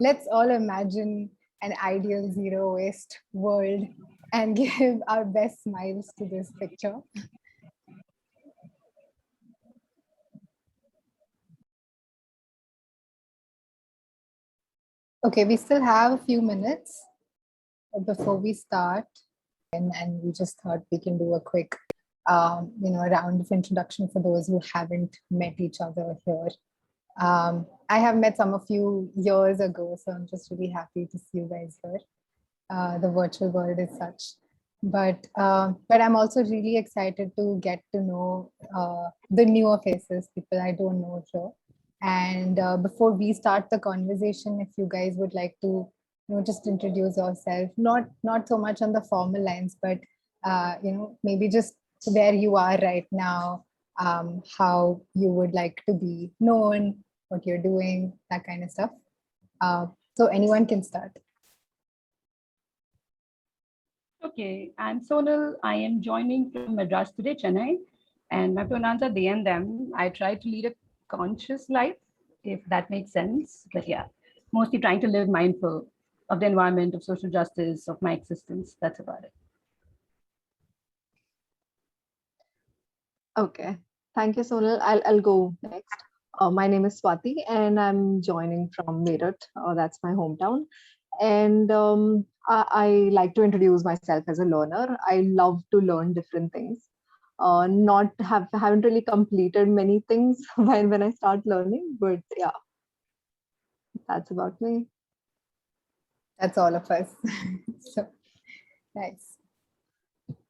let's all imagine an ideal zero waste world and give our best smiles to this picture. Okay, we still have a few minutes before we start, and we just thought we can do a quick, round of introduction for those who haven't met each other here. I have met some of you years ago, so I'm just really happy to see you guys here. The virtual world is such, but I'm also really excited to get to know the newer faces, people I don't know here. And before we start the conversation, if you guys would like to, just introduce yourself, not so much on the formal lines, but maybe just where you are right now, how you would like to be known, what you're doing, that kind of stuff. So anyone can start. Okay, I'm Sonal. I am joining from Madras today, Chennai, and my pronouns are they and them. I try to lead a conscious life, if that makes sense. But yeah, mostly trying to live mindful of the environment, of social justice, of my existence. That's about it. Okay, thank you, Sonal. I'll go next. My name is Swati, and I'm joining from Meerut. That's my hometown. And I like to introduce myself as a learner. I love to learn different things. Not haven't really completed many things when I start learning, but yeah, that's about me. That's all of us. So nice.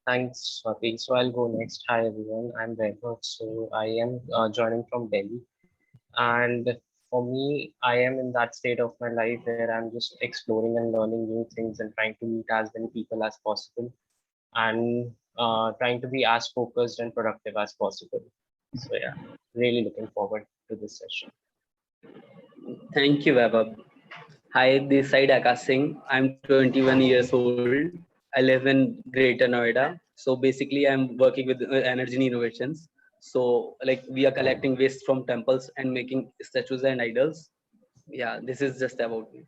Thanks, Swati. So I'll go next. Hi, everyone. I'm Vaibhav. So I am joining from Delhi. And for me, I am in that state of my life where I'm just exploring and learning new things and trying to meet as many people as possible and trying to be as focused and productive as possible. So yeah, really looking forward to this session. Thank you, Vaibhav. Hi, this side Akash Singh. I'm 21 years old. I live in Greater Noida. So basically, I'm working with Energy Innovations. So like we are collecting waste from temples and making statues and idols. Yeah, this is just about me.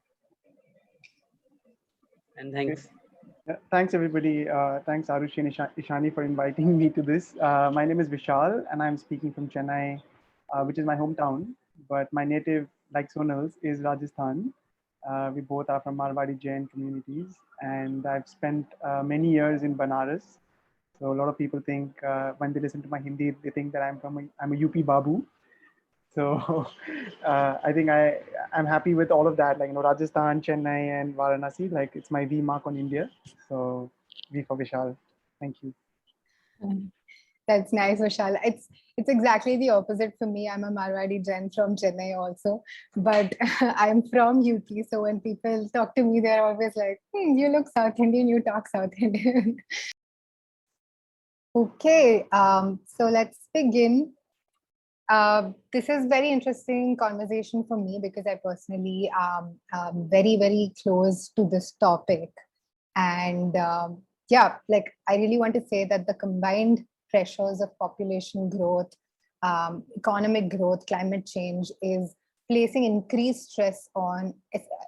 And thanks. Thanks, everybody. Thanks, Arushi and Ishani, for inviting me to this. My name is Vishal, and I'm speaking from Chennai, which is my hometown. But my native, like Sonal's, is Rajasthan. We both are from Marwari Jain communities, and I've spent many years in Banaras. So a lot of people think when they listen to my Hindi, they think that I'm a UP Babu. So I think I'm happy with all of that. Like, Rajasthan, Chennai, and Varanasi. Like, it's my V mark on India. So V for Vishal. Thank you. That's nice, Vishal. It's exactly the opposite for me. I'm a Marwari Jain from Chennai also, but I'm from UP. So when people talk to me, they're always like, "You look South Indian. You talk South Indian." Okay, so let's begin. This is very interesting conversation for me because I personally am very, very close to this topic. And like I really want to say that the combined pressures of population growth, economic growth, climate change is placing increased stress on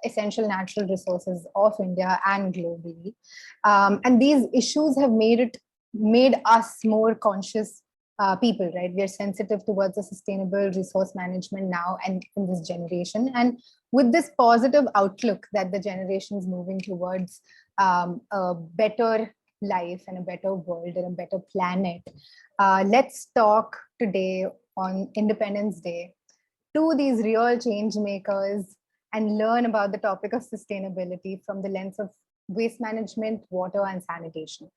essential natural resources of India and globally. And these issues have made us more conscious people, right? We are sensitive towards the sustainable resource management now and in this generation. And with this positive outlook that the generation is moving towards a better life and a better world and a better planet, let's talk today on Independence Day to these real change makers and learn about the topic of sustainability from the lens of waste management, water, and sanitation.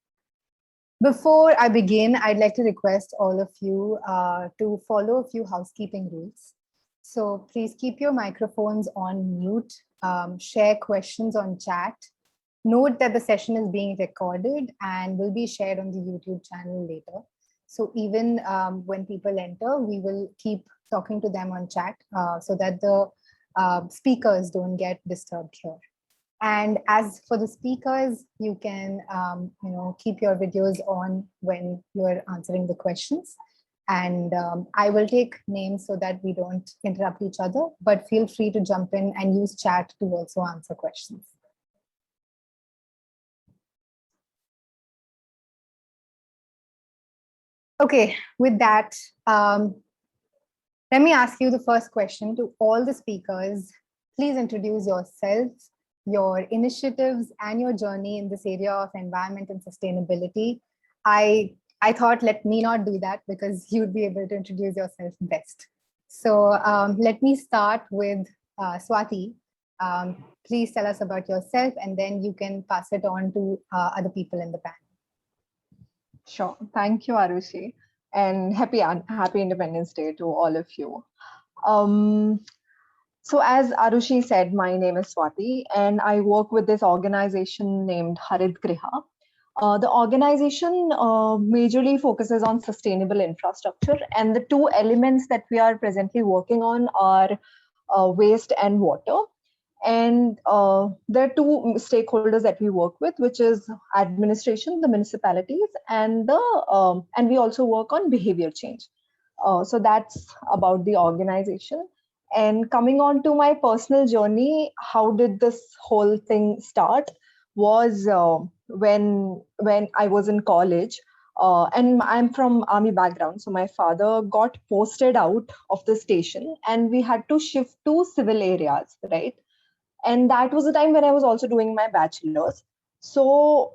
Before I begin, I'd like to request all of you to follow a few housekeeping rules. So please keep your microphones on mute, share questions on chat. Note that the session is being recorded and will be shared on the YouTube channel later. So even when people enter, we will keep talking to them on chat so that the speakers don't get disturbed here. And as for the speakers, you can keep your videos on when you're answering the questions. And I will take names so that we don't interrupt each other, but feel free to jump in and use chat to also answer questions. Okay, with that, let me ask you the first question to all the speakers. Please introduce yourself, your initiatives, and your journey in this area of environment and sustainability. I thought, let me not do that because you'd be able to introduce yourself best. So let me start with Swati. Please tell us about yourself, and then you can pass it on to other people in the panel. Sure. Thank you, Arushi. And happy Independence Day to all of you. So as Arushi said, my name is Swati, and I work with this organization named Harit Griha. The organization majorly focuses on sustainable infrastructure, and the two elements that we are presently working on are waste and water. And there are two stakeholders that we work with, which is administration, the municipalities, and we also work on behavior change. So that's about the organization. And coming on to my personal journey, how did this whole thing start? Was when I was in college, and I'm from army background, so my father got posted out of the station, and we had to shift to civil areas, right? And that was the time when I was also doing my bachelor's. So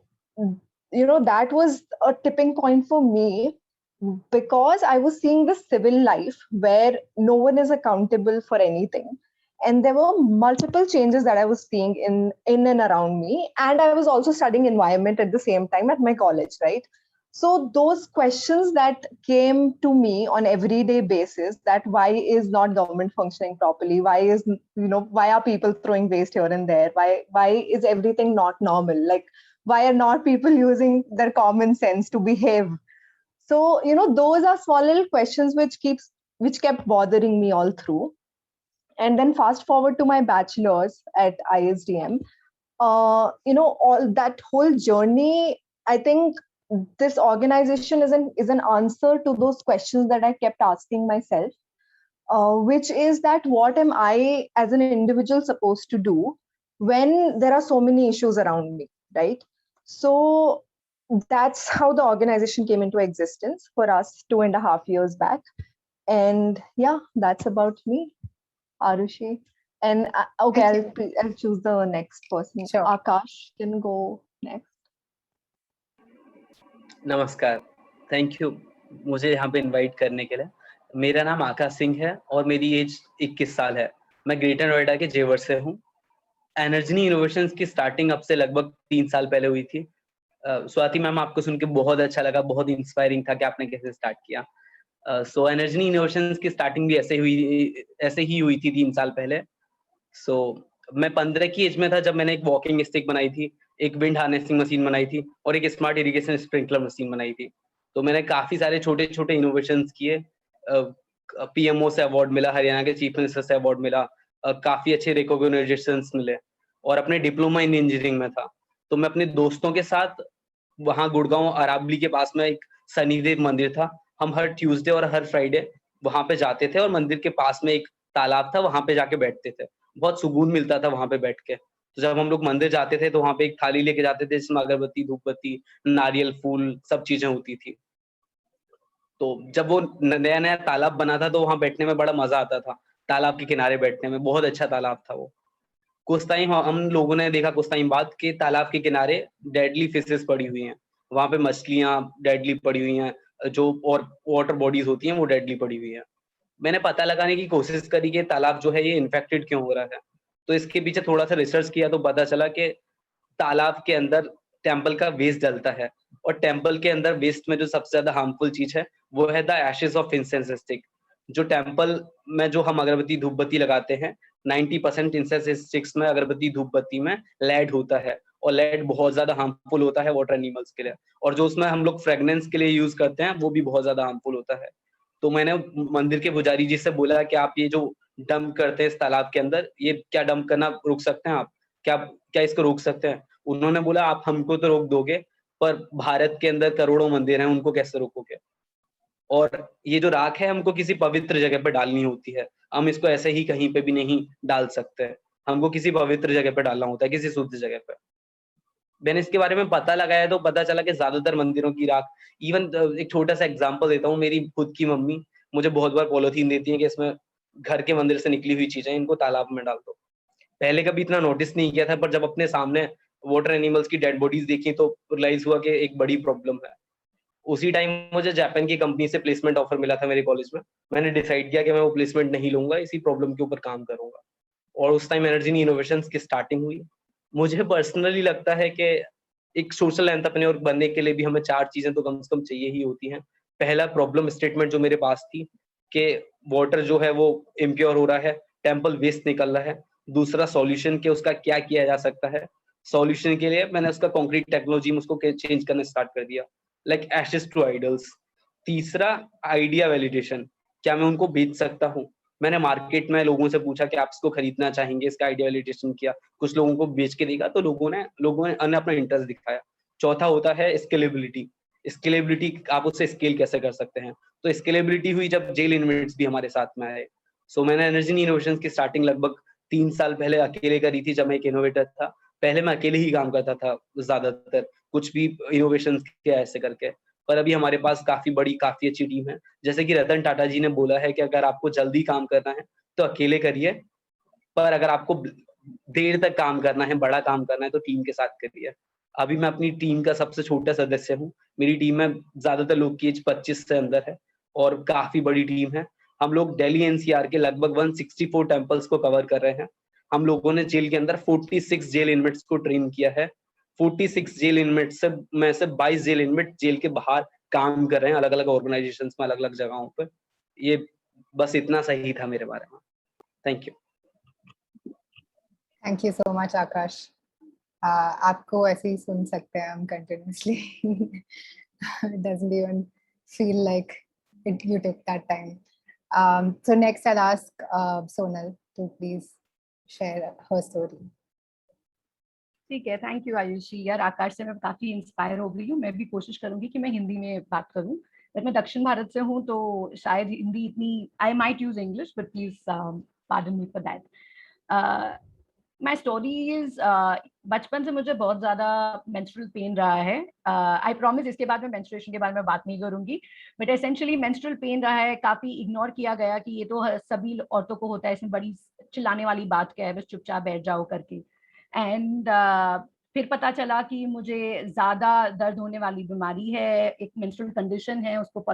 that was a tipping point for me, because I was seeing this civil life where no one is accountable for anything, and there were multiple changes that I was seeing in and around me. And I was also studying environment at the same time at my college, right? So those questions that came to me on everyday basis, that why is not government functioning properly? Why are people throwing waste here and there? Why is everything not normal? Like, why are not people using their common sense to behave? So, those are small little questions which kept bothering me all through. And then fast forward to my bachelor's at ISDM, all that whole journey, I think this organization is an answer to those questions that I kept asking myself, which is that what am I as an individual supposed to do when there are so many issues around me, right? So that's how the organization came into existence for us 2.5 years back. And yeah, that's about me, Arushi. And okay, I'll choose the next person. Sure. Akash can go next. नमस्कार, thank you मुझे यहाँ पे invite करने के लिए। मेरा नाम आकाश सिंह है और मेरी एज 21 साल है। मैं ग्रेटर नोएडा के जेवर से हूँ। एनर्जी इनोवेशंस की स्टार्टिंग अब से लगभग 3 साल पहले हुई थी। स्वाति मैम, आपको सुन के बहुत अच्छा लगा, बहुत इंस्पायरिंग था कि आपने कैसे स्टार्ट किया। सो एनर्जी इनोवेशंस की स्टार्टिंग भी ऐसे ही हुई थी 3 साल पहले। सो मैं 15 की एज में था जब मैंने एक वॉकिंग स्टिक बनाई थी, एक विंड हार्नेसिंग मशीन बनाई थी और एक स्मार्ट इरिगेशन स्प्रिंकलर मशीन बनाई थी। तो मैंने काफी सारे छोटे छोटे इनोवेशंस किए। पीएमओ से अवार्ड मिला, हरियाणा के चीफ मिनिस्टर से अवार्ड मिला, काफी अच्छे रिकॉग्नाइजेशंस मिले और अपने डिप्लोमा इन इंजीनियरिंग में था। तो मैं अपने दोस्तों के साथ वहाँ गुड़गांव अरावली के पास में एक शनिदेव मंदिर था, हम हर ट्यूसडे और हर फ्राइडे वहां पे जाते थे और मंदिर के पास में एक तालाब था, वहां पे जाके बैठते थे। बहुत सुकून मिलता था वहां पे बैठ के। तो जब हम लोग मंदिर जाते थे तो वहां पे एक थाली लेके जाते थे जिसमें अगरबत्ती, धूपबत्ती, नारियल, फूल सब चीजें होती थी। तो जब वो नया नया तालाब बना था तो वहां बैठने में बड़ा मजा आता था, तालाब के किनारे बैठने में। बहुत अच्छा तालाब था वो। कुछ टाइम हम लोगों ने देखा, कुछ टाइम बाद के तालाब के किनारे डेडली फिशेस पड़ी हुई हैं, वहां पे मछलियां डेडली पड़ी हुई हैं, जो और वाटर बॉडीज होती हैं वो डेडली पड़ी हुई है। मैंने पता लगाने की कोशिश करी कि तालाब जो है ये इन्फेक्टेड क्यों हो रहा है। तो इसके पीछे थोड़ा सा रिसर्च किया तो पता चला कि तालाब के अंदर टेम्पल का वेस्ट डलता है और टेम्पल के अंदर वेस्ट में जो सबसे ज्यादा हार्मफुल चीज है वो है the Ashes of incense stick. जो टेम्पल में जो हम अगरबत्ती धूपबत्ती लगाते हैं, 90% इंसेंस स्टिक्स में, अगरबत्ती धूपबत्ती में लेड होता है और लेड बहुत ज्यादा हार्मफुल होता है वाटर एनिमल्स के लिए। और जो उसमें हम लोग फ्रेग्रेंस के लिए यूज करते हैं वो भी बहुत ज्यादा हार्मफुल होता है। तो मैंने मंदिर के पुजारी जी से बोला कि आप ये जो डंप करते हैं इस तालाब के अंदर, ये क्या डंप करना रोक सकते हैं आप? क्या इसको रोक सकते हैं? उन्होंने बोला आप हमको तो रोक दोगे, पर भारत के अंदर करोड़ों मंदिर हैं, उनको कैसे रोकोगे? और ये जो राख है हमको किसी पवित्र जगह पे डालनी होती है, हम इसको ऐसे ही कहीं पे भी नहीं डाल सकते हैं, हमको किसी पवित्र जगह पे डालना होता है, किसी शुद्ध जगह पे। मैंने इसके बारे में पता लगाया तो पता चला कि ज्यादातर मंदिरों की राख, इवन एक छोटा सा एग्जांपल देता हूँ, मेरी खुद की मम्मी मुझे बहुत बार पॉलिथीन देती है कि इसमें घर के मंदिर से निकली हुई चीजें, इनको तालाब में डाल दो। पहले कभी इतना नोटिस नहीं किया था, पर जब अपने सामने वाटर एनिमल्स की डेड बॉडीज देखी तो रियलाइज हुआ कि एक बड़ी प्रॉब्लम है। उसी टाइम मुझे जापान की कंपनी से प्लेसमेंट ऑफर मिला था मेरे कॉलेज में। मैंने डिसाइड किया कि मैं वो प्लेसमेंट नहीं लूंगा, इसी प्रॉब्लम के ऊपर काम करूंगा, और उस टाइम एनर्जी इनोवेशंस की स्टार्टिंग हुई। मुझे पर्सनली लगता है कि एक सोशल एंटरप्रेन्योर बनने के लिए भी हमें 4 चीजें तो कम से कम चाहिए ही होती हैं। पहला प्रॉब्लम स्टेटमेंट जो मेरे पास थी कि वाटर जो है वो इम्प्योर हो रहा है, टेम्पल वेस्ट निकल रहा है। दूसरा सॉल्यूशन के उसका क्या किया जा सकता है। सॉल्यूशन के लिए मैंने उसका कंक्रीट टेक्नोलॉजी में उसको चेंज करना स्टार्ट कर दिया, लाइक एशेस टू आइडल्स। तीसरा आइडिया वैलिडेशन, क्या मैं उनको बेच सकता हूँ। मैंने मार्केट में लोगों से पूछा कि आप इसको खरीदना चाहेंगे, इसका आइडिया वैलिडेशन किया, कुछ लोगों को बेच के देखा तो लोगों ने अपना इंटरेस्ट दिखाया। चौथा होता है स्केलेबिलिटी। स्केलेबिलिटी, आप उससे स्केल कैसे कर सकते हैं। तो स्केलेबिलिटी हुई जब जेल इनमेट्स भी हमारे साथ में आए। सो मैंने एनर्जी इनोवेशंस की स्टार्टिंग लगभग 3 साल पहले अकेले करी थी, जब मैं एक इनोवेटर था। पहले मैं अकेले ही काम करता था ज्यादातर, कुछ भी इनोवेशंस किया ऐसे करके। पर अभी हमारे पास काफी बड़ी, काफी अच्छी टीम है। जैसे कि रतन टाटा जी ने बोला है कि अगर आपको जल्दी काम करना है तो अकेले करिए, पर अगर आपको देर तक काम करना है, बड़ा काम करना है, तो टीम के साथ करिए। अभी मैं अपनी टीम का सबसे छोटा सदस्य हूँ। मेरी टीम में ज्यादातर लोग की एज 25 से अंदर है और काफी बड़ी टीम है। हम लोग दिल्ली एनसीआर के लगभग 164 टेम्पल्स को कवर कर रहे हैं। हम लोगों ने जेल के अंदर 46 जेल इनमेट्स को ट्रेन किया है। 46 जेल इनमेट्स से में से 22 जेल इनमेट जेल के बाहर काम कर रहे हैं, अलग अलग ऑर्गेनाइजेशन में, अलग अलग जगहों पर। ये बस इतना सही था मेरे बारे में। Thank you. Thank you so much Akash. आपको ऐसे ही सुन सकते हैं हम continuously. It doesn't even feel like you took that time. So next I'll ask Sonal to please share her story. ठीक है, थैंक यू आयुषी। यार आकाश से मैं काफी इंस्पायर हो गई हूँ। मैं भी कोशिश करूंगी कि मैं हिंदी में बात करूँ, बट मैं दक्षिण भारत से हूँ तो शायद हिंदी इतनी, I might use English but please pardon me for that. My story is, बचपन से मुझे बहुत ज्यादा मेंस्ट्रुअल पेन रहा है। आई प्रॉमिस इसके बाद में मेंस्ट्रुएशन के बारे में बात नहीं करूंगी, बट एसेंशियली मेंस्ट्रुअल पेन रहा है। काफी इग्नोर किया गया कि ये तो सभी औरतों को होता है, इसमें बड़ी चिल्लाने वाली बात क्या है, बस चुपचाप बैठ जाओ करके। एंड फिर पता चला कि मुझे ज्यादा दर्द होने वाली बीमारी है, एक मेंस्ट्रुअल कंडीशन है, उसको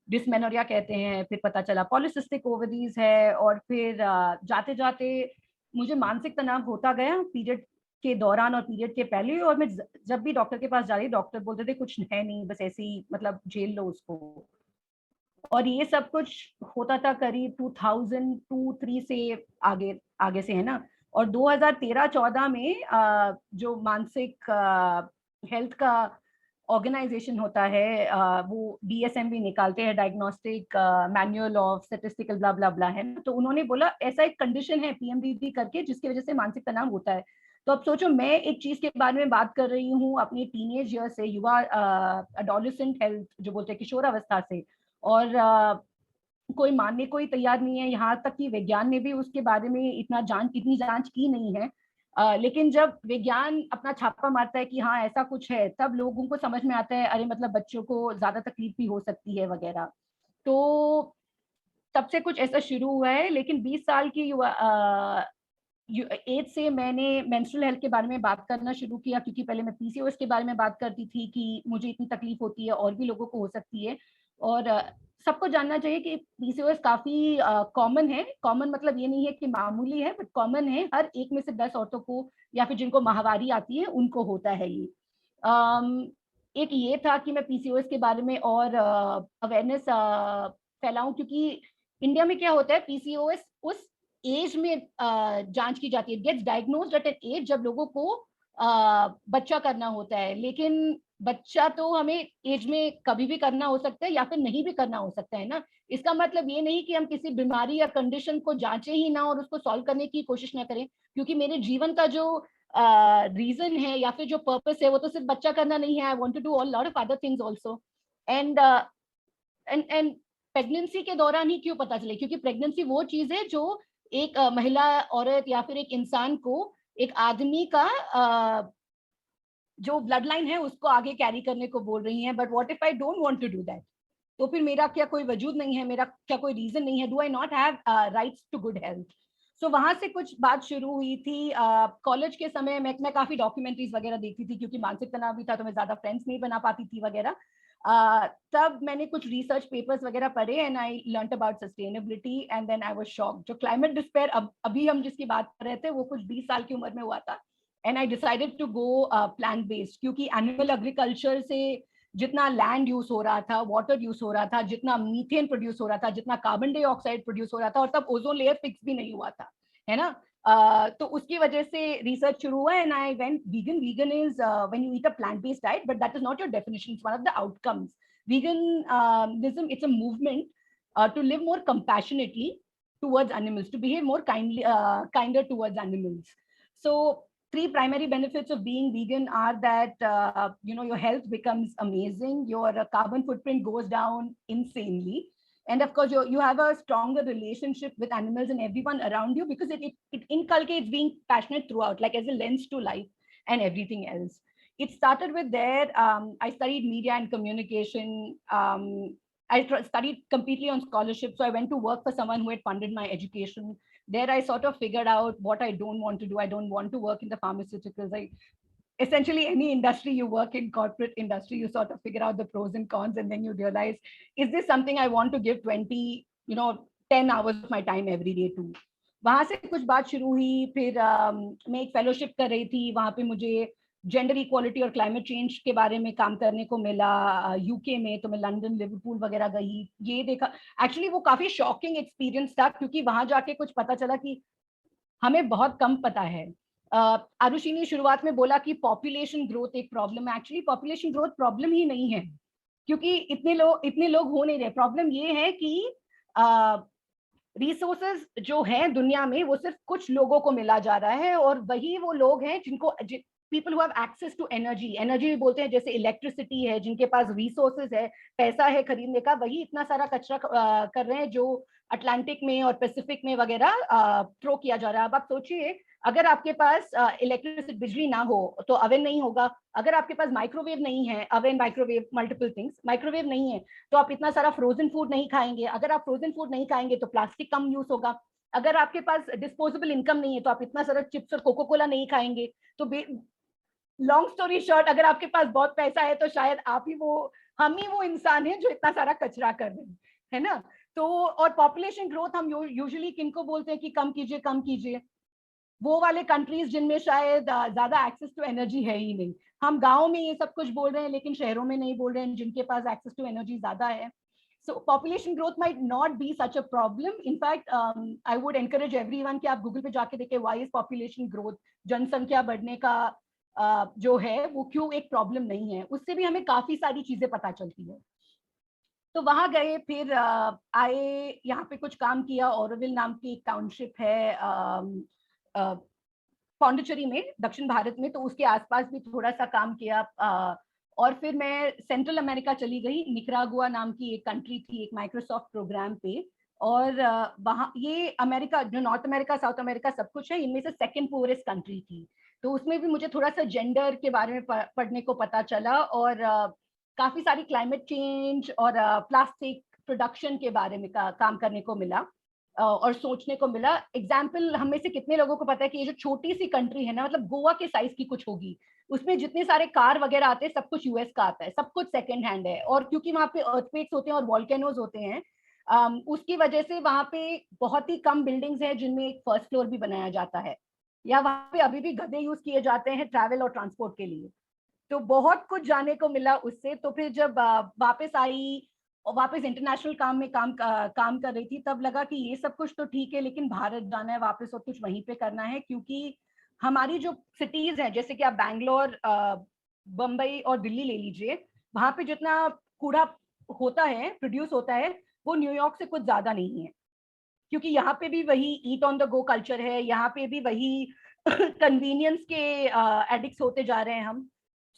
डिस्मेनोरिया कहते हैं। फिर पता चला पॉलिसिस्टिक ओवरीज है, और फिर जाते जाते मुझे मानसिक तनाव होता गया पीरियड के दौरान और पीरियड के पहले। और मैं जब भी डॉक्टर के पास जा रही, डॉक्टर बोलते थे कुछ है नहीं, बस ऐसे ही, मतलब झेल लो उसको। और ये सब कुछ होता था करीब 2002-3 से आगे आगे से, है ना। और 2013-14 में जो मानसिक हेल्थ का ऑर्गेनाइजेशन होता है, वो DSM भी निकालते हैं, डायग्नोस्टिक मैनुअल ऑफ स्टैटिस्टिकल ब्ला ब्ला ब्ला, है ना। तो उन्होंने बोला ऐसा एक कंडीशन है PMDD करके, जिसकी वजह से मानसिक तनाव होता है। तो अब सोचो, मैं एक चीज के बारे में बात कर रही हूँ अपनी टीनेज ईयर से, युवा एडोलेसेंट हेल्थ जो बोलते हैं, किशोर अवस्था से, और कोई मानने को ही तैयार नहीं है। यहाँ तक कि विज्ञान ने भी उसके बारे में इतनी जांच की नहीं है। लेकिन जब विज्ञान अपना छापा मारता है कि हाँ ऐसा कुछ है, तब लोगों को समझ में आता है अरे मतलब बच्चों को ज्यादा तकलीफ भी हो सकती है वगैरह। तो तब से कुछ ऐसा शुरू हुआ है। लेकिन 20 साल की युवा एज से मैंने मेंस्ट्रुअल हेल्थ के बारे में बात करना शुरू किया, क्योंकि पहले मैं PCOS के बारे में बात करती थी कि मुझे इतनी तकलीफ होती है और भी लोगों को हो सकती है। और सबको जानना चाहिए कि PCOS काफी कॉमन है। कॉमन मतलब ये नहीं है कि मामूली है, बट कॉमन है। हर एक में से 10 औरतों को, या फिर जिनको माहवारी आती है, उनको होता है ये। एक ये था कि मैं PCOS के बारे में और अवेयरनेस फैलाऊं, क्योंकि इंडिया में क्या होता है, PCOS उस एज में जांच की जाती है, gets diagnosed at an age जब लोगों को बच्चा करना होता है। लेकिन बच्चा तो हमें एज में कभी भी करना हो सकता है या फिर नहीं भी करना हो सकता है ना। इसका मतलब ये नहीं कि हम किसी बीमारी या कंडीशन को जांचें ही ना और उसको सॉल्व करने की कोशिश ना करें, क्योंकि मेरे जीवन का जो रीजन है या फिर जो पर्पस है, वो तो सिर्फ बच्चा करना नहीं है। I want to do all lot of other things also. And and pregnancy के दौरान ही क्यों पता चले? क्योंकि प्रेगनेंसी वो चीज है जो एक महिला, औरत या फिर एक इंसान को, एक आदमी का जो ब्लड लाइन है उसको आगे कैरी करने को बोल रही है. But what if I don't want to do that? तो फिर मेरा क्या कोई वजूद नहीं है, मेरा क्या कोई रीजन नहीं है? Do I not have rights to good health? So वहां से कुछ बात शुरू हुई थी. कॉलेज के समय मैं काफी डॉक्यूमेंट्रीज वगैरह देखती थी, क्योंकि मानसिक तनाव भी था तो मैं ज्यादा फ्रेंड्स नहीं बना पाती थी वगैरह. तब मैंने कुछ रिसर्च पेपर्स वगैरह पढ़े and I learned about sustainability and then I was shocked. जो क्लाइमेट डिस्पेयर अभी हम जिसकी बात कर रहे थे वो कुछ 20 साल की उम्र में हुआ था. And I decided to go plant based, क्योंकि एनिमल एग्रीकल्चर से जितना लैंड यूज हो रहा था, वाटर यूज हो रहा था, जितना मीथेन प्रोड्यूस हो रहा था, जितना कार्बन डाइऑक्साइड प्रोड्यूस हो रहा था, और तब ओजोन लेयर फिक्स भी नहीं हुआ था, है ना. तो उसकी वजह से रिसर्च शुरू हुआ and I went vegan. Vegan is when you eat a plant based diet, but that is not your definition, it's one of the outcomes. veganism, it's a movement to live more compassionately towards animals, to behave more kinder towards animals. So 3 primary benefits of being vegan are that your health becomes amazing, your carbon footprint goes down insanely, and of course you have a stronger relationship with animals and everyone around you, because it inculcates being passionate throughout, like as a lens to life and everything else. It started with there. I studied media and communication. I studied completely on scholarship, so I went to work for someone who had funded my education. There I sort of figured out what I don't want to do. I don't want to work in the pharmaceuticals. Essentially any industry you work in, corporate industry, you sort of figure out the pros and cons, and then you realize, is this something I want to give 10 hours of my time every day to? वहां से कुछ बात शुरू हुई. फिर मैं एक fellowship कर रही थी, वहां पे मुझे जेंडर इक्वालिटी और क्लाइमेट चेंज के बारे में काम करने को मिला यूके में. तो मैं लंदन, लिवरपूल वगैरह गई, ये देखा. एक्चुअली वो काफी शॉकिंग एक्सपीरियंस था, क्योंकि वहां जाके कुछ पता चला कि हमें बहुत कम पता है. आरुषि ने शुरुआत में बोला कि पॉपुलेशन ग्रोथ एक प्रॉब्लम है. एक्चुअली पॉपुलेशन ग्रोथ प्रॉब्लम ही नहीं है, क्योंकि इतने लोग हो नहीं रहे. प्रॉब्लम ये है कि रिसोर्सेज जो है दुनिया में वो सिर्फ कुछ लोगों को मिला जा रहा है, और वही वो लोग हैं जिनको people who have access to energy. Energy बोलते हैं, जैसे इलेक्ट्रिसिटी है, जिनके पास रिसोर्सेज है, पैसा है खरीदने का, वही इतना सारा कचरा कर रहे हैं जो अटलांटिक में और पैसिफिक में वगैरह थ्रो किया जा रहा है. अब आप सोचिए, अगर आपके पास इलेक्ट्रिसिटी, बिजली ना हो तो अवन नहीं होगा. अगर आपके पास माइक्रोवेव नहीं है, oven, microwave, multiple things, microwave नहीं है तो आप इतना सारा फ्रोजन फूड नहीं खाएंगे. अगर आप फ्रोजन फूड नहीं खाएंगे तो प्लास्टिक कम यूज होगा. अगर आपके पास डिस्पोजेबल इनकम नहीं है तो आप इतना सारा चिप्स और कोको कोला नहीं खाएंगे. तो लॉन्ग स्टोरी शॉर्ट, अगर आपके पास बहुत पैसा है तो शायद हम ही वो इंसान हैं जो इतना सारा कचरा कर रहे हैं, है ना. तो और पॉपुलेशन ग्रोथ हम यूजुअली किनको बोलते हैं कि कम कीजिए, कम कीजिए? वो वाले कंट्रीज जिनमें शायद ज्यादा एक्सेस टू एनर्जी है ही नहीं. हम गाँव में ये सब कुछ बोल रहे हैं, लेकिन शहरों में नहीं बोल रहे हैं, जिनके पास एक्सेस टू एनर्जी ज्यादा है. So population growth might not be such a problem. In fact, I would encourage everyone कि आप गूगल पे जाके देखें why is population growth, जनसंख्या बढ़ने का जो है वो क्यों एक प्रॉब्लम नहीं है. उससे भी हमें काफी सारी चीजें पता चलती है. तो वहां गए, फिर आए, यहाँ पे कुछ काम किया. ऑरोविल नाम की एक टाउनशिप है पौंडीचेरी में, दक्षिण भारत में, तो उसके आसपास भी थोड़ा सा काम किया. और फिर मैं सेंट्रल अमेरिका चली गई. निकरागुआ नाम की एक कंट्री थी, एक माइक्रोसॉफ्ट प्रोग्राम पे. और वहाँ ये अमेरिका, जो नॉर्थ अमेरिका, साउथ अमेरिका सब कुछ है, इनमें से सेकंड पुअरेस्ट कंट्री थी. तो उसमें भी मुझे थोड़ा सा जेंडर के बारे में पढ़ने को पता चला, और काफी सारी क्लाइमेट चेंज और प्लास्टिक प्रोडक्शन के बारे में काम करने को मिला और सोचने को मिला. एग्जाम्पल, हम में से कितने लोगों को पता है कि ये जो छोटी सी कंट्री है ना, मतलब गोवा के साइज की कुछ होगी, उसमें जितने सारे कार वगैरह आते हैं सब कुछ यूएस का आता है, सब कुछ सेकंड हैंड है. और क्योंकि वहाँ पे अर्थक्वेक्स होते हैं और वॉल्केनोज होते हैं, उसकी वजह से वहाँ पे बहुत ही कम बिल्डिंग्स हैं जिनमें एक फर्स्ट फ्लोर भी बनाया जाता है, या वहाँ पे अभी भी गधे यूज किए जाते हैं ट्रैवल और ट्रांसपोर्ट के लिए. तो बहुत कुछ जाने को मिला उससे. तो फिर जब वापस आई और वापस इंटरनेशनल काम में काम कर रही थी, तब लगा कि ये सब कुछ तो ठीक है, लेकिन भारत जाना है वापस और कुछ वहीं पे करना है. क्योंकि हमारी जो सिटीज हैं, जैसे कि आप बैंगलोर, बम्बई और दिल्ली ले लीजिए, वहां पे जितना कूड़ा होता है, प्रोड्यूस होता है, वो न्यूयॉर्क से कुछ ज्यादा नहीं है. क्योंकि यहाँ पे भी वही ईट ऑन द गो कल्चर है, यहाँ पे भी वही कन्वीनियंस के एडिक्ट्स होते जा रहे हैं हम.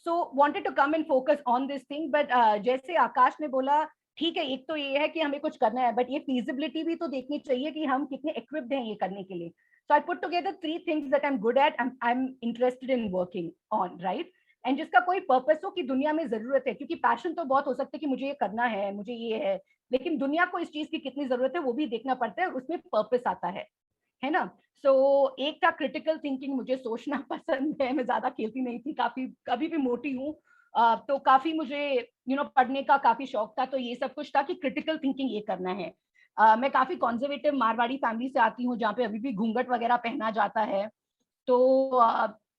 So wanted to come and focus on this thing. But जैसे आकाश ने बोला ठीक है, एक तो ये है कि हमें कुछ करना है, बट ये फीजिबिलिटी भी तो देखनी चाहिए कि हम कितने इक्विप्ड हैं ये करने के लिए. So I put together 3 things that I'm good at, I'm interested in working on, right? And जिसका कोई पर्पस हो कि दुनिया में जरूरत है, क्योंकि पैशन तो बहुत हो सकता है कि मुझे ये करना है, मुझे ये है, लेकिन दुनिया को इस चीज की कितनी जरूरत है वो भी देखना पड़ता है, और उसमें पर्पस आता है ना. सो एक था क्रिटिकल थिंकिंग, मुझे सोचना पसंद है, मैं ज्यादा खेलती नहीं थी, काफी कभी भी मोटी हूँ, तो काफी मुझे पढ़ने का काफी शौक था, तो ये सब कुछ था कि क्रिटिकल थिंकिंग ये करना है. मैं काफी कंजर्वेटिव मारवाड़ी फैमिली से आती हूँ जहाँ पे अभी भी घूंघट वगैरह पहना जाता है. तो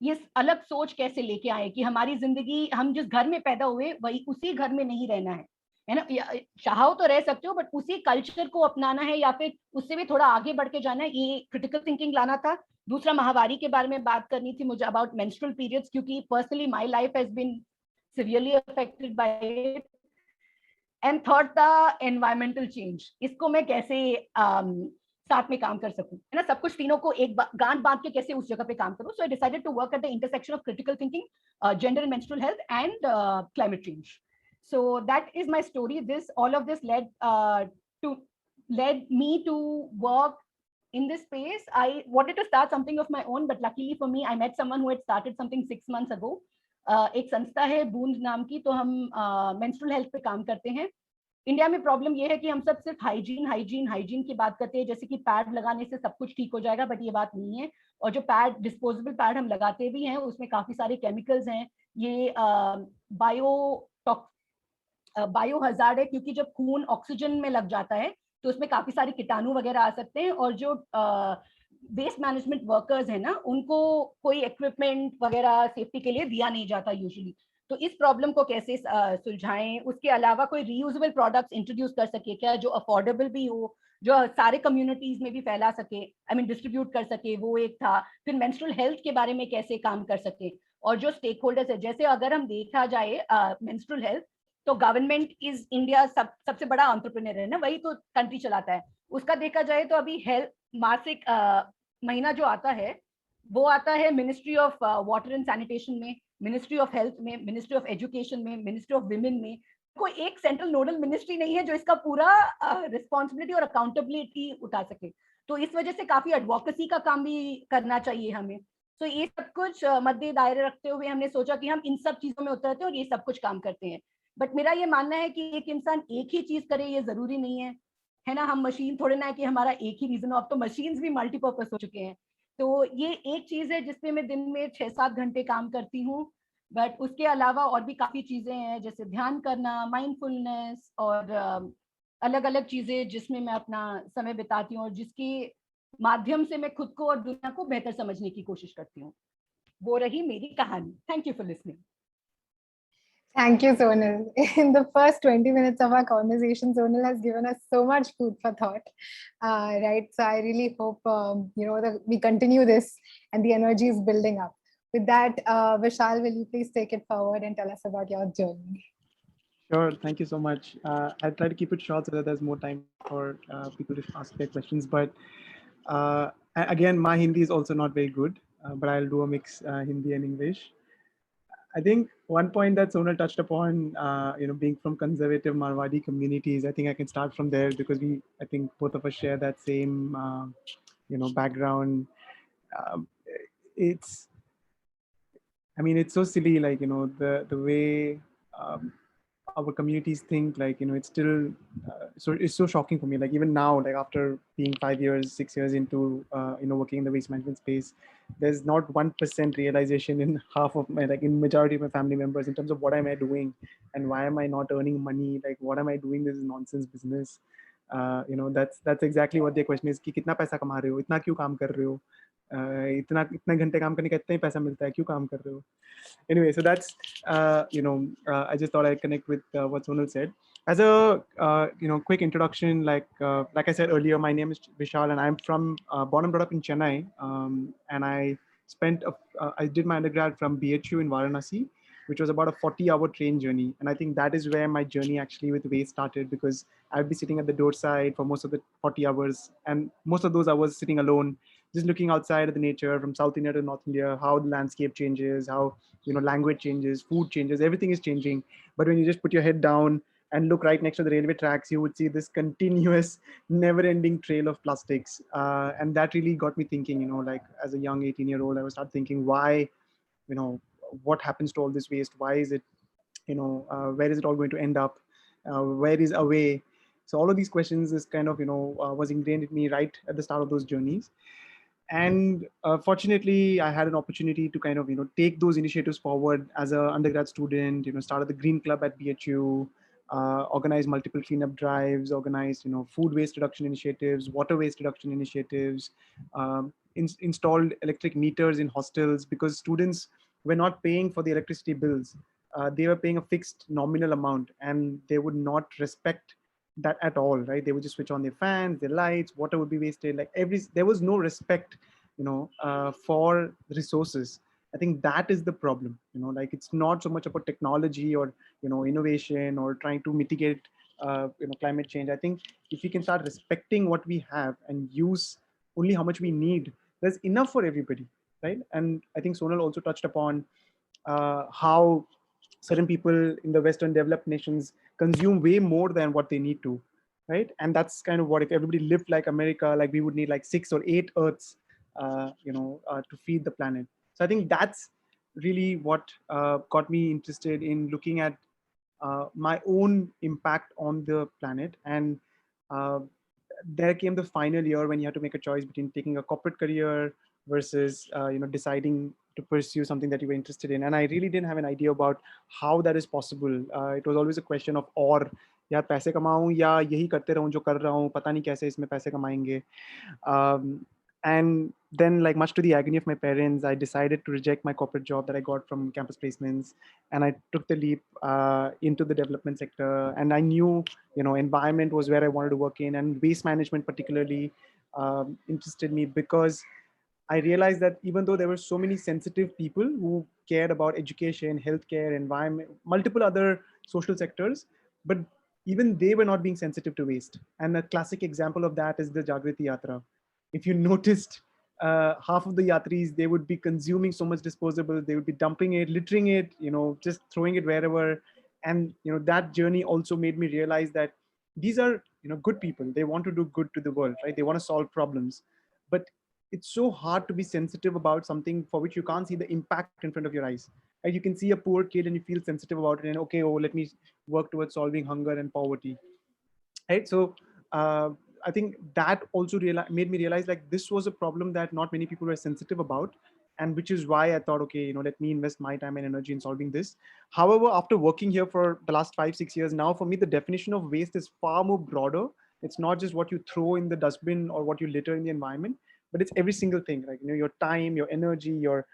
ये अलग सोच कैसे लेके आए कि हमारी जिंदगी, हम जिस घर में पैदा हुए वही उसी घर में नहीं रहना है ना. चाहो तो रह सकते हो, बट उसी कल्चर को अपनाना है या फिर उससे भी थोड़ा आगे बढ़ के जाना है, ये क्रिटिकल थिंकिंग लाना था. दूसरा, महावारी के बारे में बात करनी थी मुझे, अबाउट मेंस्ट्रुअल पीरियड्स, क्योंकि personally my life has been severely affected by it. And third था एनवायरमेंटल चेंज, इसको मैं कैसे साथ में काम कर सकूं, है ना. सब कुछ तीनों को एक गांठ बांध के कैसे उस जगह पे काम करूं. So I decided to work at the intersection of critical thinking, gender and menstrual health and climate change. So that is my story. This all of this led me to work in this space. I wanted to start something of my own, but luckily for me, I met someone who had started something 6 months ago. एक संस्था है बूंद नाम की, तो हम menstrual health पे काम करते हैं. इंडिया में प्रॉब्लम ये है कि हम सब सिर्फ हाइजीन की बात करते हैं, जैसे कि पैड लगाने से सब कुछ ठीक हो जाएगा, बट ये बात नहीं है. और जो पैड, डिस्पोजेबल पैड हम लगाते भी हैं, उसमें काफी सारे केमिकल्स हैं. ये बायो हजार्ड है, क्योंकि जब खून ऑक्सीजन में लग जाता है तो उसमें काफी सारे कीटाणु वगैरह आ सकते हैं, और जो वेस्ट मैनेजमेंट वर्कर्स है ना, उनको कोई इक्विपमेंट वगैरह सेफ्टी के लिए दिया नहीं जाता यूजुअली. तो इस प्रॉब्लम को कैसे सुलझाएं. उसके अलावा कोई रीयूजेबल प्रोडक्ट्स इंट्रोड्यूस कर सके क्या, जो अफोर्डेबल भी हो, जो सारे कम्युनिटीज में भी फैला सके, आई मीन डिस्ट्रीब्यूट कर सके, वो एक था. फिर मेंस्ट्रुअल हेल्थ के बारे में कैसे काम कर सके, और जो स्टेक होल्डर्स है, जैसे अगर हम देखा जाए मेंस्ट्रुअल हेल्थ, तो गवर्नमेंट इज इंडिया सबसे बड़ा एंटरप्रेन्योर है ना, वही तो कंट्री चलाता है. उसका देखा जाए तो अभी हेल्थ मासिक महीना जो आता है, वो आता है ministry of water and sanitation में, मिनिस्ट्री ऑफ हेल्थ में, मिनिस्ट्री ऑफ एजुकेशन में, मिनिस्ट्री ऑफ विमेन में. कोई एक सेंट्रल नोडल मिनिस्ट्री नहीं है जो इसका पूरा रिस्पॉन्सिबिलिटी और अकाउंटेबिलिटी उठा सके. तो इस वजह से काफी एडवोकेसी का काम भी करना चाहिए हमें. तो ये सब कुछ मध्य दायरे रखते हुए हमने सोचा कि हम इन सब चीजों में उतरते हैं और ये सब कुछ काम करते हैं. बट मेरा ये मानना है कि एक इंसान एक ही चीज करे ये जरूरी नहीं है ना. हम मशीन थोड़े ना है कि हमारा एक ही रीजन हो, अब तो मशीन्स भी मल्टीपर्पज हो चुके हैं. तो ये एक चीज है जिसपे मैं दिन में 6-7 घंटे काम करती हूँ. बट उसके अलावा और भी काफी चीजें हैं, जैसे ध्यान करना, माइंडफुलनेस, और अलग अलग चीजें जिसमें मैं अपना समय बिताती हूँ, और जिसके माध्यम से मैं खुद को और दुनिया को बेहतर समझने की कोशिश करती हूँ. वो रही मेरी कहानी. Thank you for listening. Thank you, Sonal. In the first 20 minutes of our conversation, Sonal has given us so much food for thought. Right. So I really hope, that we continue this and the energy is building up. With that, Vishal, will you please take it forward and tell us about your journey? Sure. Thank you so much. I'll try to keep it short so that there's more time for people to ask their questions. But again, my Hindi is also not very good, but I'll do a mix Hindi and English. I think one point that Sonal touched upon, being from conservative Marwadi communities, I think I can start from there because I think both of us share that same, background. It's so silly, like, the way our communities think, like, it's still, so it's so shocking for me. Like even now, like after being 5 years, 6 years into, working in the waste management space, there's not 1% realization in half of my, like in majority of my family members in terms of what am I doing and why am I not earning money? Like, what am I doing? This is nonsense business. That's exactly what their question is कि कितना पैसा कमा रहे हो, इतना क्यों काम कर रहे हो, इतने घंटे काम करने का इतना ही पैसा मिलता है, क्यों काम कर रहे हो? Anyway, so that's I just thought I'd connect with what Sonal said. As a quick introduction, like I said earlier, my name is Vishal and I'm from born and brought up in Chennai, and I did my undergrad from BHU in Varanasi, which was about a 40-hour train journey. And I think that is where my journey actually with waste started, because I'd be sitting at the doorstep for most of the 40 hours, and most of those hours sitting alone, just looking outside at the nature from South India to North India, how the landscape changes, how language changes, food changes, everything is changing. But when you just put your head down and look right next to the railway tracks, you would see this continuous, never-ending trail of plastics. And that really got me thinking, like as a young 18-year-old, I was start thinking why, what happens to all this waste? Why is it, where is it all going to end up? Where is away? So all of these questions is kind of, was ingrained in me right at the start of those journeys. And fortunately, I had an opportunity to kind of take those initiatives forward as an undergrad student. Started the Green Club at BHU, organized multiple cleanup drives, organized food waste reduction initiatives, water waste reduction initiatives, installed electric meters in hostels because students were not paying for the electricity bills. They were paying a fixed nominal amount, and they would not respect that at all, right? They would just switch on their fans, their lights, water would be wasted. Like there was no respect, for resources. I think that is the problem. Like it's not so much about technology or innovation or trying to mitigate climate change. I think if we can start respecting what we have and use only how much we need, there's enough for everybody, right? And I think Sonal also touched upon how certain people in the Western developed nations consume way more than what they need to, right? And that's kind of what, if everybody lived like America, like we would need like 6 or 8 Earths, to feed the planet. So I think that's really what got me interested in looking at my own impact on the planet. And uh, there came the final year when you had to make a choice between taking a corporate career versus deciding to pursue something that you were interested in. And I really didn't have an idea about how that is possible. It was always a question of और यार पैसे कमाऊं या यही करते रहूं जो कर रहा हूं, पता नहीं कैसे इसमें पैसे कमाएंगे. And then, like much to the agony of my parents, I decided to reject my corporate job that I got from campus placements, and I took the leap into the development sector. And I knew, environment was where I wanted to work in, and waste management particularly interested me because I realized that even though there were so many sensitive people who cared about education, healthcare, environment, multiple other social sectors, but even they were not being sensitive to waste. And a classic example of that is the Jagriti Yatra. If you noticed, half of the yatris, they would be consuming so much disposable, they would be dumping it, littering it, just throwing it wherever. And that journey also made me realize that these are good people. They want to do good to the world, right? They want to solve problems, but it's so hard to be sensitive about something for which you can't see the impact in front of your eyes. Right? You can see a poor kid and you feel sensitive about it, and okay, oh, let me work towards solving hunger and poverty. Right? So I think that also made me realize like this was a problem that not many people were sensitive about, and which is why I thought, okay, let me invest my time and energy in solving this. However, after working here for the last 5-6 years now, for me, the definition of waste is far more broader. It's not just what you throw in the dustbin or what you litter in the environment, but it's every single thing, like your time, your energy, your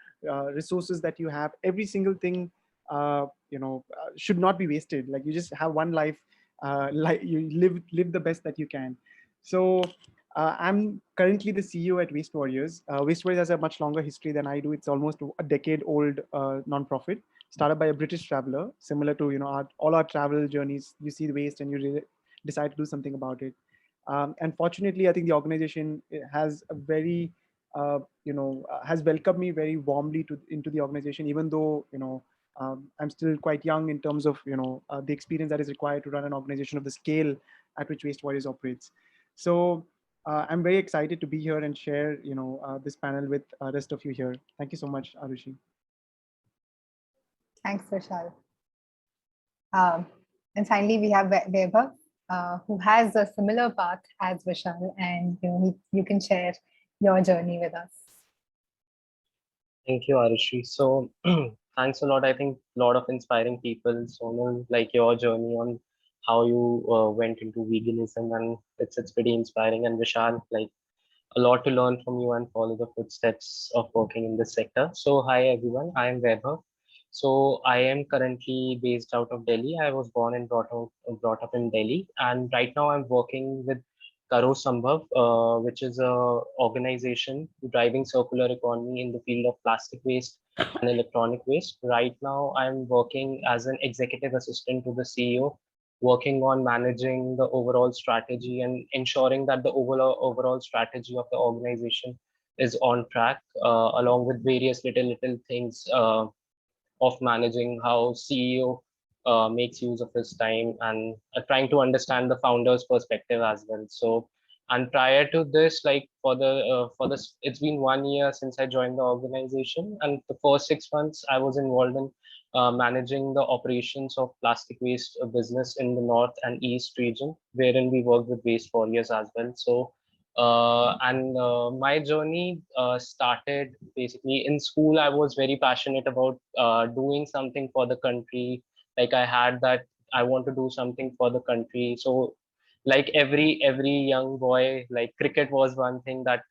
resources that you have. Every single thing should not be wasted. Like you just have one life, like you live the best that you can. So I'm currently the CEO at Waste Warriors. Waste Warriors has a much longer history than I do. It's almost a decade old nonprofit, started by a British traveler. Similar to all our travel journeys, you see the waste and you really decide to do something about it. And fortunately, I think the organization has a very has welcomed me very warmly into the organization, even though I'm still quite young in terms of the experience that is required to run an organization of the scale at which Waste Warriors operates. So I'm very excited to be here and share this panel with the rest of you here. Thank you so much, Arushi. Thanks, Vishal. And finally, we have Vaibhav, who has a similar path as Vishal, and you can share your journey with us. Thank you, Arushi. So thanks a lot. I think a lot of inspiring people, Sonal, like your journey on how you went into veganism, and it's pretty inspiring. And Vishal, like a lot to learn from you and follow the footsteps of working in this sector. So hi everyone, I am Vaibhav. So I am currently based out of Delhi. I was born and brought up in Delhi, and right now I'm working with Karo Sambhav, which is a organization driving circular economy in the field of plastic waste and electronic waste. Right now, I'm working as an executive assistant to the CEO, working on managing the overall strategy and ensuring that the overall strategy of the organization is on track, along with various little things of managing how CEO makes use of his time, and trying to understand the founder's perspective as well. So, and prior to this, like for this, it's been 1 year since I joined the organization, and the first 6 months I was involved in managing the operations of plastic waste business in the north and east region, wherein we worked with waste warriors as well. So, and my journey started basically in school. I was very passionate about doing something for the country. Like I had that I want to do something for the country. So like every young boy, like cricket was one thing that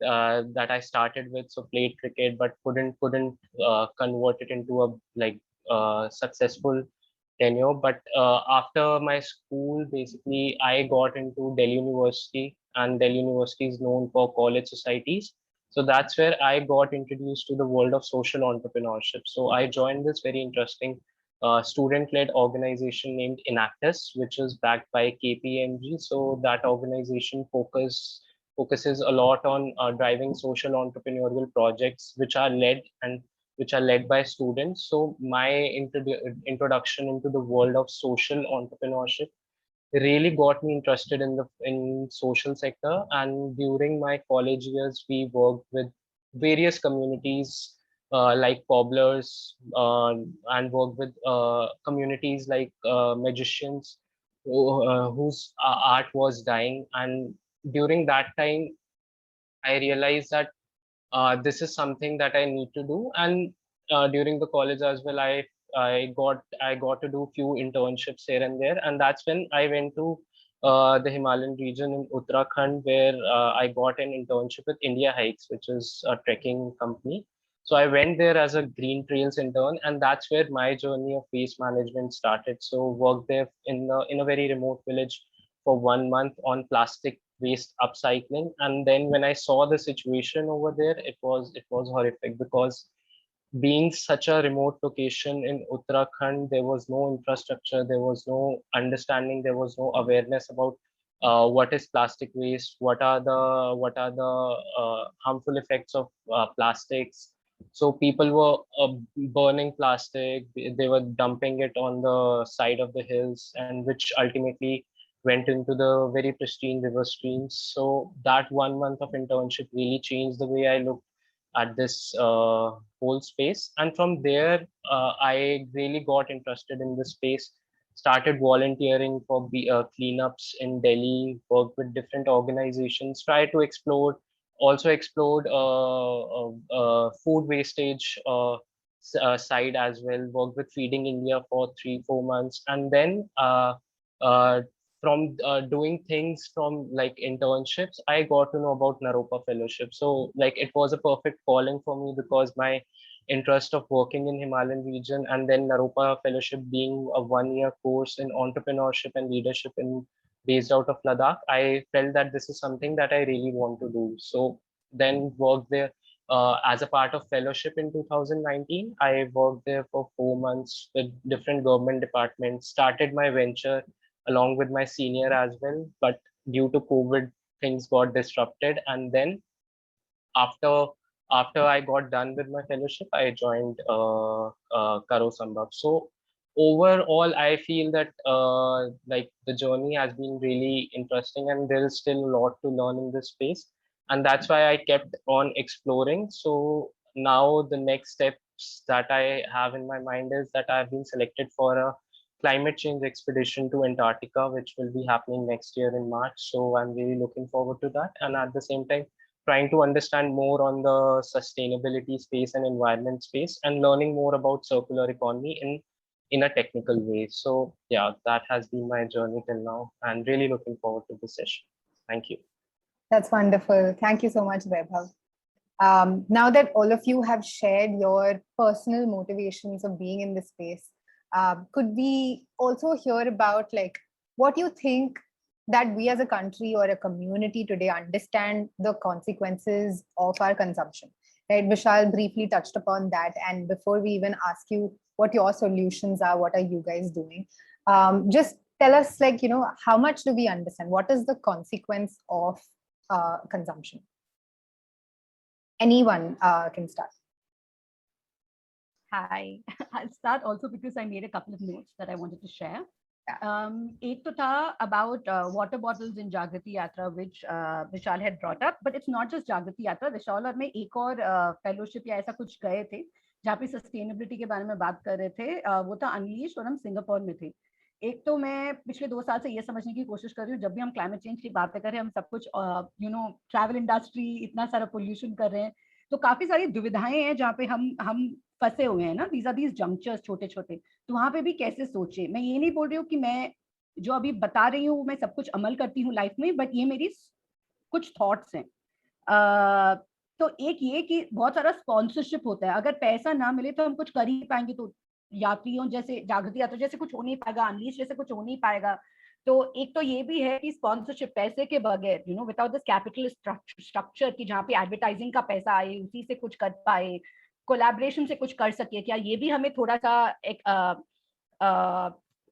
that I started with. So played cricket, but couldn't convert it into a like successful tenure. But after my school, basically, I got into Delhi University, and Delhi University is known for college societies. So that's where I got introduced to the world of social entrepreneurship. So I joined this very interesting student-led organization named Enactus, which is backed by KPMG. So that organization focuses a lot on driving social entrepreneurial projects, which are led by students. So my introduction into the world of social entrepreneurship really got me interested in the social sector. And during my college years, we worked with various communities like cobblers, and worked with communities like magicians whose art was dying. And during that time, I realized that this is something that I need to do. And during the college as well, I got to do few internships here and there, and that's when I went to the Himalayan region in Uttarakhand, where I got an internship with India Hikes, which is a trekking company. So I went there as a green trails intern, and that's where my journey of waste management started. So worked there in a very remote village for 1 month on plastic waste upcycling. And then when I saw the situation over there, it was horrific, because being such a remote location in Uttarakhand, there was no infrastructure, there was no understanding, there was no awareness about what is plastic waste, what are the harmful effects of plastics. So people were burning plastic, they were dumping it on the side of the hills, and which ultimately went into the very pristine river streams. So that 1 month of internship really changed the way I looked at this whole space. And from there, I really got interested in this space, started volunteering for cleanups in Delhi, worked with different organizations, tried to explore, also explored food wastage side as well, worked with Feeding India for 3-4 months. And then uh, from doing things from like internships, I got to know about Naropa Fellowship. So like it was a perfect calling for me, because my interest of working in Himalayan region, and then Naropa Fellowship being a 1 year course in entrepreneurship and leadership in based out of Ladakh, I felt that this is something that I really want to do. So then worked there as a part of fellowship in 2019. I worked there for 4 months with different government departments, started my venture along with my senior as well. But due to COVID, things got disrupted. And then after after I got done with my fellowship, I joined Karo Sambhav. So overall, I feel that like the journey has been really interesting, and there is still a lot to learn in this space. And that's why I kept on exploring. So now the next steps that I have in my mind is that I've been selected for a climate change expedition to Antarctica, which will be happening next year in March. So I'm really looking forward to that. And at the same time, trying to understand more on the sustainability space and environment space, and learning more about circular economy in a technical way. So yeah, that has been my journey till now, and really looking forward to this session. Thank you. That's wonderful. Thank you so much, Vaibhav. Now that all of you have shared your personal motivations of being in this space, could we also hear about like what you think that we as a country or a community today understand the consequences of our consumption? Right, Vishal briefly touched upon that. And before we even ask you what your solutions are, what are you guys doing? Just tell us, like, how much do we understand? What is the consequence of consumption? Anyone can start. Hi. I'll start also because I made a couple of notes that I wanted to share. एक तो था about water bottles in Jagriti Yatra, which Vishal had brought up, but it's not just Jagriti Yatra. Vishal और मैं एक और fellowship या ऐसा कुछ गए थे जहाँ पे सस्टेनेबिलिटी के बारे में बात कर रहे थे. वो था अनलीश और हम सिंगापुर में थे. एक तो मैं पिछले 2 साल से ये समझने की कोशिश कर रही हूँ, जब भी हम क्लाइमेट चेंज की बातें कर रहे हैं, हम सब कुछ ट्रैवल इंडस्ट्री इतना सारा पोल्यूशन कर रहे हैं, तो काफी सारी दुविधाएं हैं जहाँ पे हम फंसे हुए हैं ना. दीज आर दीज जंक्चर्स छोटे छोटे. तो वहां पे भी कैसे सोचे. मैं ये नहीं बोल रही हूँ कि मैं जो अभी बता रही हूँ मैं सब कुछ अमल करती हूँ लाइफ में, बट ये मेरी कुछ थॉट्स हैं. तो एक ये कि बहुत सारा स्पॉन्सरशिप होता है. अगर पैसा ना मिले तो हम कुछ कर ही पाएंगे. तो यात्रियों जैसे जागृति यात्रा जैसे कुछ हो नहीं पाएगा, अनलीश जैसे कुछ हो नहीं पाएगा. तो एक तो ये भी है कि स्पॉन्सरशिप पैसे के बगैर, विदाउट दिस कैपिटल स्ट्रक्चर की जहाँ पे एडवर्टाइजिंग का पैसा आए, उसी से कुछ कर पाए, कोलैबोरेशन से कुछ कर सके, क्या ये भी हमें थोड़ा सा एक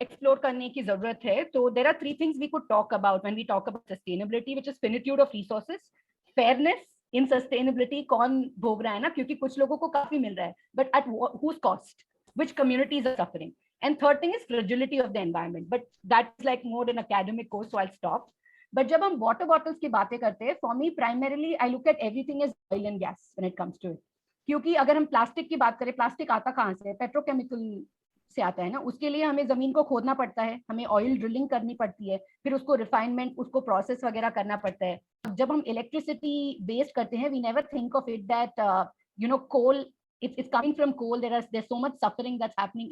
एक्सप्लोर करने की जरूरत है. तो there are 3 things we could talk about when we talk about sustainability, which is finitude of resources, fairness in sustainability. कौन भोग रहा है ना, क्योंकि कुछ लोगों को काफी मिल रहा है, but at whose cost, which communities are suffering. And third thing is fragility of the environment, but that's like more an academic course, so I'll stop. But जब हम water bottles की बातें करते हैं, for me primarily I look at everything as oil and gas when it comes to it. क्योंकि अगर हम plastic की बात करें, प्लास्टिक आता कहाँ से है? पेट्रोकेमिकल से आता है ना. उसके लिए हमें जमीन को खोदना पड़ता है, हमें ऑयल ड्रिलिंग करनी पड़ती है, फिर उसको रिफाइनमेंट, उसको प्रोसेस वगैरह करना पड़ता है. जब हम इलेक्ट्रिसिटी बेस्ड करते हैं, we never think of it that coal, it's coming from coal. There's so much suffering that's happening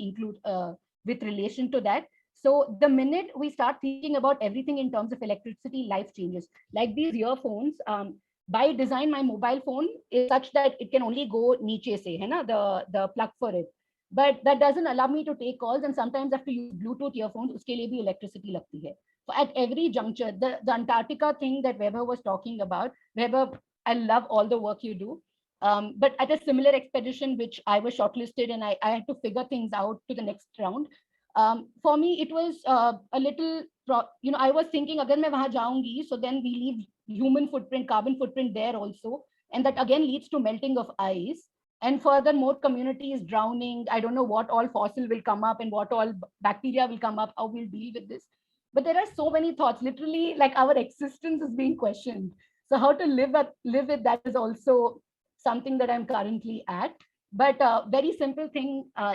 with relation to that. So the minute we start thinking about everything in terms of electricity, life changes. Like these earphones, by design my mobile phone is such that it can only go niche se, hai na, the plug for it, but that doesn't allow me to take calls, and sometimes I have to use Bluetooth earphones. Uske liye bhi electricity lagti hai. So at every juncture, the Antarctica thing that Weber was talking about, Weber, I love all the work you do. But at a similar expedition, which I was shortlisted and I had to figure things out to the next round. For me, it was a little, I was thinking, agar main wahan jaungi, so then we leave human footprint, carbon footprint there also. And that again leads to melting of ice. And further, more communities drowning. I don't know what all fossil will come up and what all bacteria will come up, how we'll deal with this. But there are so many thoughts, literally like our existence is being questioned. So how to live with that is also something that I'm currently at. But very simple thing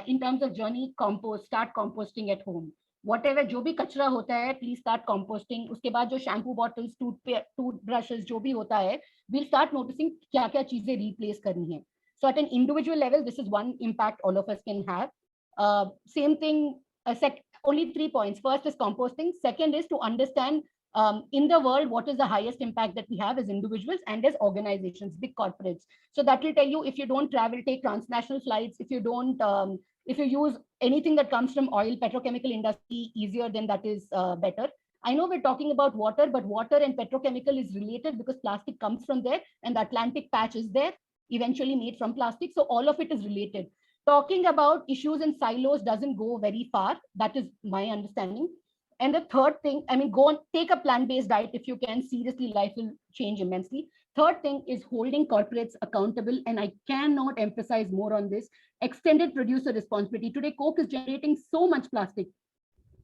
in terms of journey, compost, start composting at home. Whatever जो भी कचरा होता है, please start composting. उसके बाद जो shampoo bottles, toothbrushes जो भी होता है, we'll start noticing क्या क्या चीजें replace करनी है. So at an individual level, this is one impact all of us can have. Same thing, only 3 points. First is composting. Second is to understand in the world, what is the highest impact that we have as individuals and as organizations, big corporates. So that will tell you, if you don't travel, take transnational flights, if you don't, if you use anything that comes from oil, petrochemical industry, easier, then that is better. I know we're talking about water, but water and petrochemical is related because plastic comes from there and the Atlantic patch is there, eventually made from plastic. So all of it is related. Talking about issues in silos doesn't go very far. That is my understanding. And the third thing, I mean, go and take a plant-based diet if you can. Seriously, life will change immensely. Third thing is holding corporates accountable. And I cannot emphasize more on this. Extended producer responsibility. Today, Coke is generating so much plastic.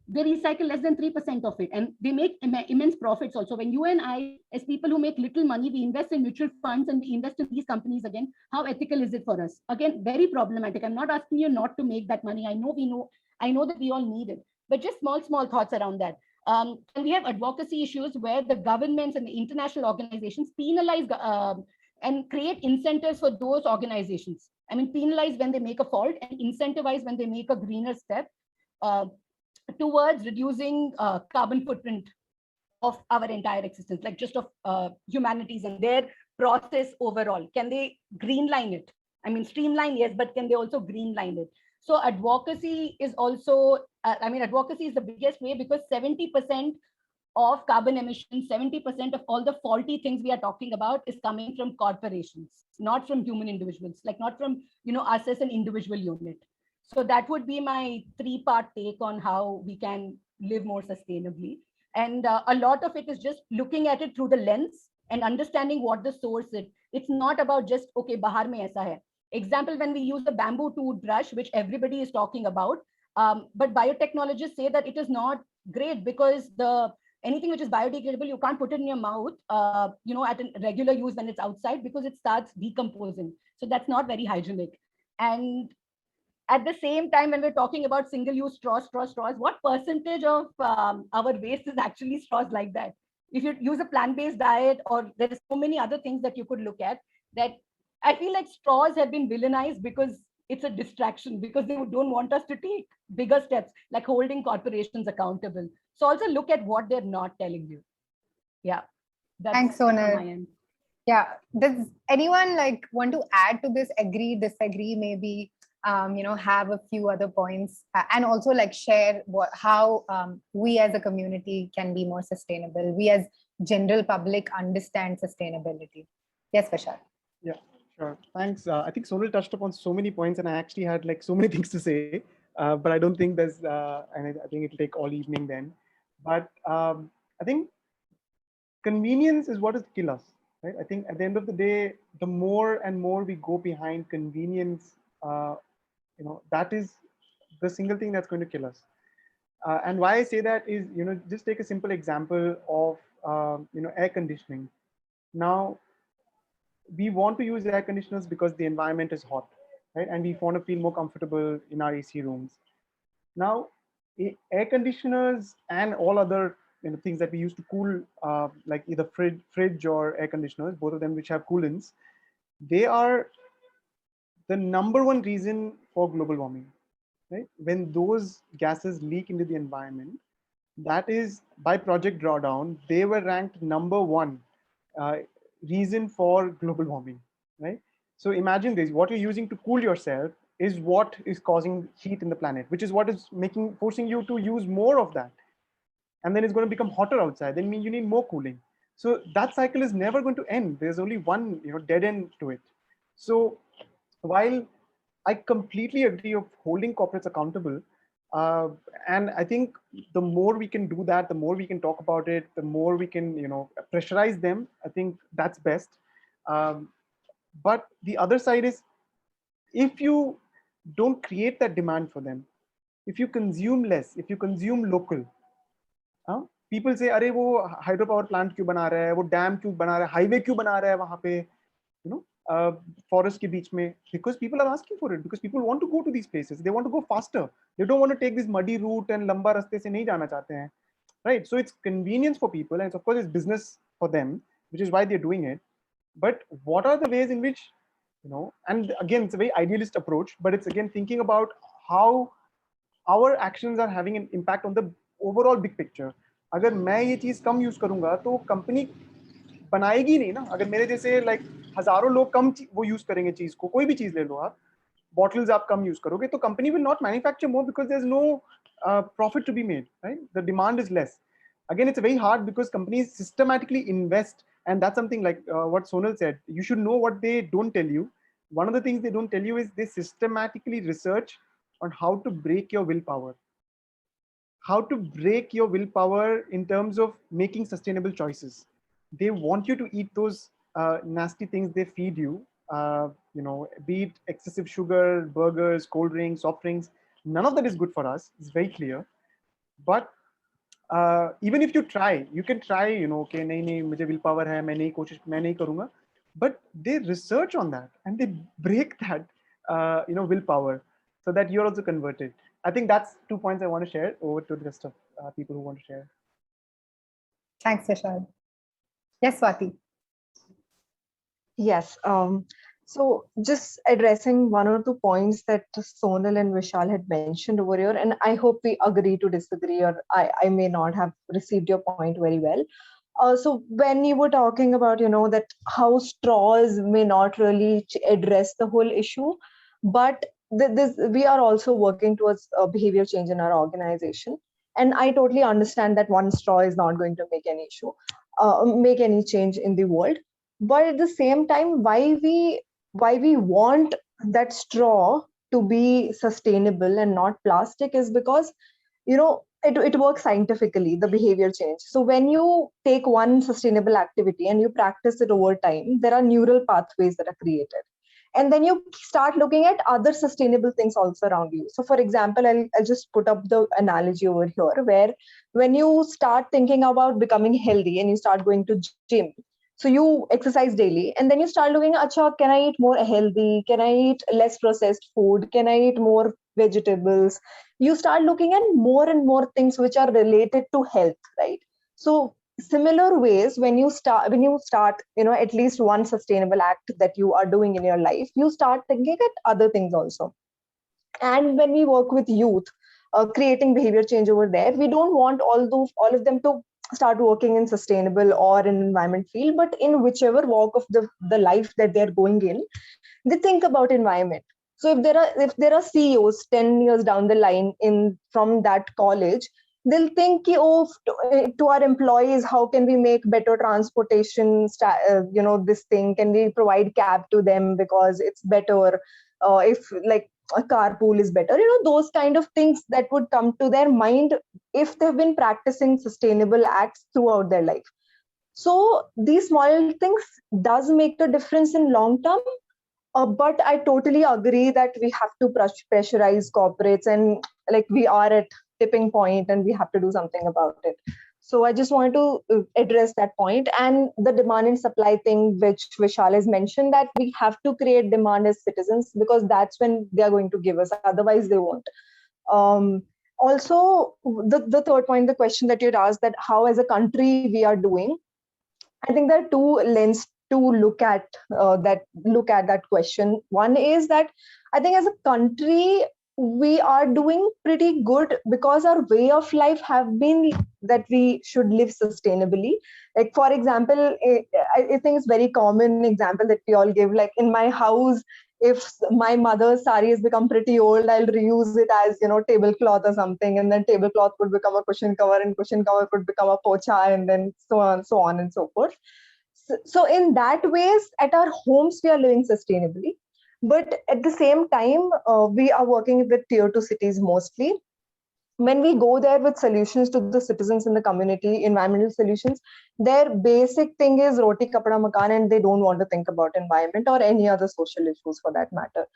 They recycle less than 3% of it. And they make immense profits also. When you and I, as people who make little money, we invest in mutual funds and we invest in these companies again, how ethical is it for us? Again, very problematic. I'm not asking you not to make that money. I know that we all need it. But just small thoughts around that. And we have advocacy issues where the governments and the international organizations penalize and create incentives for those organizations. I mean, penalize when they make a fault and incentivize when they make a greener step towards reducing carbon footprint of our entire existence, like just of humanities and their process overall. Can they greenline it? I mean, streamline, yes, but can they also greenline it? So advocacy is also, advocacy is the biggest way because 70% of carbon emissions, 70% of all the faulty things we are talking about is coming from corporations, not from human individuals, like not from, us as an individual unit. So that would be my 3-part take on how we can live more sustainably. And a lot of it is just looking at it through the lens and understanding what the source is. It's not about just, okay, bahar mein aisa hai. Example, when we use the bamboo toothbrush, which everybody is talking about, but biotechnologists say that it is not great because anything which is biodegradable, you can't put it in your mouth, at a regular use when it's outside, because it starts decomposing. So that's not very hygienic. And at the same time, when we're talking about single-use straws, what percentage of our waste is actually straws like that? If you use a plant-based diet, or there is so many other things that you could look at, that I feel like straws have been villainized because it's a distraction, because they don't want us to take bigger steps, like holding corporations accountable. So also look at what they're not telling you. Yeah. Thanks, from Sonal. my end. Yeah. Does anyone want to add to this? Agree, disagree, maybe? Have a few other points, and also share how we as a community can be more sustainable. We as general public understand sustainability. Yes, Vishal. Yeah, sure. Thanks. I think Sonal touched upon so many points, and I actually had so many things to say, but I don't think there's, and I think it'll take all evening then. But I think convenience is what is kill us, right? I think at the end of the day, the more and more we go behind convenience, that is the single thing that's going to kill us. And why I say that is, just take a simple example of, air conditioning. Now, we want to use air conditioners because the environment is hot, right? And we want to feel more comfortable in our AC rooms. Now, air conditioners and all other things that we use to cool, like either fridge or air conditioners, both of them which have coolants, they are the number one reason for global warming, right? When those gases leak into the environment, that is by Project Drawdown, they were ranked number one reason for global warming, right? So imagine this, what you're using to cool yourself is what is causing heat in the planet, which is what is forcing you to use more of that. And then it's going to become hotter outside, then mean you need more cooling. So that cycle is never going to end. There's only one dead end to it. So while I completely agree of holding corporates accountable, and I think the more we can do that, the more we can talk about it, the more we can, pressurize them. I think that's best. But the other side is, if you don't create that demand for them, if you consume less, if you consume local, people say, "अरे वो hydro power plant क्यों बना रहा है, वो dam क्यों बना रहा है, highway क्यों बना रहा है वहाँ पे, forest के बीच में?" Because people are asking for it, because people want to go to these places, they want to go faster, they don't want to take this muddy route and लंबा रास्ते से नहीं जाना चाहते हैं, right? So it's convenience for people, and of course it's business for them, which is why they're doing it. But what are the ways in which, and again, it's a very idealist approach, but it's again thinking about how our actions are having an impact on the overall big picture. अगर मैं ये चीज कम use करूंगा तो company बनाएगी नहीं ना. अगर मेरे जैसे हजारों लोग कम वो यूज करेंगे चीज को, कोई भी चीज ले लो आप, बॉटल्स आप कम यूज करोगे तो company will not manufacture more because there is no profit to be made, right? The demand is less. Again, it's very hard because companies systematically invest, and that's something like what Sonal said. You should know what they don't tell you. One of the things they don't tell you is they systematically research on how to break your willpower. How to break your willpower in terms of making sustainable choices. They want you to eat those nasty things they feed you, be it excessive sugar, burgers, cold drinks, soft drinks. None of that is good for us. It's very clear. But even if you try, you can try, okay, nahi, mujhe willpower hai, main nahi karunga. But they research on that and they break that, willpower, so that you're also converted. I think that's 2 points I want to share. Over to the rest of people who want to share. Thanks, Vishal. Yes, Swati. Yes. So just addressing one or two points that Sonal and Vishal had mentioned over here, and I hope we agree to disagree, or I may not have received your point very well. So when you were talking about, that how straws may not really address the whole issue, but we are also working towards behavior change in our organization. And I totally understand that one straw is not going to make any make any change in the world. But at the same time, why we want that straw to be sustainable and not plastic is because, it works scientifically, the behavior change. So when you take one sustainable activity and you practice it over time, there are neural pathways that are created. and then you start looking at other sustainable things also around you. So for example, I'll just put up the analogy over here, where when you start thinking about becoming healthy and you start going to gym, so you exercise daily, and then you start looking, acha, can I eat more healthy? Can I eat less processed food? Can I eat more vegetables? You start looking at more and more things which are related to health, right? So similar ways, when you start, at least one sustainable act that you are doing in your life, you start thinking at other things also. And when we work with youth, creating behavior change over there, we don't want all of them to start working in sustainable or in environment field, but in whichever walk of the life that they're going in, they think about environment. So if there are CEOs 10 years down the line from that college, they'll think, oh, to our employees, how can we make better transportation, this thing, can we provide cab to them because it's better, if like a carpool is better, those kind of things that would come to their mind if they've been practicing sustainable acts throughout their life. So these small things does make the difference in long term. But I totally agree that we have to pressurize corporates, and like we are at tipping point and we have to do something about it. So I just wanted to address that point. And the demand and supply thing, which Vishal has mentioned, that we have to create demand as citizens, because that's when they are going to give us, otherwise they won't. Also, the third point, the question that you had asked, that how as a country we are doing, I think there are two lenses to look at that question. One is that I think as a country we are doing pretty good, because our way of life have been that we should live sustainably. Like for example, I think it's very common example that we all give, like in my house, if my mother's sari has become pretty old, I'll reuse it as tablecloth or something, and then tablecloth could become a cushion cover, and cushion cover could become a pocha, and then so on and so forth. So in that ways, at our homes we are living sustainably, but at the same time we are working with tier 2 cities mostly. When we go there with solutions to the citizens in the community, environmental solutions, their basic thing is roti kapda makan, and they don't want to think about environment or any other social issues for that matter.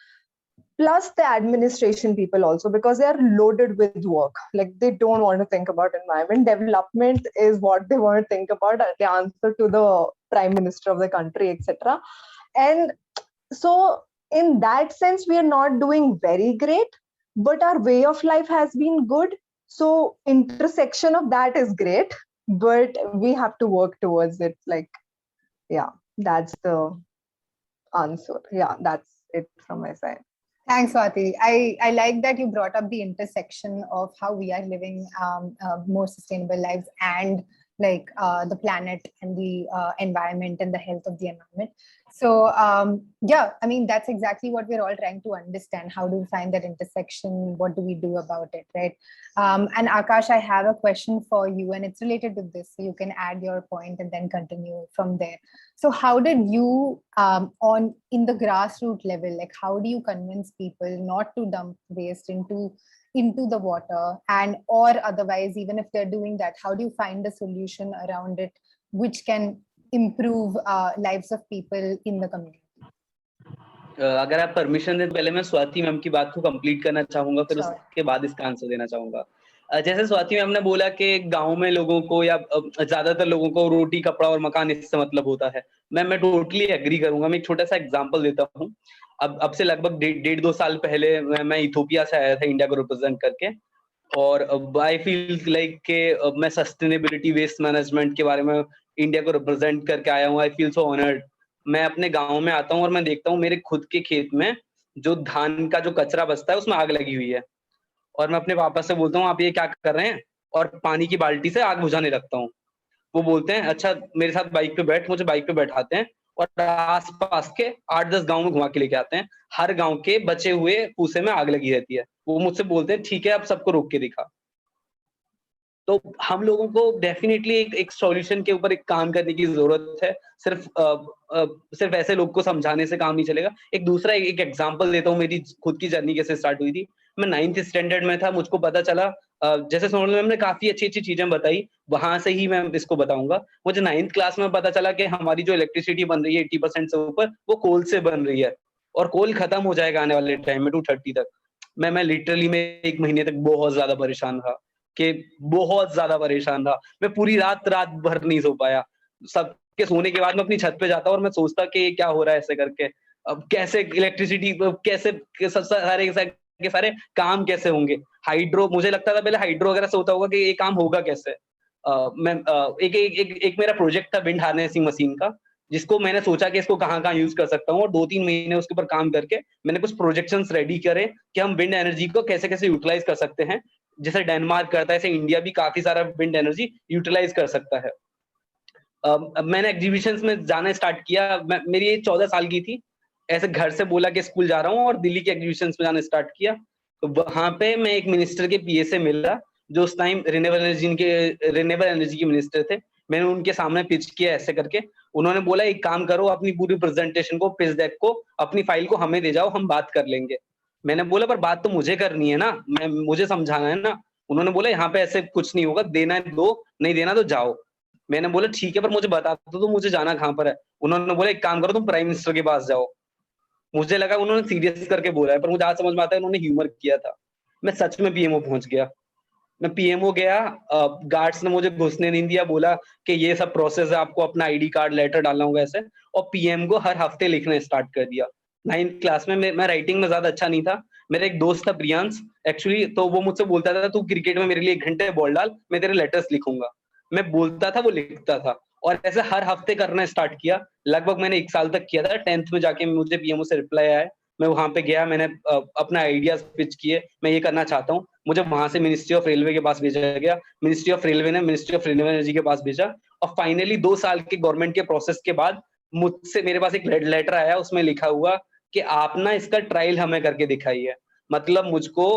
Plus the administration people also, because they are loaded with work, like they don't want to think about environment. Development is what they want to think about, the answer to the prime minister of the country, etc. And so in that sense we are not doing very great, but our way of life has been good. So intersection of that is great, but we have to work towards it. Like, yeah, that's the answer. Yeah, that's it from my side. Thanks, Swati. I like that you brought up the intersection of how we are living more sustainable lives and like the planet and the environment and the health of the environment. So yeah, I mean, that's exactly what we're all trying to understand. How do we find that intersection? What do we do about it, right? And Akash, I have a question for you, and it's related to this. So you can add your point and then continue from there. So how did you, in the grassroots level, like how do you convince people not to dump waste into the water, and or otherwise, even if they're doing that, how do you find a solution around it which can improve lives of people in the community? अगर आप permission दें, पहले मैं Swati ma'am की बात को complete करना चाहूंगा, फिर Sure. उसके बाद इसका आंसर देना चाहूंगा. जैसे स्वाति मैम ने बोला कि गांव में लोगों को या ज्यादातर लोगों को रोटी कपड़ा और मकान इससे मतलब होता है. मैं टोटली एग्री करूंगा. मैं एक छोटा सा एग्जांपल देता हूँ. अब से लगभग 1.5-2 साल पहले मैं इथोपिया से आया था इंडिया को रिप्रेजेंट करके, और आई फील लाइक के मैं सस्टेनेबिलिटी वेस्ट मैनेजमेंट के बारे में इंडिया को रिप्रेजेंट करके आया हूँ. I feel so honoured. मैं अपने गांव में आता हूँ और मैं देखता हूँ मेरे खुद के खेत में जो धान का जो कचरा बचता है उसमें आग लगी हुई है, और मैं अपने पापा से बोलता हूँ आप ये क्या कर रहे हैं, और पानी की बाल्टी से आग बुझाने लगता हूँ. वो बोलते हैं अच्छा मेरे साथ बाइक पे बैठ. मुझे बाइक पे बैठाते हैं और आसपास के 8-10 गांव में घुमा के लेके आते हैं. हर गांव के बचे हुए फूसे में आग लगी रहती है. वो मुझसे बोलते हैं ठीक है अब सबको रोक के दिखा. तो हम लोगों को डेफिनेटली एक सॉल्यूशन के ऊपर एक काम करने की जरूरत है. सिर्फ ऐसे लोग को समझाने से काम नहीं चलेगा. एक दूसरा एक एग्जांपल देता हूँ. मेरी खुद की जर्नी कैसे स्टार्ट हुई थी. मैं 9th स्टैंडर्ड में था. मुझको पता चला, जैसे सोनल मैम ने काफी अच्छी चीजें बताई, वहां से ही मैं इसको बताऊंगा. मुझे 9th क्लास में पता चला कि हमारी जो इलेक्ट्रिसिटी बन रही है 80% से ऊपर वो कोल से बन रही है. और कोल खत्म हो जाएगा आने वाले टाइम में 230 तक। मैं लिटरली में 1 महीने तक बहुत ज्यादा परेशान था, कि बहुत ज्यादा परेशान था। मैं पूरी रात भर नहीं सो पाया। सबके सोने के बाद मैं अपनी छत पे जाता और मैं सोचता कि ये क्या हो रहा है ऐसे करके। अब कैसे इलेक्ट्रिसिटी कैसे सारे के सारे काम कैसे होंगे? हाइड्रो, मुझे लगता था पहले हाइड्रो वगैरह से होता होगा कि ये काम होगा कैसे? मैं एक मेरा प्रोजेक्ट था विंड हार्नेसिंग मशीन का, जिसको मैंने सोचा कि इसको कहाँ-कहाँ यूज़ कर सकता हूँ, और 2-3 महीने उसके ऊपर काम करके मैंने कुछ प्रोजेक्शंस रेडी करे कि हम विंड एनर्जी को कैसे-कैसे यूटिलाइज़ कर सकते हैं। जैसे डेनमार्क करता है, ऐसे इंडिया भी काफ़ी सारा विंड एनर्जी यूटिलाइज़ कर सकता है। अब मैंने एग्जीबिशंस में जाना स्टार्ट किया। मेरी एज 14 साल की थी। ऐसे घर से बोला कि स्कूल जा रहा हूँ, और दिल्ली के एग्जीबिशंस में जाना स्टार्ट किया। तो वहाँ पे मैं एक मिनिस्टर के पीए से मिला, जो उस टाइम रिन्यूएबल एनर्जी के मिनिस्टर थे। मैंने उनके सामने पिच किया ऐसे करके। उन्होंने बोला, एक काम करो, अपनी पूरी प्रेजेंटेशन को, पिच डेक को, अपनी फाइल को हमें दे जाओ, हम बात कर लेंगे। मैंने बोला, पर बात तो मुझे करनी है ना, मुझे समझाना है ना। उन्होंने बोला, यहाँ पे ऐसे कुछ नहीं होगा, देना है दो, नहीं देना तो जाओ। मैंने बोला, ठीक है, पर मुझे बता दो तो मुझे जाना कहाँ पर है। उन्होंने बोला, एक काम करो, तुम प्राइम मिनिस्टर के पास जाओ। मुझे लगा उन्होंने सीरियस करके बोला है, पर मुझे आज समझ में आता है उन्होंने ह्यूमर किया था। मैं सच में पीएमओ पहुंच गया। मैं पीएमओ गया, गार्ड्स ने मुझे घुसने नहीं दिया, बोला कि ये सब प्रोसेस है, आपको अपना आईडी कार्ड लेटर डालना होगा ऐसे, और पीएम को हर हफ्ते लिखना स्टार्ट कर दिया। 9th क्लास में मैं राइटिंग में ज्यादा अच्छा नहीं था। मेरा एक दोस्त था प्रियांश, एक्चुअली, तो वो मुझसे बोलता था, तू क्रिकेट में मेरे लिए 1 घंटे बॉल डाल, मैं तेरे लेटर्स लिखूंगा। मैं बोलता था, वो लिखता था, और ऐसे हर हफ्ते करना स्टार्ट किया। लगभग मैंने 1 साल तक किया था। 10th में जाके मुझे पीएमओ से रिप्लाई आया। मैं वहां पे गया, मैंने अपना आइडियाज पिच किए, मैं ये करना चाहता हूँ। मुझे वहां से मिनिस्ट्री ऑफ रेलवे के पास भेजा गया। मिनिस्ट्री ऑफ रेलवे ने मिनिस्ट्री ऑफ रिन्यूएबल एनर्जी के पास भेजा, और फाइनली 2 साल के गवर्नमेंट के प्रोसेस के बाद मुझसे मेरे पास एक लेटर आया। उसमें लिखा हुआ कि आप ना इसका ट्रायल हमें करके दिखाइए। मतलब मुझको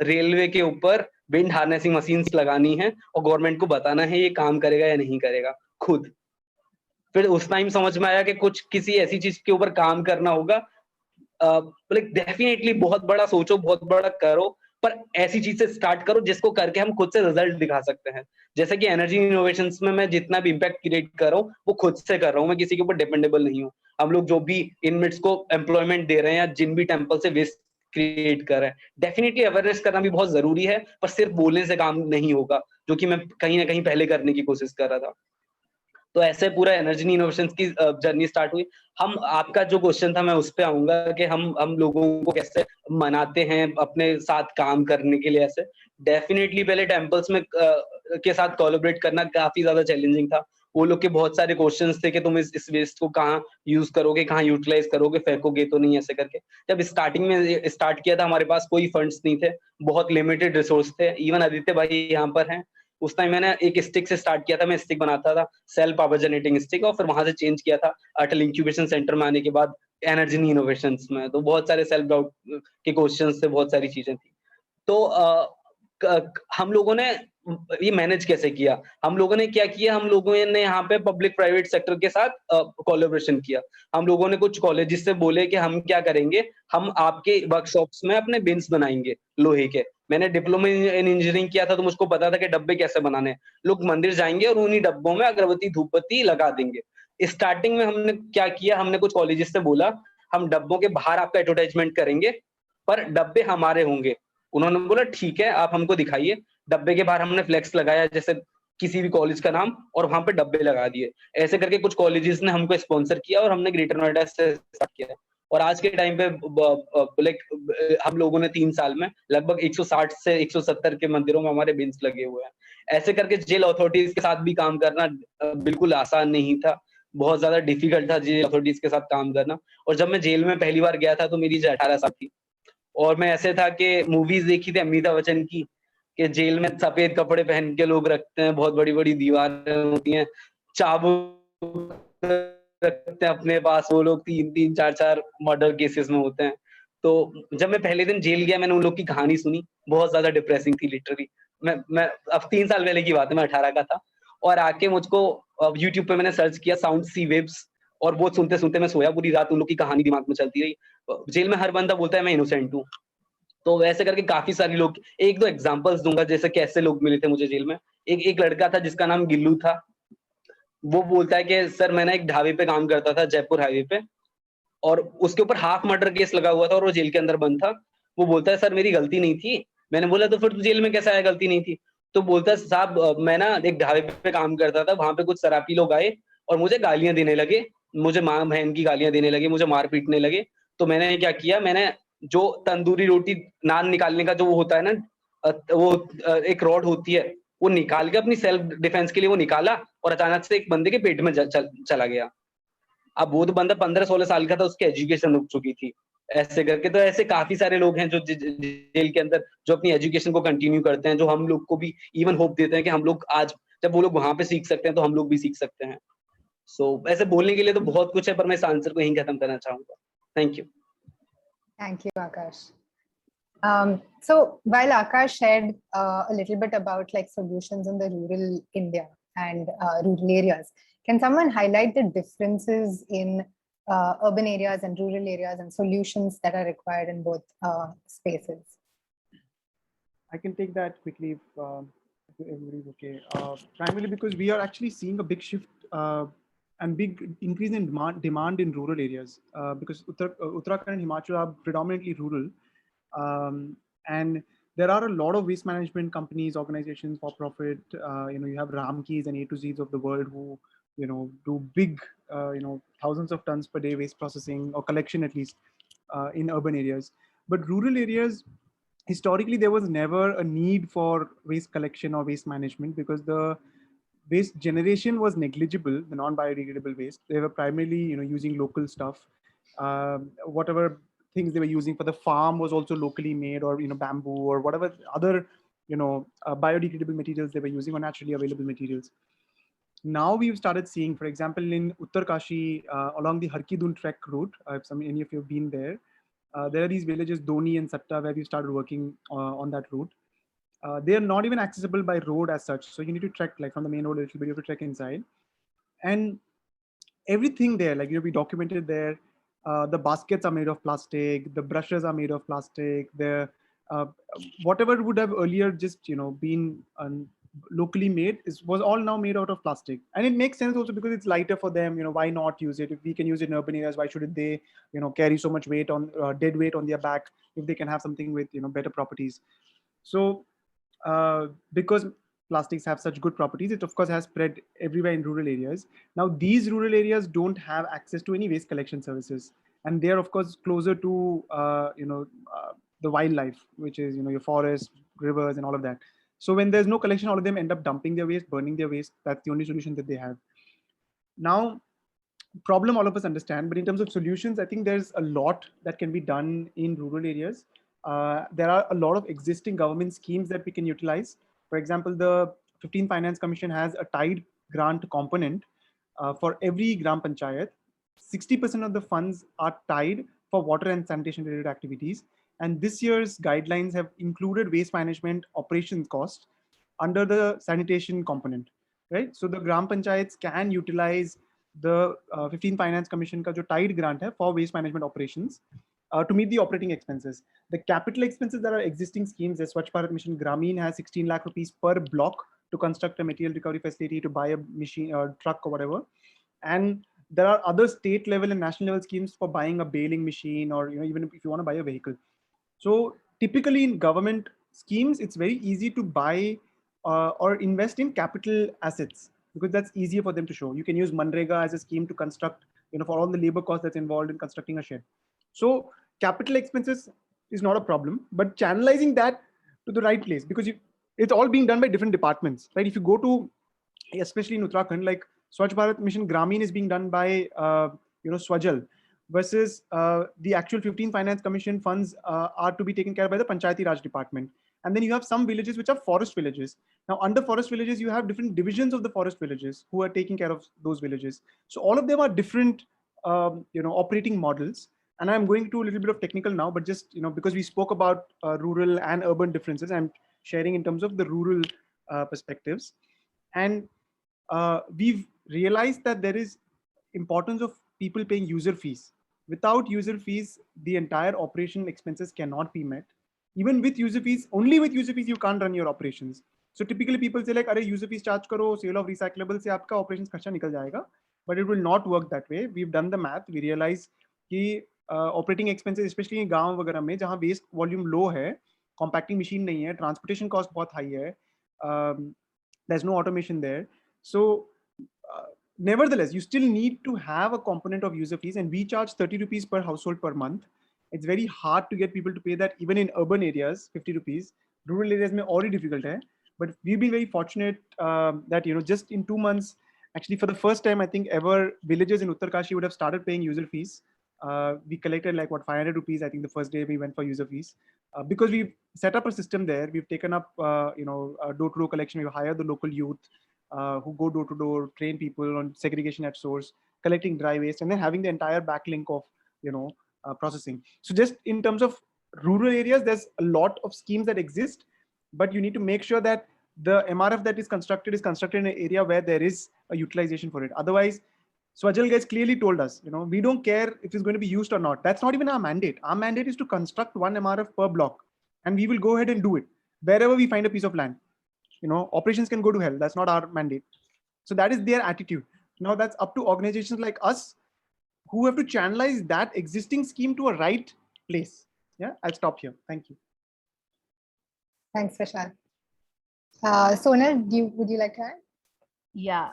रेलवे के ऊपर विंड हार्नेसिंग मशीन्स लगानी है, और गवर्नमेंट को बताना है ये काम करेगा या नहीं करेगा खुद। फिर उस टाइम समझ में आया कि कुछ किसी ऐसी चीज के ऊपर काम करना होगा। लाइक डेफिनेटली बहुत बड़ा सोचो, बहुत बड़ा करो, पर ऐसी चीज से स्टार्ट करो जिसको करके हम खुद से रिजल्ट दिखा सकते हैं। जैसे कि एनर्जी इनोवेशंस में मैं जितना भी इम्पैक्ट क्रिएट कर रहा हूँ, वो खुद से कर रहा हूँ, मैं किसी के ऊपर डिपेंडेबल नहीं हूँ। हम लोग जो भी इनमेट्स को एम्प्लॉयमेंट दे रहे हैं, या जिन भी टेम्पल से वेस्ट क्रिएट कर रहे हैं, डेफिनेटली अवेयरनेस करना भी बहुत जरूरी है, पर सिर्फ बोलने से काम नहीं होगा, जो कि मैं कहीं ना कहीं पहले करने की कोशिश कर रहा था। तो ऐसे पूरा एनर्जी इनोवेशंस की जर्नी स्टार्ट हुई। हम, आपका जो क्वेश्चन था मैं उस पे आऊंगा कि हम लोगों को कैसे मनाते हैं अपने साथ काम करने के लिए। ऐसे डेफिनेटली पहले टेम्पल्स में के साथ कोलैबोरेट करना काफी ज्यादा चैलेंजिंग था। वो लोग के बहुत सारे क्वेश्चंस थे कि तुम इस वेस्ट को कहाँ यूज करोगे, कहाँ यूटिलाइज करोगे, फेंकोगे तो नहीं, ऐसे करके। जब स्टार्टिंग में स्टार्ट किया था, हमारे पास कोई फंड्स नहीं थे, बहुत लिमिटेड रिसोर्स थे। इवन आदित्य भाई यहाँ पर हैं, उस टाइम मैंने एक स्टिक से स्टार्ट किया था। मैं स्टिक बनाता था, सेल पावर जनरेटिंग स्टिक, और फिर वहां से चेंज किया था अटल इंक्यूबेशन सेंटर में आने के बाद एनर्जी इनोवेशंस में। तो बहुत सारे सेल्फ डाउट के क्वेश्चंस थे, बहुत सारी चीजें थी। तो हम लोगों ने ये मैनेज कैसे किया? हम लोगों ने क्या किया, हम लोगों ने यहाँ पे पब्लिक प्राइवेट सेक्टर के साथ कोलैबोरेशन किया। हम लोगों ने कुछ कॉलेजेस से बोले कि हम क्या करेंगे, हम आपके वर्कशॉप्स में अपने बिन्स बनाएंगे लोहे के। मैंने डिप्लोमा इन इंजीनियरिंग किया था, तो मुझको पता था कि डब्बे कैसे बनाने हैं। लोग मंदिर जाएंगे और उन्हीं डब्बों में अगरबत्ती धूपबत्ती लगा देंगे। स्टार्टिंग में हमने क्या किया, हमने कुछ कॉलेजेस से बोला, हम डब्बों के बाहर आपका एडवर्टाइजमेंट करेंगे, पर डब्बे हमारे होंगे। उन्होंने बोला, ठीक है, आप हमको दिखाइए। डब्बे के बाहर हमने फ्लेक्स लगाया, जैसे किसी भी कॉलेज का नाम, और वहां पे डब्बे लगा दिए। ऐसे करके कुछ कॉलेजेस ने हमको स्पॉन्सर किया, और हमने ग्रेटर नोएडा से स्टार्ट किया। और आज के टाइम पे लाइक हम लोगों ने 3 साल में लगभग 160 से 170 के मंदिरों में हमारे बिन्स लगे हुए हैं। ऐसे करके जेल अथॉरिटीज के साथ भी काम करना बिल्कुल आसान नहीं था, बहुत ज्यादा डिफिकल्ट था जेल अथॉरिटीज के साथ काम करना। और जब मैं जेल में पहली बार गया था, तो मेरी 18 साल थी, और मैं ऐसे था कि मूवीज देखी थी अमिताभ बच्चन की, कि जेल में सफेद कपड़े पहन के लोग रखते हैं, बहुत बड़ी बड़ी दीवारें होती हैं, चाबुक रखते हैं अपने पास, वो लोग 3-3 4-4 मर्डर केसेस में होते हैं। तो जब मैं पहले दिन जेल गया, मैंने उन लोग की कहानी सुनी, बहुत ज्यादा डिप्रेसिंग थी लिटरली। मैं अब 3 साल पहले की बात है, मैं 18 का था, और आके मुझको यूट्यूब पे मैंने सर्च किया साउंड सी वेव्स, और वो सुनते सुनते मैं सोया पूरी रात, उन लोग की कहानी दिमाग में चलती रही। जेल में हर बंदा बोलता है मैं इनोसेंट हूँ। तो वैसे करके काफी सारे लोग, 1-2 एग्जांपल्स दूंगा जैसे कैसे लोग मिले थे मुझे जेल में। एक लड़का था जिसका नाम गिल्लू था। वो बोलता है कि सर, मैं ना एक ढाबे पे काम करता था जयपुर हाईवे पे, और उसके ऊपर हाफ मर्डर केस लगा हुआ था और वो जेल के अंदर बंद था। वो बोलता है सर मेरी गलती नहीं थी। मैंने बोला तो फिर तू जेल में कैसे आया, गलती नहीं थी? तो बोलता है साहब मैं ना एक ढाबे पे काम करता था, वहां पे कुछ शराबी लोग आए और मुझे गालियां देने लगे, मुझे माँ बहन की गालियां देने लगे, मुझे मार पीटने लगे। तो मैंने क्या किया, मैंने जो तंदूरी रोटी नान निकालने का जो वो होता है ना, एक रॉड होती है, वो निकाल के अपनी सेल्फ डिफेंस के लिए वो निकाला और अचानक से एक बंदे के पेट में चला गया। अब वो तो बंदा 15-16 साल का था, उसकी एजुकेशन रुक चुकी थी। ऐसे करके तो ऐसे काफी सारे लोग हैं जो जेल के अंदर जो अपनी एजुकेशन को कंटिन्यू करते हैं, जो हम लोग को भी इवन होप देते हैं कि हम लोग आज जब वो लोग वहां पे सीख सकते हैं तो हम लोग भी सीख सकते हैं। सो ऐसे बोलने के लिए तो बहुत कुछ है, पर मैं इस आंसर को यहीं खत्म करना चाहूंगा। Thank you. Thank you, Akash. So while Akash shared a little bit about like solutions in the rural India and rural areas, can someone highlight the differences in urban areas and rural areas and solutions that are required in both spaces? I can take that quickly if everybody's okay. Primarily because we are actually seeing a big shift and big increase in demand in rural areas because Uttarakhand and Himachal are predominantly rural. And there are a lot of waste management companies, organizations for profit. You have Ramkis and A to Zs of the world who, do big, thousands of tons per day waste processing or collection at least in urban areas. But rural areas, historically, there was never a need for waste collection or waste management because the waste generation was negligible, the non-biodegradable waste. They were primarily, using local stuff. Whatever things they were using for the farm was also locally made, or bamboo or whatever other biodegradable materials they were using, or naturally available materials. Now we've started seeing, for example, in Uttarkashi along the Harkidun trek route, if any of you have been there, there are these villages Doni and Satta where we started working on that route. They are not even accessible by road as such, so you need to trek like from the main road a little bit. You have to trek inside, and everything there, like we documented there. The baskets are made of plastic. The brushes are made of plastic. The whatever would have earlier just been locally made was all now made out of plastic, and it makes sense also because it's lighter for them. Why not use it? If we can use it in urban areas, why shouldn't they carry so much weight on dead weight on their back if they can have something with better properties? So because plastics have such good properties, it of course has spread everywhere in rural areas. Now these rural areas don't have access to any waste collection services, and they're of course closer to the wildlife, which is your forests, rivers, and all of that. So when there's no collection, all of them end up dumping their waste, burning their waste. That's the only solution that they have. Now, problem all of us understand, but in terms of solutions, I think there's a lot that can be done in rural areas. There are a lot of existing government schemes that we can utilize. For example, the 15th Finance Commission has a tied grant component for every Gram Panchayat. 60% of the funds are tied for water and sanitation related activities. And this year's guidelines have included waste management operations costs under the sanitation component, right? So the Gram Panchayats can utilize the 15 Finance Commission ka jo tied grant hai for waste management operations to meet the operating expenses. The capital expenses that are existing schemes, the Swachh Bharat Mission Grameen has 16 lakh rupees per block to construct a material recovery facility, to buy a machine or truck or whatever. And there are other state level and national level schemes for buying a baling machine, or even if you want to buy a vehicle. So typically in government schemes, it's very easy to buy or invest in capital assets because that's easier for them to show. You can use Manrega as a scheme to construct, for all the labor cost that's involved in constructing a shed. So capital expenses is not a problem, but channelizing that to the right place, because it's all being done by different departments, right? If you go to, especially in Uttarakhand, like Swachh Bharat Mission Grameen is being done by, Swajal, versus the actual 15 Finance Commission funds are to be taken care of by the Panchayati Raj department. And then you have some villages which are forest villages. Now, under forest villages, you have different divisions of the forest villages who are taking care of those villages. So all of them are different, operating models. And I'm going to a little bit of technical now, but just, because we spoke about rural and urban differences, I'm sharing in terms of the rural perspectives. And we've realized that there is importance of people paying user fees. Without user fees, the entire operation expenses cannot be met. Even with user fees, only with user fees, you can't run your operations. So typically people say like, "Arey, user fees charge karo, sale of recyclables se aapka operations kharcha nikal jayega." But it will not work that way. We've done the math. We realize कि operating expenses specially गांव वगैरह में जहाँ waste volume low है, compacting machine नहीं है, transportation cost बहुत high है, there's no automation there. So nevertheless, you still need to have a component of user fees, and we charge 30 rupees per household per month. It's very hard to get people to pay that even in urban areas, 50 rupees. Rural areas may already difficult hai. But we've been very fortunate that, you know, just in 2 months, actually for the first time, I think ever, villages in Uttarkashi would have started paying user fees. We collected like what, 500 rupees, I think the first day we went for user fees. Because we've set up a system there, we've taken up, door-to-door collection, we've hired the local youth who go door to door, train people on segregation at source, collecting dry waste, and then having the entire backlink of, processing. So just in terms of rural areas, there's a lot of schemes that exist, but you need to make sure that the MRF that is constructed in an area where there is a utilization for it. Otherwise, Swajal guys clearly told us, we don't care if it's going to be used or not. That's not even our mandate. Our mandate is to construct one MRF per block, and we will go ahead and do it wherever we find a piece of land. Operations can go to hell. That's not our mandate. So that is their attitude. Now that's up to organizations like us who have to channelize that existing scheme to a right place. Yeah, I'll stop here. Thank you. Thanks, Vishal. Sonal, would you like to add? Yeah.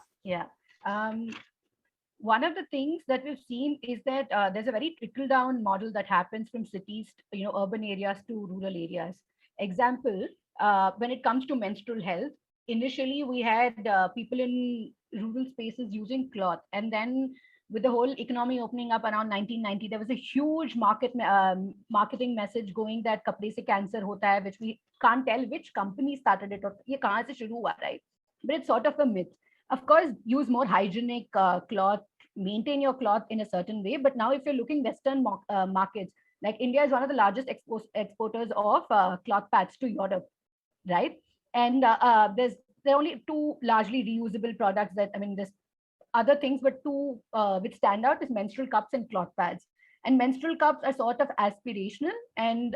One of the things that we've seen is that there's a very trickle-down model that happens from cities, urban areas to rural areas. Example, when it comes to menstrual health, initially we had people in rural spaces using cloth, and then with the whole economy opening up around 1990, there was a huge marketing message going that kapde se cancer hota hai, which we can't tell which company started it or ye kahan se shuru hua, right? But it's sort of a myth. Of course, use more hygienic cloth, maintain your cloth in a certain way. But now if you're looking Western markets, like India is one of the largest exporters of cloth pads to Europe, right? And there are only two largely reusable products there's other things, but two which stand out is menstrual cups and cloth pads. And menstrual cups are sort of aspirational,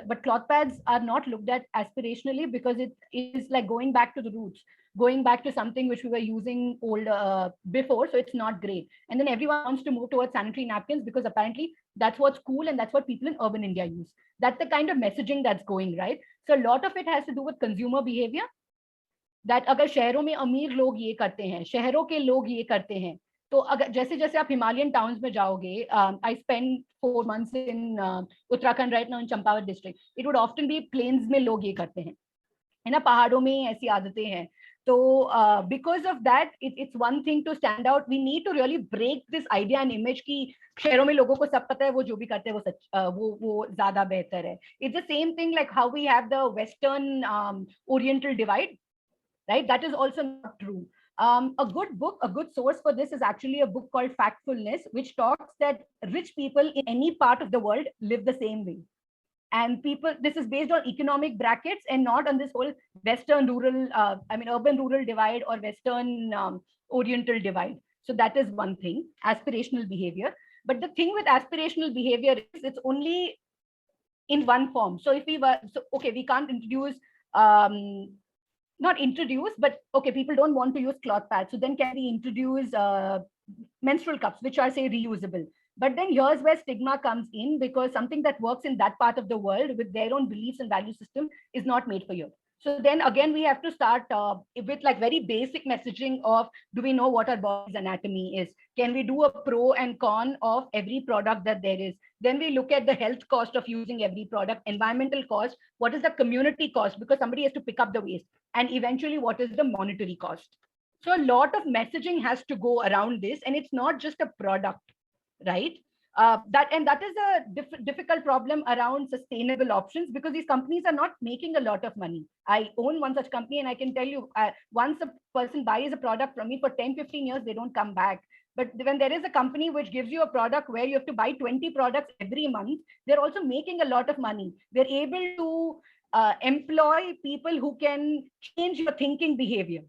but cloth pads are not looked at aspirationally because it is like going back to the roots, going back to something which we were using before, so it's not great. And then everyone wants to move towards sanitary napkins because apparently that's what's cool and that's what people in urban India use. That's the kind of messaging that's going, right? So a lot of it has to do with consumer behavior. That अगर शहरों में अमीर लोग ये करते हैं, शहरों के लोग ये करते हैं, तो अगर जैसे जैसे आप हिमालयन टाउन्स में जाओगे, I spend 4 months in Uttarakhand right now in Champawat district, it would often be plains में लोग ये करते हैं, है ना, पहाड़ों में ऐसी आदतें हैं. तो because of that it's one thing to stand out. We need to really break this idea and image की शहरों में लोगों को सब पता है, वो जो भी करते हैं वो सच वो ज्यादा बेहतर है. It's the same thing like how we have the western oriental divide, right? That is also not true. A good source for this is actually a book called Factfulness, which talks that rich people in any part of the world live the same way. And this is based on economic brackets and not on this whole Western rural, urban rural divide or Western Oriental divide. So that is one thing, aspirational behavior. But the thing with aspirational behavior is it's only in one form. So if we can't introduce, not introduce, but okay, people don't want to use cloth pads. So then can we introduce menstrual cups, which are say reusable? But then here's where stigma comes in, because something that works in that part of the world with their own beliefs and value system is not made for you. So then again, we have to start with like very basic messaging of, do we know what our body's anatomy is? Can we do a pro and con of every product that there is? Then we look at the health cost of using every product, environmental cost, what is the community cost, because somebody has to pick up the waste, and eventually what is the monetary cost. So a lot of messaging has to go around this, and it's not just a product, right? That is a difficult problem around sustainable options, because these companies are not making a lot of money. I own one such company, and I can tell you, once a person buys a product from me for 10-15 years, they don't come back. But when there is a company which gives you a product where you have to buy 20 products every month, they're also making a lot of money. They're able to employ people who can change your thinking behavior,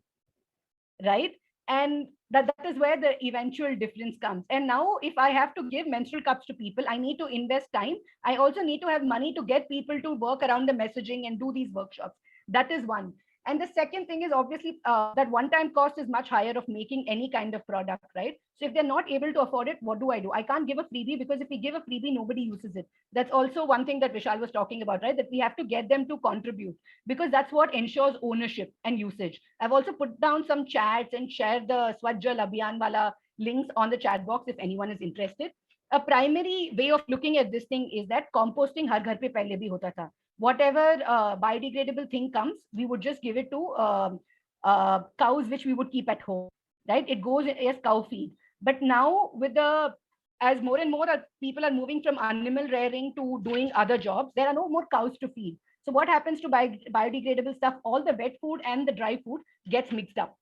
right? And that is where the eventual difference comes. And now if I have to give menstrual cups to people, I need to invest time. I also need to have money to get people to work around the messaging and do these workshops. That is one. And the second thing is obviously that one-time cost is much higher of making any kind of product, right? So if they're not able to afford it, what do? I can't give a freebie, because if we give a freebie, nobody uses it. That's also one thing that Vishal was talking about, right? That we have to get them to contribute, because that's what ensures ownership and usage. I've also put down some chats and shared the Swachh Jal Abhiyan wala links on the chat box if anyone is interested. A primary way of looking at this thing is that composting har ghar pe pehle bhi hota tha. Whatever biodegradable thing comes, we would just give it to cows, which we would keep at home, right? It goes as cow feed. But now with the, as more and more people are moving from animal rearing to doing other jobs, there are no more cows to feed. So what happens to biodegradable stuff? All the wet food and the dry food gets mixed up.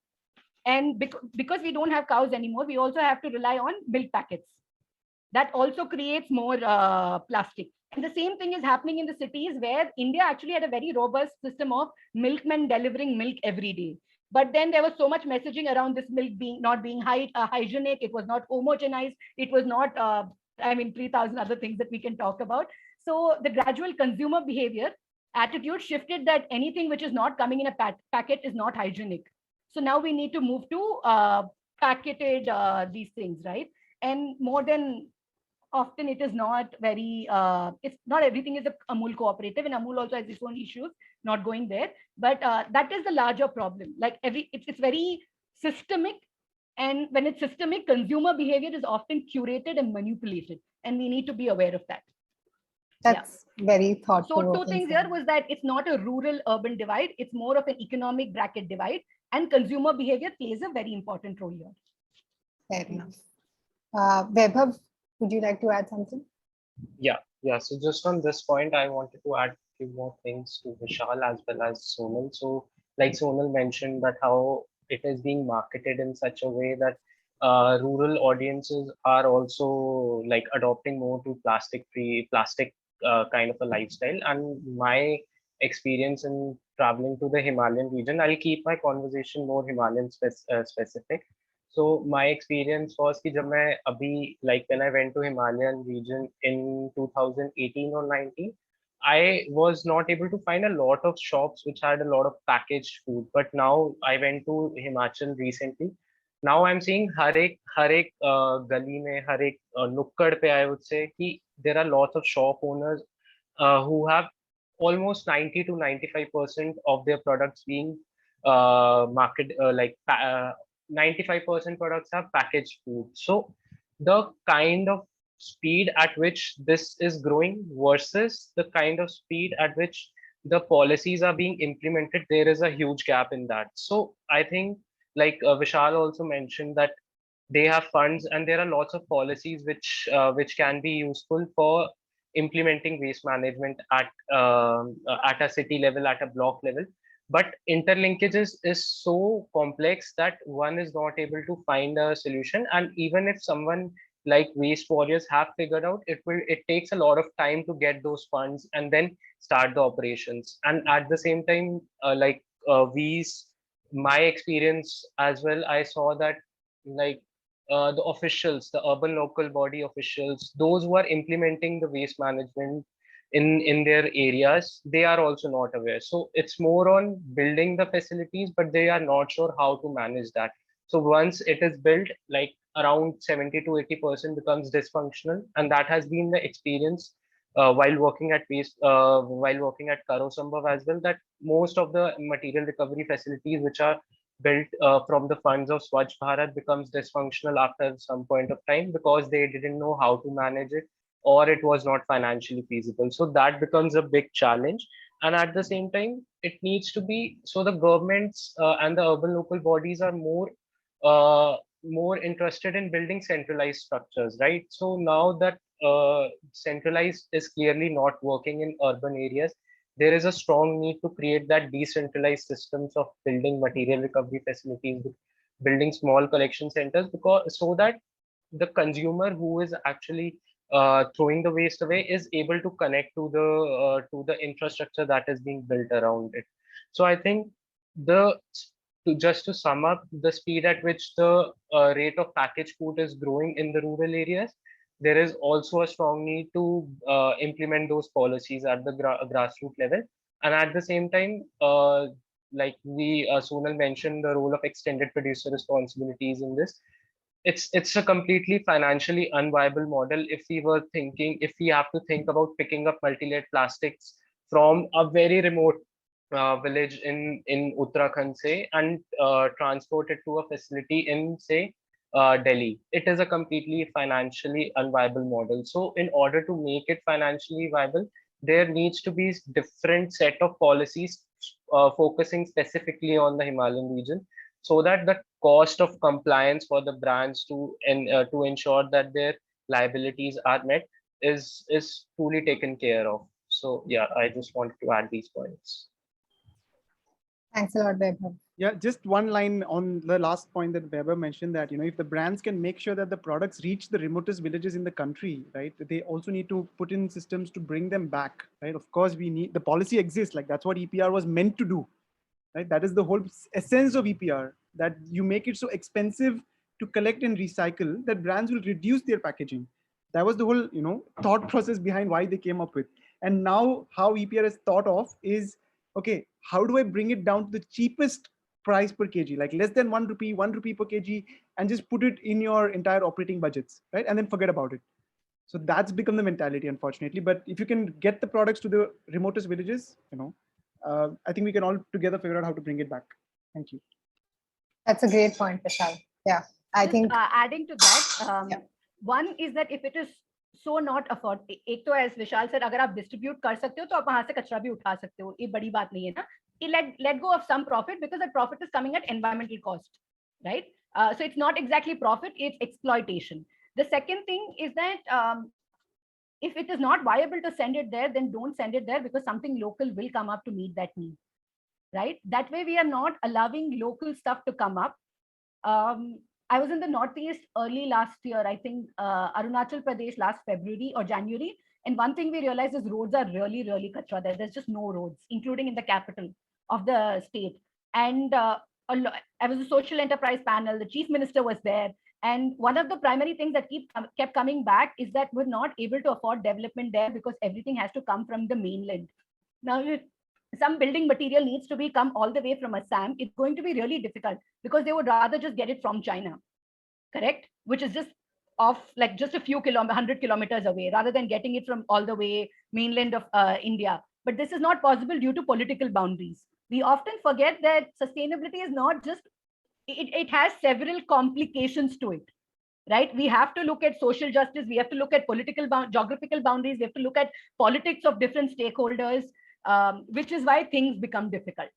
And because we don't have cows anymore, we also have to rely on milk packets. That also creates more plastic. And the same thing is happening in the cities, where India actually had a very robust system of milkmen delivering milk every day. But then there was so much messaging around this milk being not being hygienic. It was not homogenized. It was not, 3,000 other things that we can talk about. So the gradual consumer behavior attitude shifted, that anything which is not coming in a packet is not hygienic. So now we need to move to packeted these things, right? And more than often, it is not very, it's not everything is a Amul cooperative, and Amul also has its own issues, not going there. But that is the larger problem. Like it's very systemic. And when it's systemic, consumer behavior is often curated and manipulated. And we need to be aware of that. That's very thoughtful. So two things here was that it's not a rural urban divide. It's more of an economic bracket divide. And consumer behavior plays a very important role here. Fair enough. Vaibhav, would you like to add something? Yeah. So just on this point, I wanted to add a few more things to Vishal as well as Sonal. So like Sonal mentioned, that how it is being marketed in such a way that rural audiences are also like adopting more to plastic kind of a lifestyle. And my experience in traveling to the Himalayan region, I'll keep my conversation more Himalayan specific. So my experience was कि जब मैं अभी like when I went to Himalayan region in 2018 or 19, I was not able to find a lot of shops which had a lot of packaged food. But now I went to Himachal recently. Now I'm seeing हर एक गली में हर एक नुक्कड़ पे I would say कि there are lots of shop owners who have almost 90 to 95% of their products being market 95% products have packaged food. So the kind of speed at which this is growing versus the kind of speed at which the policies are being implemented, there is a huge gap in that. So I think like Vishal also mentioned that they have funds and there are lots of policies which can be useful for implementing waste management at a city level, at a block level. But interlinkages is so complex that one is not able to find a solution. And even if someone like Waste Warriors have figured out, it takes a lot of time to get those funds and then start the operations. And at the same time, my experience as well, I saw that like the officials, the urban local body officials, those who are implementing the waste management in their areas, they are also not aware. So it's more on building the facilities, but they are not sure how to manage that. So once it is built, like around 70 to 80% becomes dysfunctional, and that has been the experience while working at Karo Sambhav as well, that most of the material recovery facilities which are built from the funds of Swachh Bharat becomes dysfunctional after some point of time because they didn't know how to manage it, or it was not financially feasible. So that becomes a big challenge. And at the same time, it needs to be, so the governments and the urban local bodies are more interested in building centralized structures, right? So now that centralized is clearly not working in urban areas, there is a strong need to create that decentralized systems of building material recovery facilities, building small collection centers, because so that the consumer who is actually throwing the waste away is able to connect to the infrastructure that is being built around it. So I think just to sum up, the speed at which the rate of packaged food is growing in the rural areas, there is also a strong need to implement those policies at the grassroots level. And at the same time, like we Sonal mentioned, the role of extended producer responsibilities in this. It's a completely financially unviable model if we have to think about picking up multi-layered plastics from a very remote village in Uttarakhand, say, and transport it to a facility in, say, Delhi. It is a completely financially unviable model. So, in order to make it financially viable, there needs to be different set of policies focusing specifically on the Himalayan region, so that the cost of compliance for the brands to ensure that their liabilities are met is truly taken care of. So yeah, I just wanted to add these points. Thanks a lot, Vaibhav. Yeah, just one line on the last point that Weber mentioned, that if the brands can make sure that the products reach the remotest villages in the country, right, they also need to put in systems to bring them back, right? Of course, we need the policy exists, like that's what EPR was meant to do, right? That is the whole essence of EPR, that you make it so expensive to collect and recycle that brands will reduce their packaging. That was the whole thought process behind why they came up with. And now how EPR is thought of is, okay, how do I bring it down to the cheapest price per kg, like less than 1 rupee, 1 rupee per kg, and just put it in your entire operating budgets, right? And then forget about it. So that's become the mentality, unfortunately. But if you can get the products to the remotest villages, I think we can all together figure out how to bring it back. Thank you. That's a great point, Vishal. Yeah, I Just, think adding to that, Yeah. one is that if it is so not afford, एक तो as Vishal said, अगर आप distribute कर सकते हो तो आप वहां से कचरा भी उठा सकते हो, ये बड़ी बात नहीं है ना. Let go of some profit, because that profit is coming at environmental cost, right? So it's not exactly profit, it's exploitation. The second thing is that if it is not viable to send it there, then don't send it there, because something local will come up to meet that need, right? That way we are not allowing local stuff to come up. I was in the Northeast early last year, I think Arunachal Pradesh last February or January. And one thing we realized is roads are really, really kachra there. There's just no roads, including in the capital of the state. And I was a social enterprise panel, the chief minister was there. And one of the primary things that kept coming back is that we're not able to afford development there because everything has to come from the mainland. Now, if some building material needs to be come all the way from Assam, it's going to be really difficult because they would rather just get it from China, correct? Which is just off like just a few 100 kilometers away, rather than getting it from all the way mainland of India. But this is not possible due to political boundaries. We often forget that sustainability is not just, it has several complications to it, right? We have to look at social justice, we have to look at political geographical boundaries, we have to look at politics of different stakeholders, which is why things become difficult.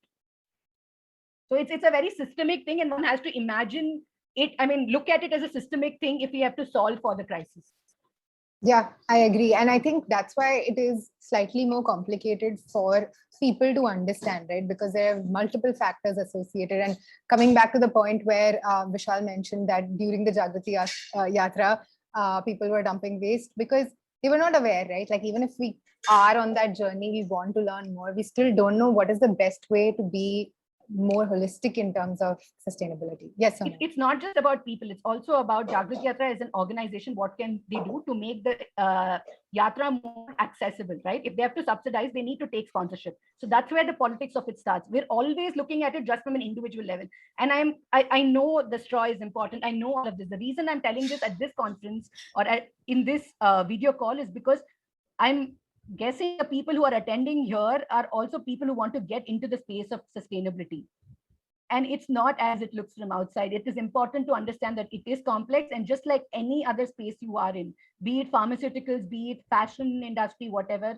So it's a very systemic thing, and one has to imagine it, look at it as a systemic thing if we have to solve for the crisis. Yeah, I agree. And I think that's why it is slightly more complicated for people to understand, right? Because there are multiple factors associated. And coming back to the point where Vishal mentioned that during the Jagrati Yatra, people were dumping waste because they were not aware, right? Like even if we are on that journey, we want to learn more, we still don't know what is the best way to be more holistic in terms of sustainability. Yes, it's not just about people, it's also about Jagrati Yatra as an organization. What can they do to make the Yatra more accessible, right? If they have to subsidize, they need to take sponsorship. So that's where the politics of it starts. We're always looking at it just from an individual level. And I know the straw is important. I know all of this. The reason I'm telling this at this conference or in this video call is because I'm guessing the people who are attending here are also people who want to get into the space of sustainability. And it's not as it looks from outside. It is important to understand that it is complex, and just like any other space you are in, be it pharmaceuticals, be it fashion industry, whatever,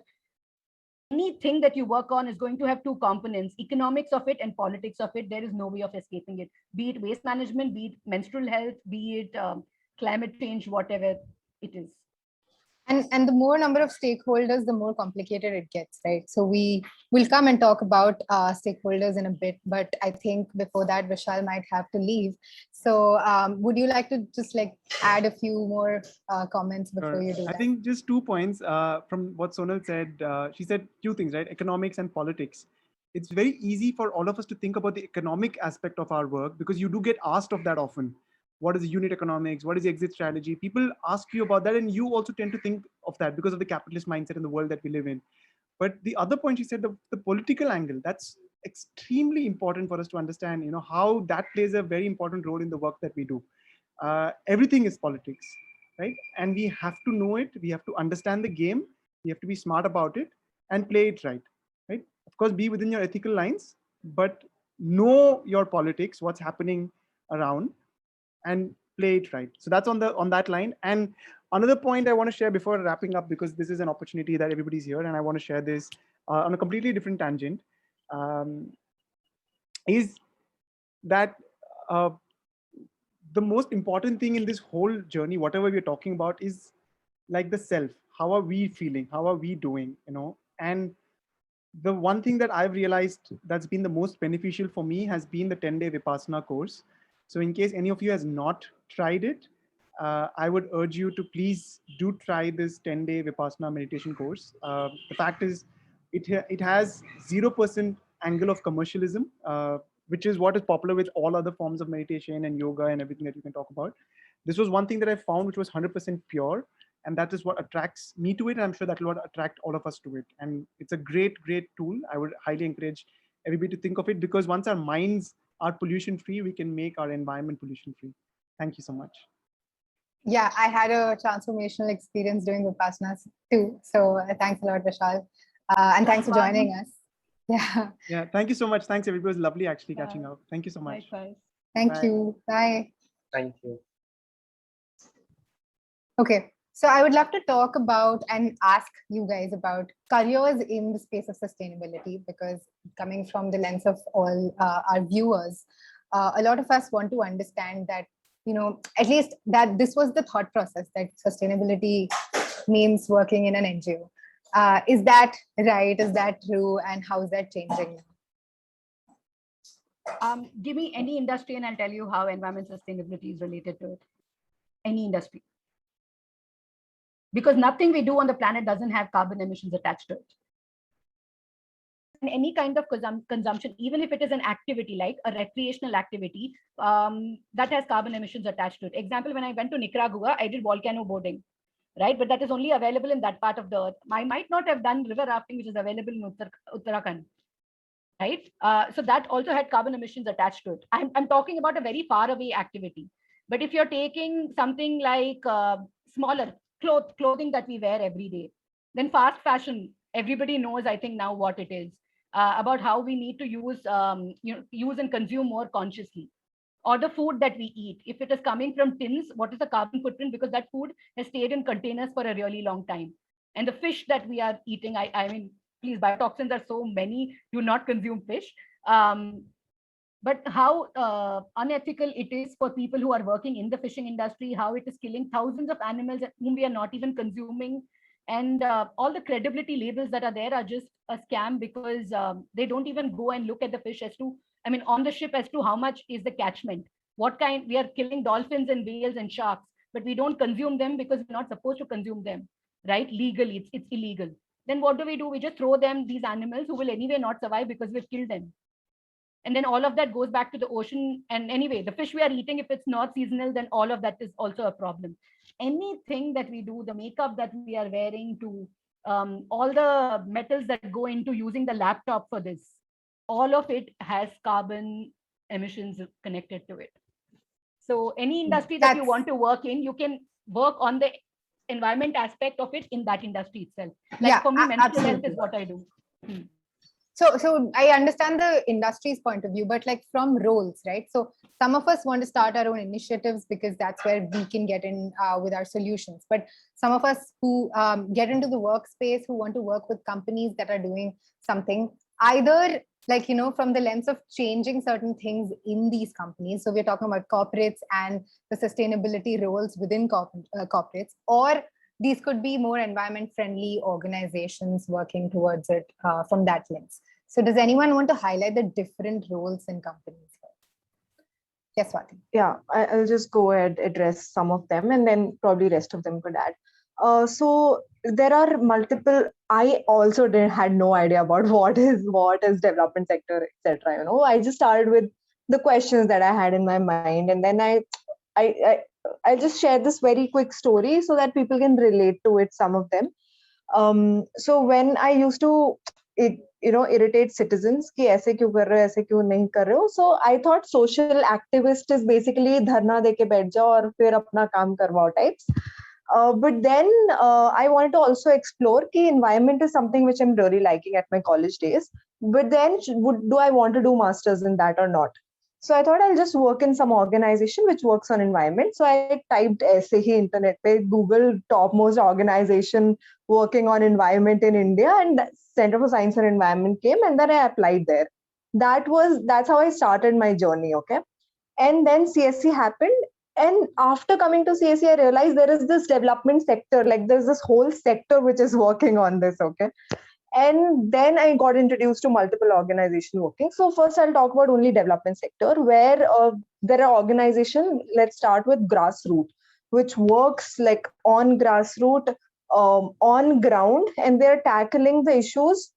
anything that you work on is going to have two components, economics of it and politics of it. There is no way of escaping it, be it waste management, be it menstrual health, be it climate change, whatever it is. And the more number of stakeholders, the more complicated it gets, right? So we will come and talk about stakeholders in a bit, but I think before that, Vishal might have to leave. So would you like to just like add a few more comments before you do that? I think just 2 points from what Sonal said. She said two things, right? Economics and politics. It's very easy for all of us to think about the economic aspect of our work because you do get asked of that often. What is the unit economics? What is the exit strategy? People ask you about that, and you also tend to think of that because of the capitalist mindset in the world that we live in. But the other point she said, the political angle, that's extremely important for us to understand, how that plays a very important role in the work that we do. Everything is politics, right? And we have to know it. We have to understand the game. We have to be smart about it and play it right, right? Of course, be within your ethical lines, but know your politics, what's happening around, and play it right. So that's on that line. And another point I want to share before wrapping up, because this is an opportunity that everybody's here, and I want to share this on a completely different tangent, is that the most important thing in this whole journey, whatever we're talking about, is like the self. How are we feeling? How are we doing? And the one thing that I've realized that's been the most beneficial for me has been the 10-day Vipassana course. So in case any of you has not tried it, I would urge you to please do try this 10-day Vipassana meditation course. The fact is, it has 0% angle of commercialism, which is what is popular with all other forms of meditation and yoga and everything that you can talk about. This was one thing that I found which was 100% pure. And that is what attracts me to it. And I'm sure that will attract all of us to it. And it's a great, great tool. I would highly encourage everybody to think of it, because once our minds are pollution free, we can make our environment pollution free. Thank you so much. Yeah, I had a transformational experience doing Vipassana too. So thanks a lot, Vishal. And thanks for joining us. Yeah. Yeah. Thank you so much. Thanks, everybody. It was lovely actually catching up. Thank you so much. Likewise. Thank Bye. you. Bye. Thank you. Okay. So I would love to talk about and ask you guys about careers in the space of sustainability, because coming from the lens of all our viewers, a lot of us want to understand that, at least that this was the thought process, that sustainability means working in an NGO. Is that right? Is that true? And how is that changing now? Give me any industry and I'll tell you how environment sustainability is related to it. Any industry. Because nothing we do on the planet doesn't have carbon emissions attached to it. And any kind of consumption, even if it is an activity like a recreational activity, that has carbon emissions attached to it. Example, when I went to Nicaragua, I did volcano boarding, right? But that is only available in that part of the earth. I might not have done river rafting, which is available in Uttarakhand, right? So that also had carbon emissions attached to it. I'm talking about a very far away activity. But if you're taking something like smaller clothing that we wear every day, then fast fashion, everybody knows, I think now what it is, about how we need to use and consume more consciously. Or the food that we eat, if it is coming from tins, what is the carbon footprint? Because that food has stayed in containers for a really long time. And the fish that we are eating, I mean, please, biotoxins are so many, do not consume fish. But how unethical it is for people who are working in the fishing industry, how it is killing thousands of animals whom we are not even consuming. And all the credibility labels that are there are just a scam, because they don't even go and look at the fish as to, I mean, on the ship as to how much is the catchment. What kind, we are killing dolphins and whales and sharks, but we don't consume them because we're not supposed to consume them, right? Legally, it's illegal. Then what do? We just throw them, these animals who will anyway not survive because we've killed them. And then all of that goes back to the ocean. And anyway, the fish we are eating, if it's not seasonal, then all of that is also a problem. Anything that we do, the makeup that we are wearing, to all the metals that go into using the laptop for this, all of it has carbon emissions connected to it. So any industry that you want to work in, you can work on the environment aspect of it in that industry itself. Like for me, mental health is what I do. So I understand the industry's point of view, but like from roles, right? So some of us want to start our own initiatives because that's where we can get in with our solutions. But some of us who get into the workspace, who want to work with companies that are doing something, either like, from the lens of changing certain things in these companies. So we're talking about corporates and the sustainability roles within corporates, or these could be more environment friendly organizations working towards it from that lens. So does anyone want to highlight the different roles in companies? Yes, Swati. Yeah, I'll just go ahead, address some of them, and then probably rest of them could add. So there are multiple, I also had no idea about what is development sector, etc. I just started with the questions that I had in my mind, and then I just share this very quick story so that people can relate to it, some of them. So when I used to irritate citizens कि ऐसे क्यों कर रहे हो, ऐसे क्यों नहीं कर रहे हो. So I thought social activist is basically धरना दे के बैठ जाओ और फिर अपना काम करवाओ types. But then I wanted to also explore कि environment is something which I'm really liking at my college days. But then do I want to do masters in that or not? So I thought I'll just work in some organization which works on environment. So I typed ऐसे ही internet पे Google topmost organization working on environment in India, and Center for Science and Environment came, and then I applied there. That's how I started my journey. Okay. And then CSC happened. And after coming to CSC, I realized there is this development sector, like there's this whole sector which is working on this. Okay. And then I got introduced to multiple organizations working. So first I'll talk about only development sector, where there are organizations. Let's start with grassroots, which works like on grassroots, on ground, and they're tackling the issues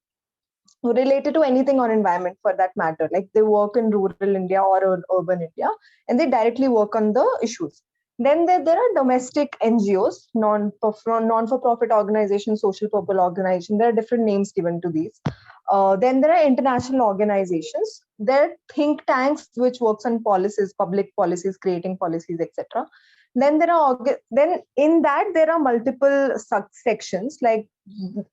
related to anything on environment for that matter. Like they work in rural India or urban India, and they directly work on the issues. Then there are domestic NGOs, non-for-profit organizations, social purpose organizations. There are different names given to these. Then there are international organizations. There are think tanks which works on policies, public policies, creating policies, etc. Then then in that there are multiple sections, like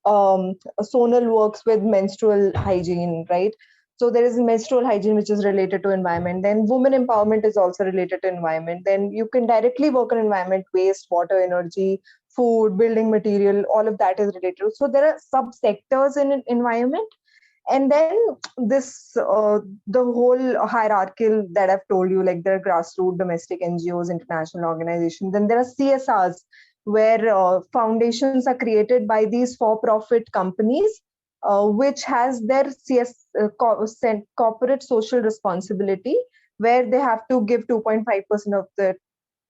Sonal works with menstrual hygiene, right? So there is menstrual hygiene, which is related to environment. Then women empowerment is also related to environment. Then you can directly work on environment, waste, water, energy, food, building material, all of that is related. So there are sub-sectors in environment. And then the whole hierarchical that I've told you, like there are grassroots, domestic NGOs, international organizations. Then there are CSRs, where foundations are created by these for-profit companies, which has their corporate social responsibility, where they have to give 2.5% of the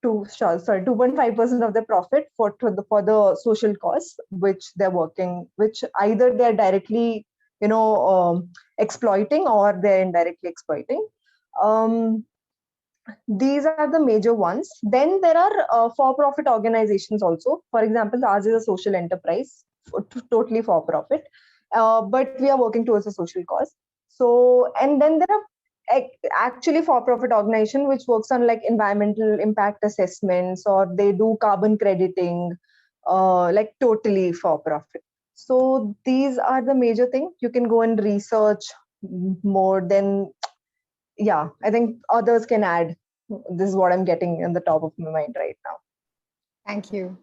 2.5% of the profit for the social cause which they're working, which either they're directly exploiting or they're indirectly exploiting. These are the major ones. Then there are for-profit organizations also. For example, ours is a social enterprise, totally for-profit, but we are working towards a social cause. So, and then there are actually for-profit organization which works on like environmental impact assessments, or they do carbon crediting, like totally for-profit. So these are the major things. You can go and research more. Then yeah, I think others can add. This is what I'm getting in the top of my mind right now. Thank you.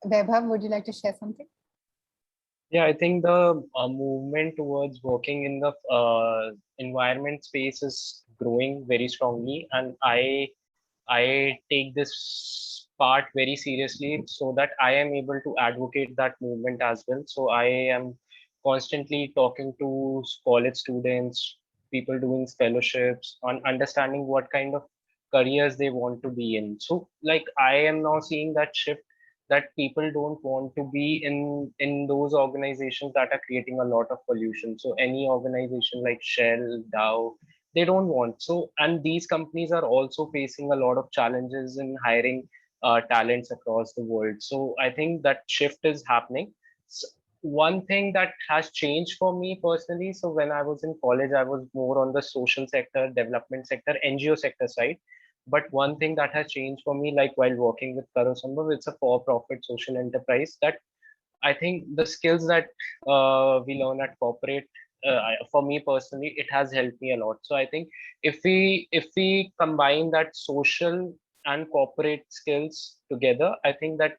Vaibhav, would you like to share something? Yeah, I think the movement towards working in the environment space is growing very strongly, and I take this part very seriously so that I am able to advocate that movement as well. So I am constantly talking to college students, people doing fellowships, on understanding what kind of careers they want to be in. So like I am now seeing that shift, that people don't want to be in those organizations that are creating a lot of pollution. So any organization like Shell, Dow, they don't want. So, and these companies are also facing a lot of challenges in hiring talents across the world. So I think that shift is happening. One thing that has changed for me personally, so when I was in college, I was more on the social sector, development sector, NGO sector side. But one thing that has changed for me, like while working with Karo Sambhav, it's a for-profit social enterprise, that I think the skills that we learn at corporate, for me personally, it has helped me a lot. So I think if we combine that social and corporate skills together, I think that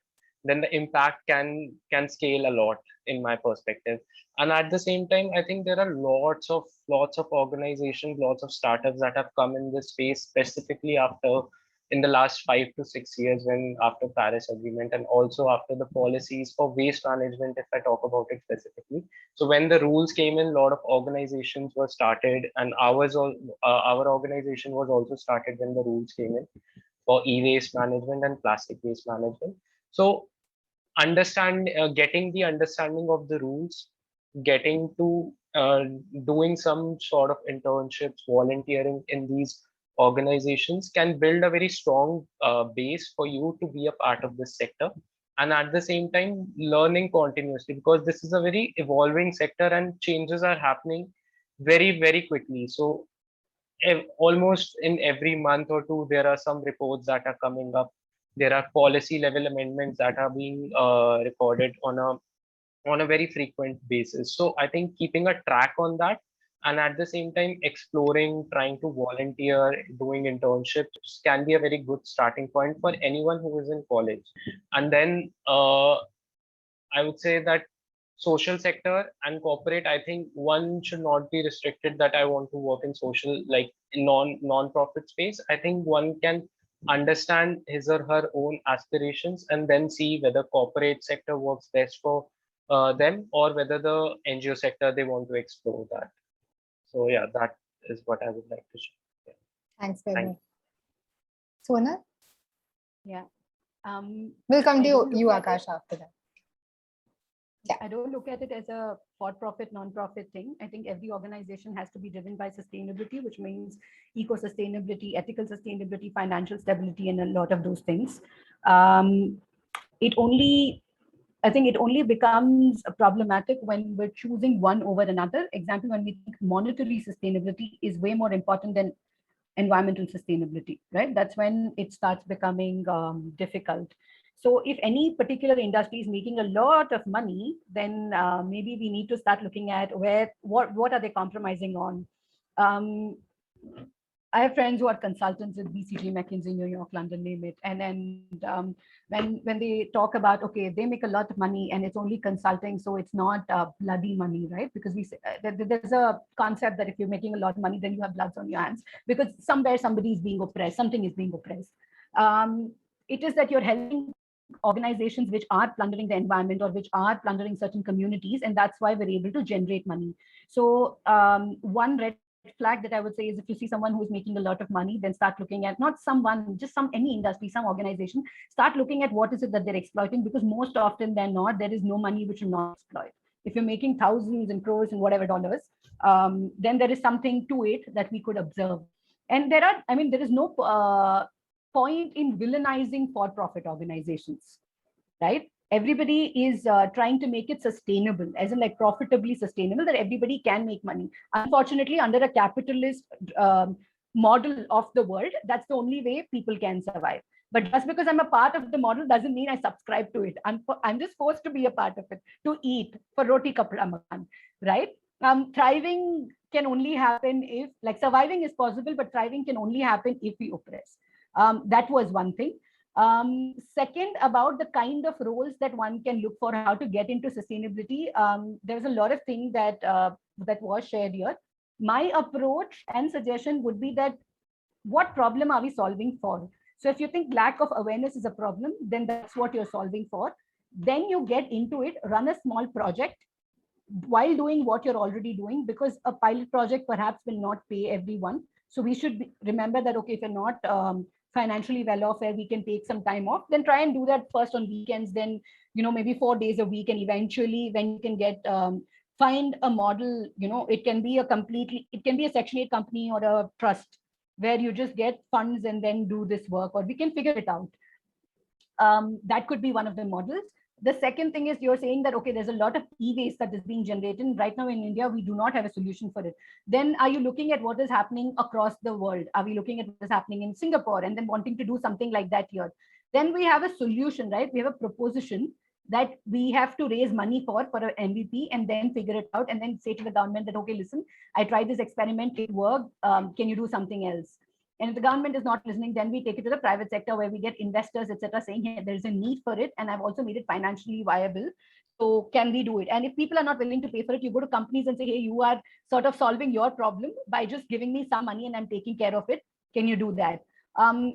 then the impact can scale a lot in my perspective. And at the same time, I think there are lots of organizations, lots of startups that have come in this space specifically after, in the last 5 to 6 years, when after Paris Agreement, and also after the policies for waste management, if I talk about it specifically. So when the rules came in, a lot of organizations were started, and our organization was also started when the rules came in for e-waste management and plastic waste management. So getting the understanding of the rules, getting to doing some sort of internships, volunteering in these organizations can build a very strong base for you to be a part of this sector. and at the same time learning continuously, because this is a very evolving sector and changes are happening very, very quickly. So almost in every month or two, there are some reports that are coming up. There are policy level amendments that are being recorded on a very frequent basis. So I think keeping a track on that, and at the same time exploring, trying to volunteer, doing internships can be a very good starting point for anyone who is in college. And then I would say that social sector and corporate, I think one should not be restricted that I want to work in social, like in non-profit space. I think one can understand his or her own aspirations and then see whether corporate sector works best for them, or whether the NGO sector they want to explore that. So yeah, that is what I would like to share. Thanks very Thank much. Sonal, Yeah. we'll come I to don't look you, at it- Akash, after that. I don't look at it as a for-profit, non-profit thing. I think every organization has to be driven by sustainability, which means eco-sustainability, ethical sustainability, financial stability, and a lot of those things. I think it only becomes problematic when we're choosing one over another. Example, when we think monetary sustainability is way more important than environmental sustainability, right? That's when it starts becoming difficult. So if any particular industry is making a lot of money, then maybe we need to start looking at what are they compromising on. I have friends who are consultants at BCG, McKinsey, New York, London, name it. And then when they talk about, okay, they make a lot of money and it's only consulting, so it's not bloody money, right? Because we say, there's a concept that if you're making a lot of money, then you have bloods on your hands, because somewhere somebody is being oppressed, something is being oppressed. It is that you're helping organizations which are plundering the environment or which are plundering certain communities, and that's why we're able to generate money. So one red flag that I would say is, if you see someone who's making a lot of money, then start looking at not someone, just any industry, some organization, start looking at what is it that they're exploiting, because most often than not, there is no money which will not exploit. If you're making thousands and crores and whatever dollars, then there is something to it that we could observe. And there is no point in villainizing for-profit organizations, right? Everybody is trying to make it sustainable, as in like profitably sustainable, that everybody can make money. Unfortunately, under a capitalist model of the world, that's the only way people can survive. But just because I'm a part of the model doesn't mean I subscribe to it. I'm just forced to be a part of it, to eat for roti kapda makan, right? Thriving can only happen if, like, surviving is possible, but thriving can only happen if we oppress. That was one thing. Second, about the kind of roles that one can look for, how to get into sustainability. There's a lot of things that was shared here. My approach and suggestion would be that, what problem are we solving for? So if you think lack of awareness is a problem, then that's what you're solving for. Then you get into it, run a small project while doing what you're already doing, because a pilot project perhaps will not pay everyone. So we should remember that, okay, if you're not financially well off, where we can take some time off, then try and do that first on weekends, then, maybe 4 days a week. And eventually when you can get, find a model, it can be a Section 8 company or a trust, where you just get funds and then do this work, or we can figure it out. That could be one of the models. The second thing is, you're saying that, okay, there's a lot of e-waste that is being generated. Right now in India, we do not have a solution for it. Then are you looking at what is happening across the world? Are we looking at what is happening in Singapore and then wanting to do something like that here? Then we have a solution, right? We have a proposition that we have to raise money for an MVP, and then figure it out, and then say to the government that, okay, listen, I tried this experiment, it worked. Can you do something else? And if the government is not listening, then we take it to the private sector, where we get investors, etc., saying, hey, there's a need for it, and I've also made it financially viable. So can we do it? And if people are not willing to pay for it, you go to companies and say, hey, you are sort of solving your problem by just giving me some money and I'm taking care of it. Can you do that?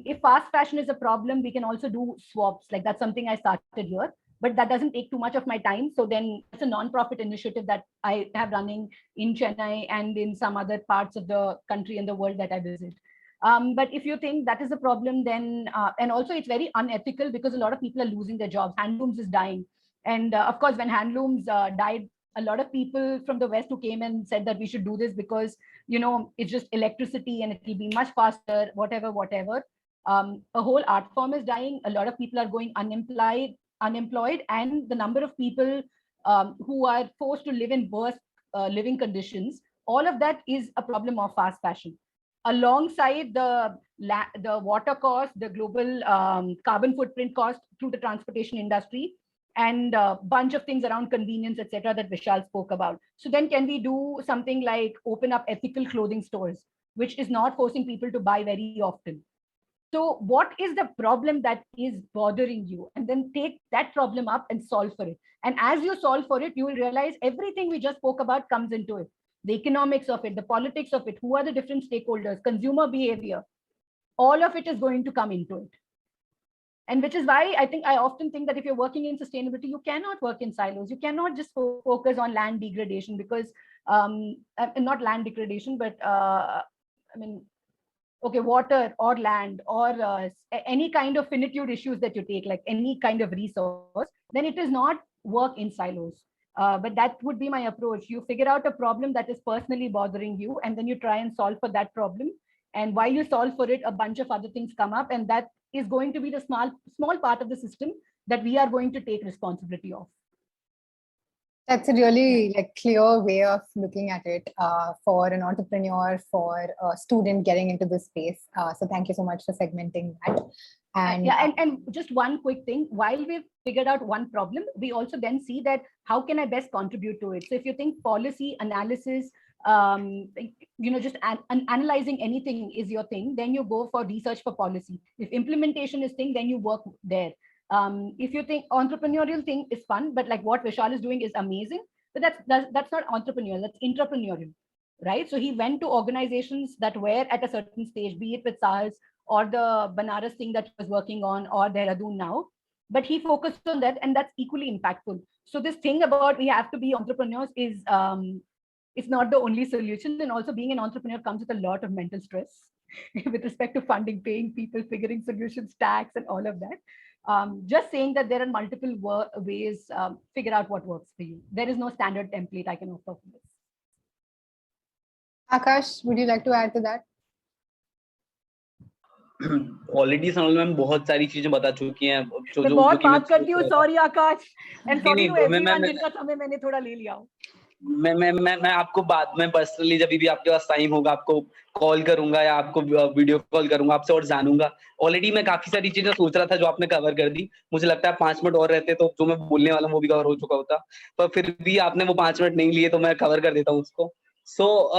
If fast fashion is a problem, we can also do swaps. Like, that's something I started here, but that doesn't take too much of my time. So then it's a non-profit initiative that I have running in Chennai and in some other parts of the country and the world that I visit. But if you think that is a problem, then, and also it's very unethical, because a lot of people are losing their jobs. Handlooms is dying. And of course, when handlooms died, a lot of people from the West who came and said that we should do this because, it's just electricity and it will be much faster, whatever. A whole art form is dying. A lot of people are going unemployed. unemployed and the number of people who are forced to live in worse living conditions, all of that is a problem of fast fashion. Alongside the water cost, the global carbon footprint cost through the transportation industry, and a bunch of things around convenience, etc., that Vishal spoke about. So then can we do something like open up ethical clothing stores, which is not forcing people to buy very often? So what is the problem that is bothering you? And then take that problem up and solve for it. And as you solve for it, you will realize everything we just spoke about comes into it. The economics of it, the politics of it, who are the different stakeholders, consumer behavior, all of it is going to come into it. And which is why I often think that if you're working in sustainability, you cannot work in silos. You cannot just focus on land degradation because, not land degradation, but water or land or any kind of finitude issues that you take, like any kind of resource, then it is not work in silos. But that would be my approach. You figure out a problem that is personally bothering you, and then you try and solve for that problem. And while you solve for it, a bunch of other things come up, and that is going to be the small part of the system that we are going to take responsibility of. That's a really clear way of looking at it for an entrepreneur, for a student getting into this space. So thank you so much for segmenting that. And just one quick thing, while we've figured out one problem, we also then see that how can I best contribute to it? So if you think policy analysis, just analyzing anything is your thing, then you go for research for policy. If implementation is thing, then you work there. If you think entrepreneurial thing is fun, but like what Vishal is doing is amazing, but that's not entrepreneurial, that's intrapreneurial, right? So he went to organizations that were at a certain stage, be it with SARS or the Banaras thing that he was working on or Dehradun now, but he focused on that, and that's equally impactful. So this thing about we have to be entrepreneurs is it's not the only solution. And also being an entrepreneur comes with a lot of mental stress with respect to funding, paying people, figuring solutions, tax, and all of that. Just saying that there are multiple ways, figure out what works for you. There is no standard template I can offer for this. Akash, would you like to add to that? Already Sonal ma'am बहुत सारी चीजें बता चुकी हैं मैं बहुत बात करती हूँ, sorry Akash, and sorry to everyone जिनका समय मैंने थोड़ा ले लिया। मैं आपको बाद में पर्सनली जब भी आपके पास टाइम होगा आपको कॉल करूंगा या आपको वीडियो कॉल करूंगा, आपसे और जानूंगा। ऑलरेडी मैं काफी सारी चीजें सोच रहा था जो आपने कवर कर दी। मुझे लगता है 5 मिनट और रहते तो जो मैं बोलने वाला वो भी कवर हो चुका होता, पर फिर भी आपने वो 5 मिनट नहीं लिए तो मैं कवर कर देता हूँ उसको।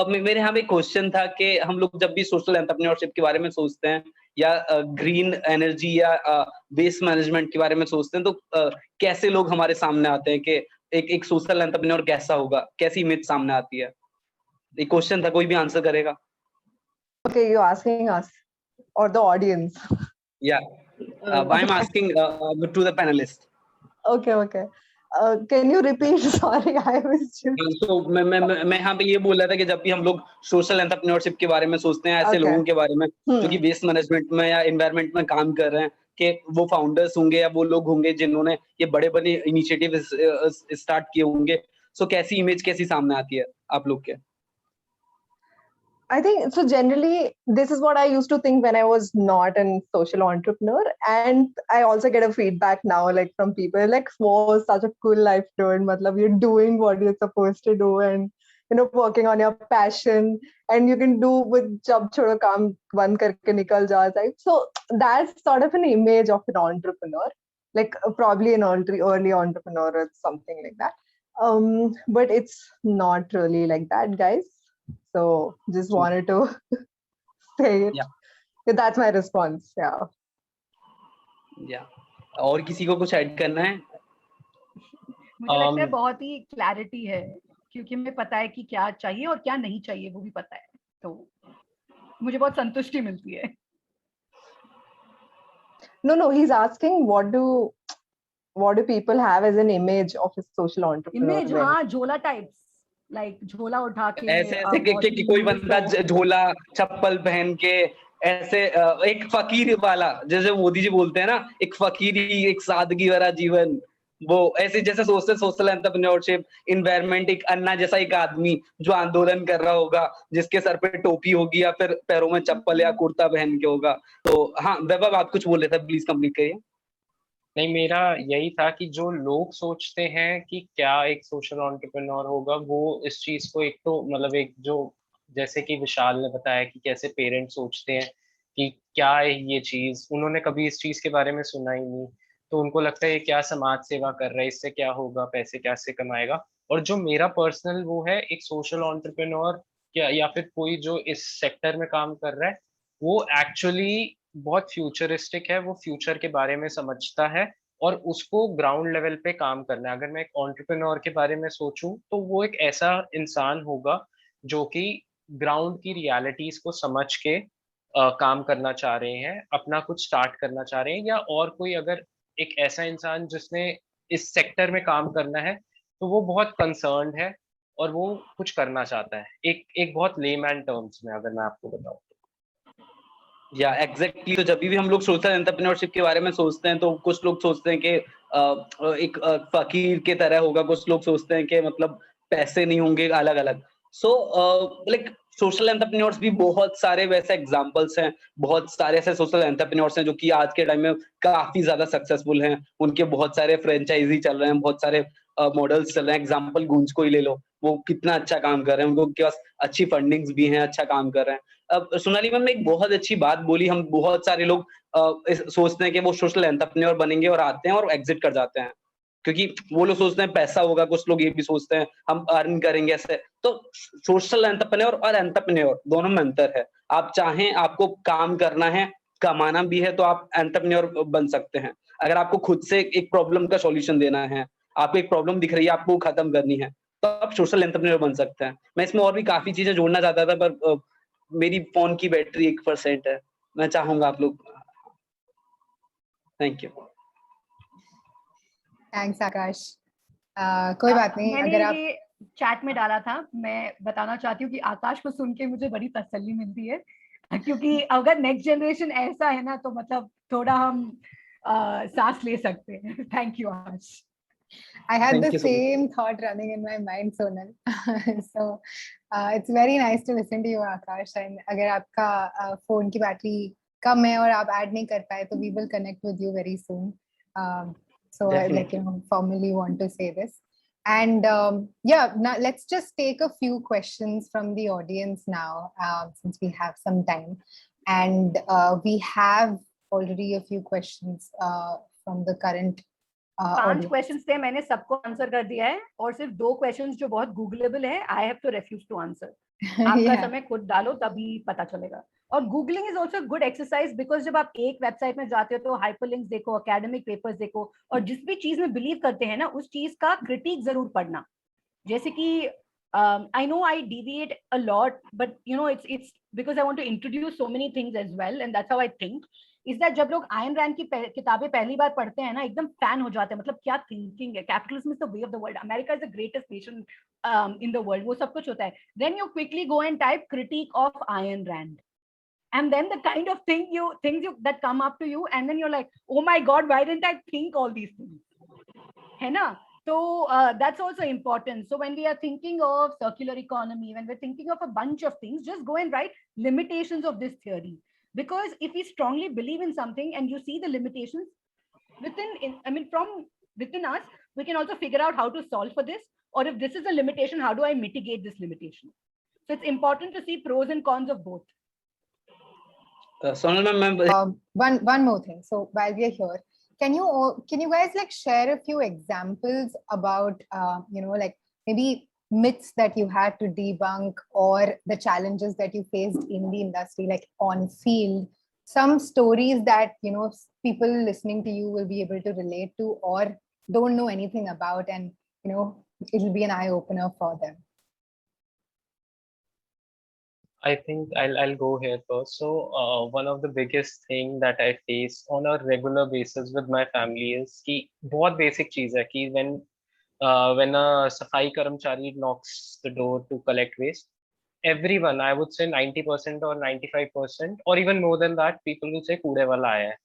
मेरे यहाँ पे क्वेश्चन था कि हम लोग जब भी सोशल एंटरप्रेन्योरशिप के बारे में सोचते हैं या ग्रीन एनर्जी या वेस्ट मैनेजमेंट के बारे में सोचते हैं, तो कैसे लोग हमारे सामने आते हैं कि एक सोशल एंटरप्रेन्योर कैसा होगा, कैसी इमेज सामने आती है? एक क्वेश्चन था, कोई भी आंसर करेगा? Okay, you're asking us or the audience? Yeah, I'm asking to the panelist. Okay. Can you repeat? Sorry, I was just. तो मैं यहाँ पे ये बोल रहा था कि जब भी हम लोग सोशल एंटरप्रेन्योरशिप के बारे में सोचते हैं, ऐसे लोगों के बारे में जो कि वेस्ट मैनेजमेंट में या एनवायरनमेंट में काम कर रहे हैं, कि वो फाउंडर्स होंगे या वो लोग होंगे जिन्होंने ये बड़े इनिशिएटिव स्टार्ट किए होंगे, सो कैसी इमेज कैसी सामने आती है आप लोग के? I think so. Generally, this is what I used to think when I was not a social entrepreneur, and I also get a feedback now, like from people, like, "Wow, such a cool life, dude. Matlab, you're doing what you're supposed to do, and working on your passion, and you can do with jab chodo kaam band karke nikal ja." So that's sort of an image of an entrepreneur, like probably an early entrepreneur or something like that. But it's not really like that, guys. So just wanted to say it. Yeah, that's my response. Yeah. और किसी को कुछ add करना है? मुझे लगता है बहुत ही क्लैरिटी है, क्योंकि हमें पता है कि क्या चाहिए और क्या नहीं चाहिए, वो भी पता है, तो मुझे बहुत संतुष्टि मिलती है। No, he's asking what do people have as an image of a social entrepreneur? Image, हाँ, झोला टाइप्स, लाइक झोला उठा के ऐसे कि कोई बंदा झोला चप्पल पहन के ऐसे एक फकीर वाला, जैसे मोदी जी बोलते हैं ना, एक फकीरी, एक सादगी वाला जीवन, वो ऐसे जैसे सोचते सोशल एंटरप्रेन्योरशिप, एनवायरनमेंट, एक अन्ना जैसा एक आदमी जो आंदोलन कर रहा होगा, जिसके सर पे टोपी होगी या फिर पैरों में चप्पल या कुर्ता पहन के होगा। तो हाँ वैभव, आप कुछ बोल रहे थे, प्लीज कंप्लीट करिए। नहीं, मेरा यही था कि जो लोग सोचते हैं कि क्या एक सोशल एंटरप्रेन्योर होगा, वो इस चीज को एक तो मतलब एक जो, जैसे कि विशाल ने बताया कि कैसे पेरेंट्स सोचते हैं कि क्या है ये चीज, उन्होंने कभी इस चीज के बारे में सुना ही नहीं, तो उनको लगता है ये क्या समाज सेवा कर रहा है, इससे क्या होगा, पैसे कैसे कमाएगा। और जो मेरा पर्सनल वो है एक सोशल एंटरप्रेन्योर, या फिर कोई जो इस सेक्टर में काम कर रहा है, वो एक्चुअली बहुत फ्यूचरिस्टिक है, वो फ्यूचर के बारे में समझता है और उसको ग्राउंड लेवल पे काम करना है। अगर मैं एक एंटरप्रेन्योर के बारे में सोचूं तो वो एक ऐसा इंसान होगा जो कि ग्राउंड की रियलिटीज को समझ के काम करना चाह रहे हैं, अपना कुछ स्टार्ट करना चाह रहे हैं, या और कोई अगर एक ऐसा इंसान जिसने इस सेक्टर में काम करना है, तो वो बहुत कंसर्न्ड है और वो कुछ करना चाहता है, एक एक बहुत लेमैन टर्म्स में अगर मैं आपको बताऊं। या एग्जैक्टली, तो जब भी हम लोग सोशल एंटरप्रेन्योरशिप के बारे में सोचते हैं तो कुछ लोग सोचते हैं कि एक फकीर के तरह होगा, कुछ लोग सोचते हैं कि मतलब पैसे नहीं होंगे, अलग अलग। सो लाइक सोशल एंटरप्रेन्योर्स भी बहुत सारे वैसे एग्जांपल्स हैं, बहुत सारे ऐसे सोशल एंटरप्रेन्योर्स हैं जो कि आज के टाइम में काफी ज्यादा सक्सेसफुल हैं, उनके बहुत सारे फ्रेंचाइजी चल रहे हैं, बहुत सारे मॉडल्स चल रहे हैं। एग्जांपल गूंज को ही ले लो, वो कितना अच्छा काम कर रहे हैं, उनके पास अच्छी फंडिंग्स भी हैं, अच्छा काम कर रहे हैं। अब सोनाली मैम ने एक बहुत अच्छी बात बोली, हम बहुत सारे लोग सोचते हैं कि वो सोशल एंटरप्रेन्योर बनेंगे और आते हैं और एग्जिट कर जाते हैं, क्योंकि वो लोग सोचते हैं पैसा होगा, कुछ लोग ये भी सोचते हैं हम अर्न करेंगे ऐसे। तो सोशल एंटरप्रेन्योर और एंटरप्रेन्योर दोनों में अंतर है। आप चाहें, आपको काम करना है, कमाना भी है, तो आप एंटरप्रेन्योर बन सकते हैं। अगर आपको खुद से एक प्रॉब्लम का सॉल्यूशन देना है, आपको एक प्रॉब्लम दिख रही है, आपको खत्म करनी है, तो आप सोशल एंटरप्रेन्योर बन सकते हैं। मैं इसमें और भी काफी चीजें जोड़ना चाहता था, पर मेरी फोन की बैटरी 1% है। मैं चाहूंगा आप लोग। Thank you. थैंक्स आकाश। कोई बात नहीं, मैंने अगर आप ये चैट में डाला था। मैं बताना चाहती हूँ कि आकाश को सुन के मुझे बड़ी तसल्ली मिलती है, क्योंकि अगर नेक्स्ट जनरेशन ऐसा है ना, तो मतलब थोड़ा हम सांस ले सकते हैं। Thank you Akash. I had Thank the you so much. same thought running in my mind, Sonal. So it's very nice to listen to you, Akash. And अगर आपका phone की बैटरी कम है और आप ऐड नहीं कर पाए, तो we will connect with you very soon. So I like formally want to say this. And yeah, now let's just take a few questions from the audience now, since we have some time. And we have already a few questions from the current 5 questions थे, मैंने सबको answer कर दिया है, और सिर्फ 2 questions जो बहुत गूगलेबल है, I have to refuse to answer. आपका समय खुद डालो, तभी पता चलेगा। और googling is also good exercise, because जब आप एक वेबसाइट में जाते हो तो हाइपरलिंक्स देखो, एकेडमिक पेपर्स देखो, और जिस भी चीज में बिलीव करते हैं ना, उस चीज का क्रिटिक जरूर पढ़ना। जैसे कि I know I deviate a lot, but you know it's because I want to introduce so many things as well, and that's how I think. इस दैट जब लोग आयन रैंड की किताबें पहली बार पढ़ते हैं ना, एकदम फैन हो जाते हैं। मतलब क्या थिंकिंग है, capitalism is the way of the world, America is the greatest nation in the world, वो सब कुछ होता है। Then you quickly go and type critique of Ayn Rand, and then the kind of things you that come up to you, and then you're like, oh my god, why didn't I think all these things, है ना? So that's also important. So when we are thinking of circular economy, when we're thinking of a bunch of things, just go and write limitations of this theory. Because if we strongly believe in something and you see the limitations from within us, we can also figure out how to solve for this. Or if this is a limitation, how do I mitigate this limitation? So it's important to see pros and cons of both. Sonal ma'am, one more thing. So while we are here, can you guys like share a few examples about like maybe myths that you had to debunk, or the challenges that you faced in the industry, like on field, some stories that people listening to you will be able to relate to or don't know anything about, and it'll be an eye opener for them. I think I'll go here first. So one of the biggest thing that I face on a regular basis with my family is कि बहुत basic चीज है कि when a सफाई कर्मचारी knocks the door to collect waste, everyone, I would say 90% or 95% or even more than that, people will say कूड़े वाला आया है.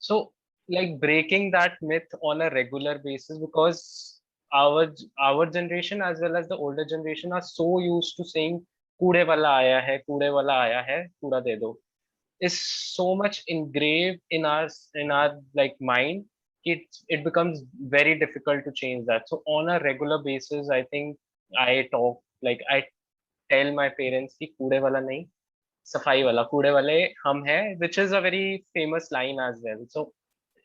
So like breaking that myth on a regular basis, because our generation as well as the older generation are so used to saying कूड़े वाला आया है, कूड़े वाला आया है, कूड़ा दे दो, is so much engraved in our like mind it becomes very difficult to change that. So on a regular basis, I think I talk, like I tell my parents कि कूड़े वाला नहीं, सफाई वाला, कूड़े वाले हम हैं, which is a very famous line as well. So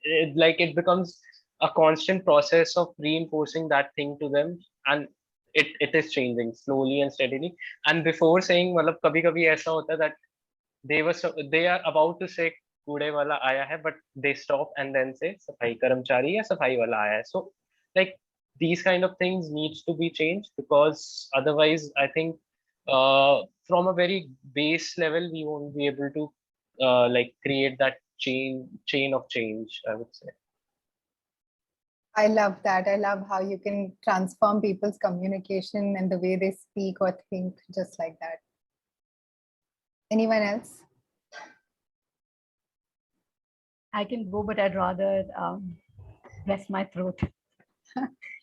it becomes a constant process of reinforcing that thing to them, and it is changing slowly and steadily. And before saying, मतलब कभी कभी ऐसा होता है that they are about to say कूड़े वाला आया है, but they stop and then say सफाई कर्मचारी या सफाई वाला आया है. So like these kind of things needs to be changed, because otherwise I think from a very base level we won't be able to like create that chain of change, I would say. I love that. I love how you can transform people's communication and the way they speak or think just like that. Anyone else? I can go, but I'd rather rest my throat.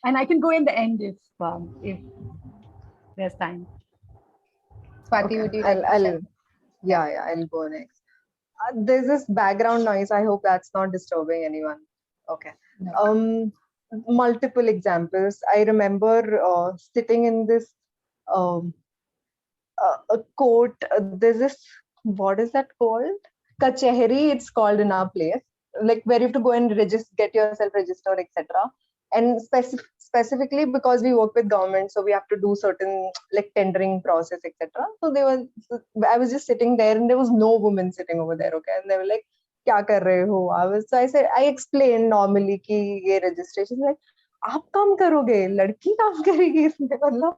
And I can go in the end if there's time. Swati, Okay, would you like to share? yeah, I'll go next. There's this background noise. I hope that's not disturbing anyone. Okay. No. Multiple examples. I remember sitting in this a court. There's this, what is that called? Kachehri, it's called in our place. Like where you have to go and register, get yourself registered, etc. And specifically because we work with government, so we have to do certain like tendering process, etc. So I was just sitting there, and there was no woman sitting over there. Okay, and they were like, "Kya kar rahe ho?" I explained normally कि ये registration, like आप काम करोगे, लड़की काम करेगी इसमें, मतलब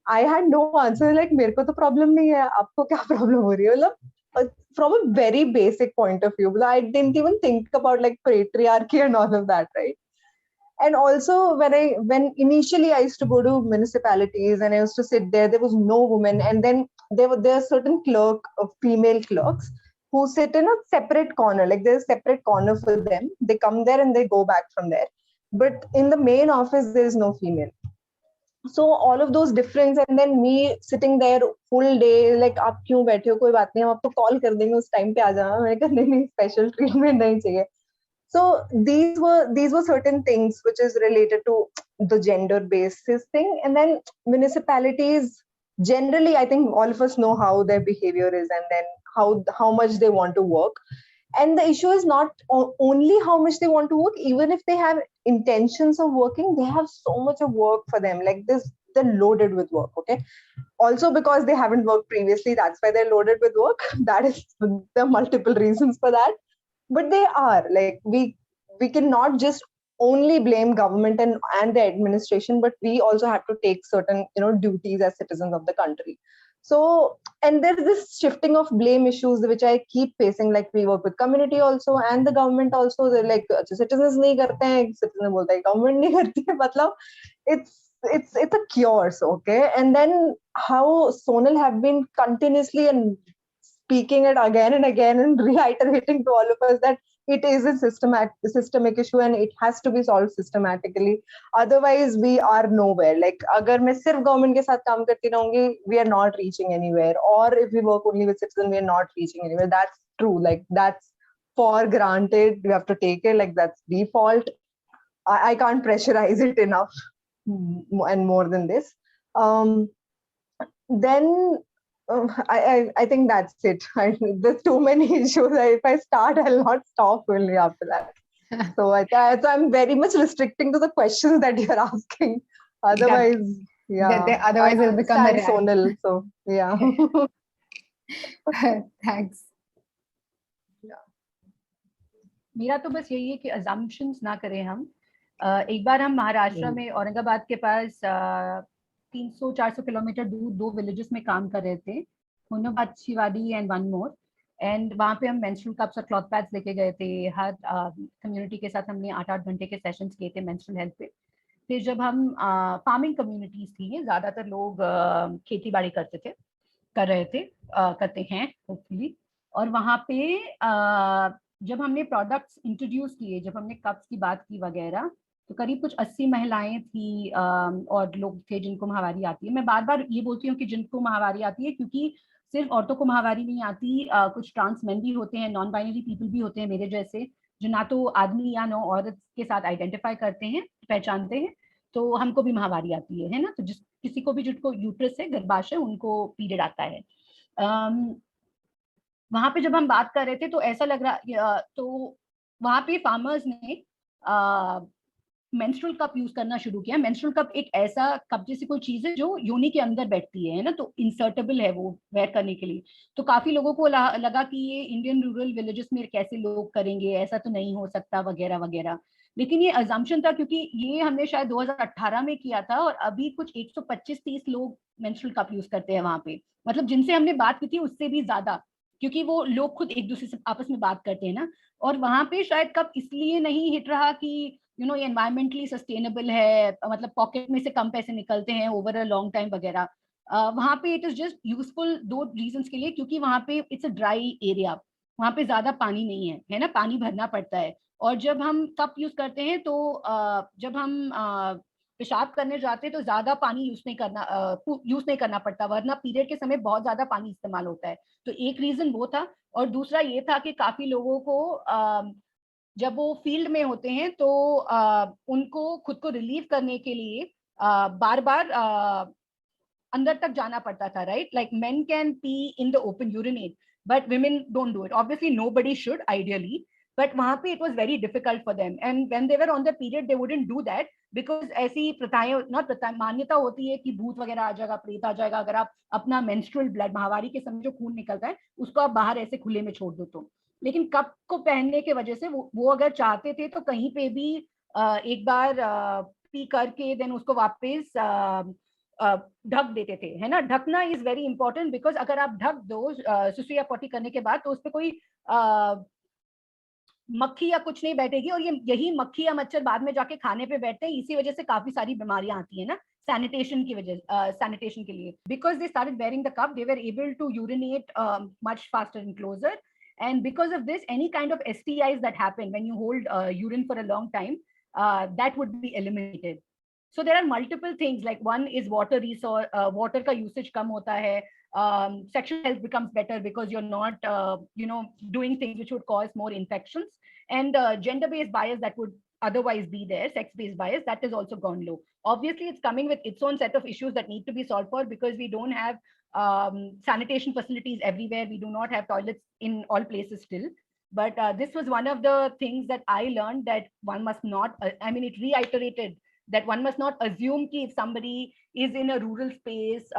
I had no answer. Like मेरे को तो problem नहीं है, आपको क्या problem हो रही है, मतलब from a very basic point of view, but I didn't even think about like patriarchy and all of that, right? And also when initially I used to go to municipalities and I used to sit there was no woman, and then there are certain female clerks who sit in a separate corner, like there's a separate corner for them. They come there and they go back from there, but in the main office there is no female. So all of those difference, and then me sitting there full day, like आप क्यों बैठे हो, कोई बात नहीं, हम आपको call कर देंगे, उस टाइम पे आ जाना. मैंने कहा नहीं, स्पेशल ट्रीटमेंट नहीं चाहिए. So these were certain things which is related to the gender basis thing. And then municipalities generally, I think all of us know how their behavior is, and then how much they want to work. And the issue is not only how much they want to work. Even if they have intentions of working, they have so much of work for them. Like this, they're loaded with work. Okay. Also because they haven't worked previously, that's why they're loaded with work. That is, there are multiple reasons for that. But they are, like, we cannot just only blame government and the administration, but we also have to take certain duties as citizens of the country. So, and there's this shifting of blame issues which I keep facing. Like we work with community also and the government also. They're like, citizens nahi karte hain, citizen bolta hai government nahi karti hai. Matlab, it's a cure. Okay. And then how Sonal have been continuously and speaking it again and again and reiterating to all of us that it is a systemic issue and it has to be solved systematically. Otherwise, we are nowhere. Like, agar मैं सिर्फ government के साथ काम करती रहूंगी, we are not reaching anywhere. Or if we work only with citizens, we are not reaching anywhere. That's true. Like, that's for granted. We have to take it. Like, that's default. I can't pressurize it enough and more than this. Then I think that's it. There's too many issues. If I start, I'll not stop only after that. So I'm very much restricting to the questions that you're asking. Otherwise, yeah. Otherwise, it'll become a rant. Sonal. So yeah. Thanks. मेरा तो बस यही है कि assumptions ना करें हम. एक बार हम महाराष्ट्र में औरंगाबाद के पास 300-400 किलोमीटर दूर 2 विलेजेस में काम कर रहे थे, हुन्नाबाद, Shivadi and one more. And वहाँ पे हम मेंस्ट्रुअल कप्स और क्लॉथ पैड्स लेके गए थे. हर कम्युनिटी के साथ हमने 8-8 घंटे के सेशंस किए थे मेंस्ट्रुअल हेल्थ पे. फिर जब हम फार्मिंग कम्युनिटीज थी, ज्यादातर लोग खेती बाड़ी करते हैं होपफुली. और वहाँ पे जब हमने प्रोडक्ट्स इंट्रोड्यूस किए, जब हमने कप्स की बात की वगैरह, तो करीब कुछ 80 महिलाएं थी और लोग थे जिनको माहवारी आती है. मैं बार बार ये बोलती हूँ कि जिनको माहवारी आती है, क्योंकि सिर्फ औरतों को माहवारी नहीं आती, कुछ ट्रांस मेन भी होते हैं, नॉन बाइनरी पीपल भी होते हैं मेरे जैसे, जो ना तो आदमी या ना औरत के साथ आइडेंटिफाई करते हैं, पहचानते हैं, तो हमको भी महावारी आती है ना। तो जिस किसी को भी जिनको यूट्रस है, गर्भाशय, उनको पीरियड आता है। वहां पे जब हम बात कर रहे थे तो ऐसा लग रहा, तो वहां पे फार्मर्स ने मेंस्ट्रुअल कप यूज करना शुरू किया। मेंस्ट्रुअल कप एक ऐसा कप जैसी कोई चीज है जो योनि के अंदर बैठती है ना, तो इंसर्टेबल है वो वेयर करने के लिए। तो काफी लोगों को लगा कि ये इंडियन रूरल विलेजेस में कैसे लोग करेंगे, ऐसा तो नहीं हो सकता वगैरह वगैरह। लेकिन ये अजम्पशन था, क्योंकि ये हमने शायद 2018 में किया था, और अभी कुछ 125-30 लोग मेंस्ट्रुअल कप यूज करते हैं वहां पे। मतलब जिनसे हमने बात की थी उससे भी ज्यादा, क्योंकि वो लोग खुद एक दूसरे से आपस में बात करते हैं ना। और वहां पे शायद कप इसलिए नहीं हिट रहा कि ये एनवायरमेंटली सस्टेनेबल है, मतलब पॉकेट में से कम पैसे निकलते हैं ओवर अ लॉन्ग टाइम वगैरह। वहां पे it is just useful 2 reasons के लिए, क्योंकि वहां पे इट्स अ ड्राई एरिया, वहां पे ज्यादा पानी नहीं है ना, पानी भरना पड़ता है। और जब हम कप यूज करते हैं तो जब हम पेशाब करने जाते हैं तो ज्यादा पानी यूज नहीं करना पड़ता, वरना पीरियड के समय बहुत ज्यादा पानी इस्तेमाल होता है। तो एक रीजन वो था। और दूसरा ये था कि काफी लोगों को जब वो फील्ड में होते हैं तो उनको खुद को रिलीव करने के लिए बार बार अंदर तक जाना पड़ता था, right? Like main can P in the open urinate, but women don't do it. Obviously nobody should ideally, but वहां पे it was very difficult for them, and when they were on their period they wouldn't do that, because ऐसी प्रथाएं, not प्रथाएं, मान्यता होती है कि भूत वगैरह आ जाएगा, प्रेत आ जाएगा अगर आप अपना मेंस्ट्रुअल ब्लड, महावारी के समय जो खून निकलता है, उसको आप बाहर ऐसे खुले में छोड़ दो तो। लेकिन कप को पहनने के वजह से वो अगर चाहते थे तो कहीं पे भी एक बार पी करके देन उसको वापस ढक देते थे, है ना। ढकना इज वेरी इंपॉर्टेंट, बिकॉज अगर आप ढक दो सुसु या पॉटी करने के बाद, तो उस पर कोई मक्खी या कुछ नहीं बैठेगी, और यही मक्खी या मच्छर बाद में जाके खाने पे बैठते हैं। इसी वजह से काफी सारी बीमारियां आती है ना, सैनिटेशन की वजह, सैनिटेशन के लिए। Because they started wearing the cup, they were able to urinate much faster and closer, and because of this any kind of STIs that happen when you hold urine for a long time, that would be eliminated. So there are multiple things, like one is water resource, water ka usage kam hota hai, sexual health becomes better because you're not doing things which would cause more infections, and gender based bias that would otherwise be there, sex based bias, that is also gone low. Obviously it's coming with its own set of issues that need to be solved for, because we don't have sanitation facilities everywhere, we do not have toilets in all places still. But this was one of the things that I learned, that one must not, it reiterated that one must not assume that if somebody is in a rural space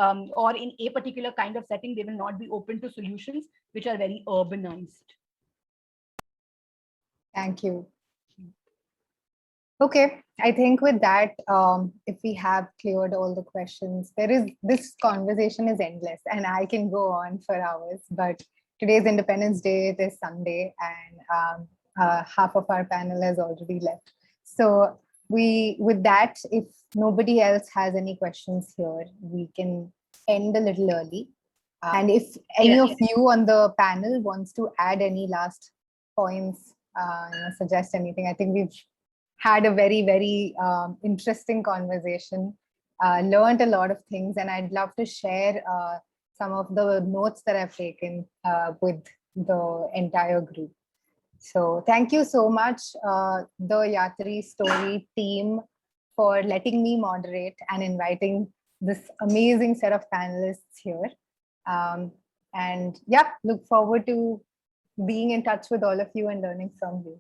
or in a particular kind of setting, they will not be open to solutions which are very urbanized. Thank you. Okay, I think with that, if we have cleared all the questions, this conversation is endless and I can go on for hours, but today's Independence Day, it is Sunday, and half of our panel has already left. So with that, if nobody else has any questions here, we can end a little early. And if any of you on the panel wants to add any last points, suggest anything, I think we've had a very, very interesting conversation, learned a lot of things, and I'd love to share some of the notes that I've taken with the entire group. So thank you so much, the Yatri Story team, for letting me moderate and inviting this amazing set of panelists here. And yeah, look forward to being in touch with all of you and learning from you.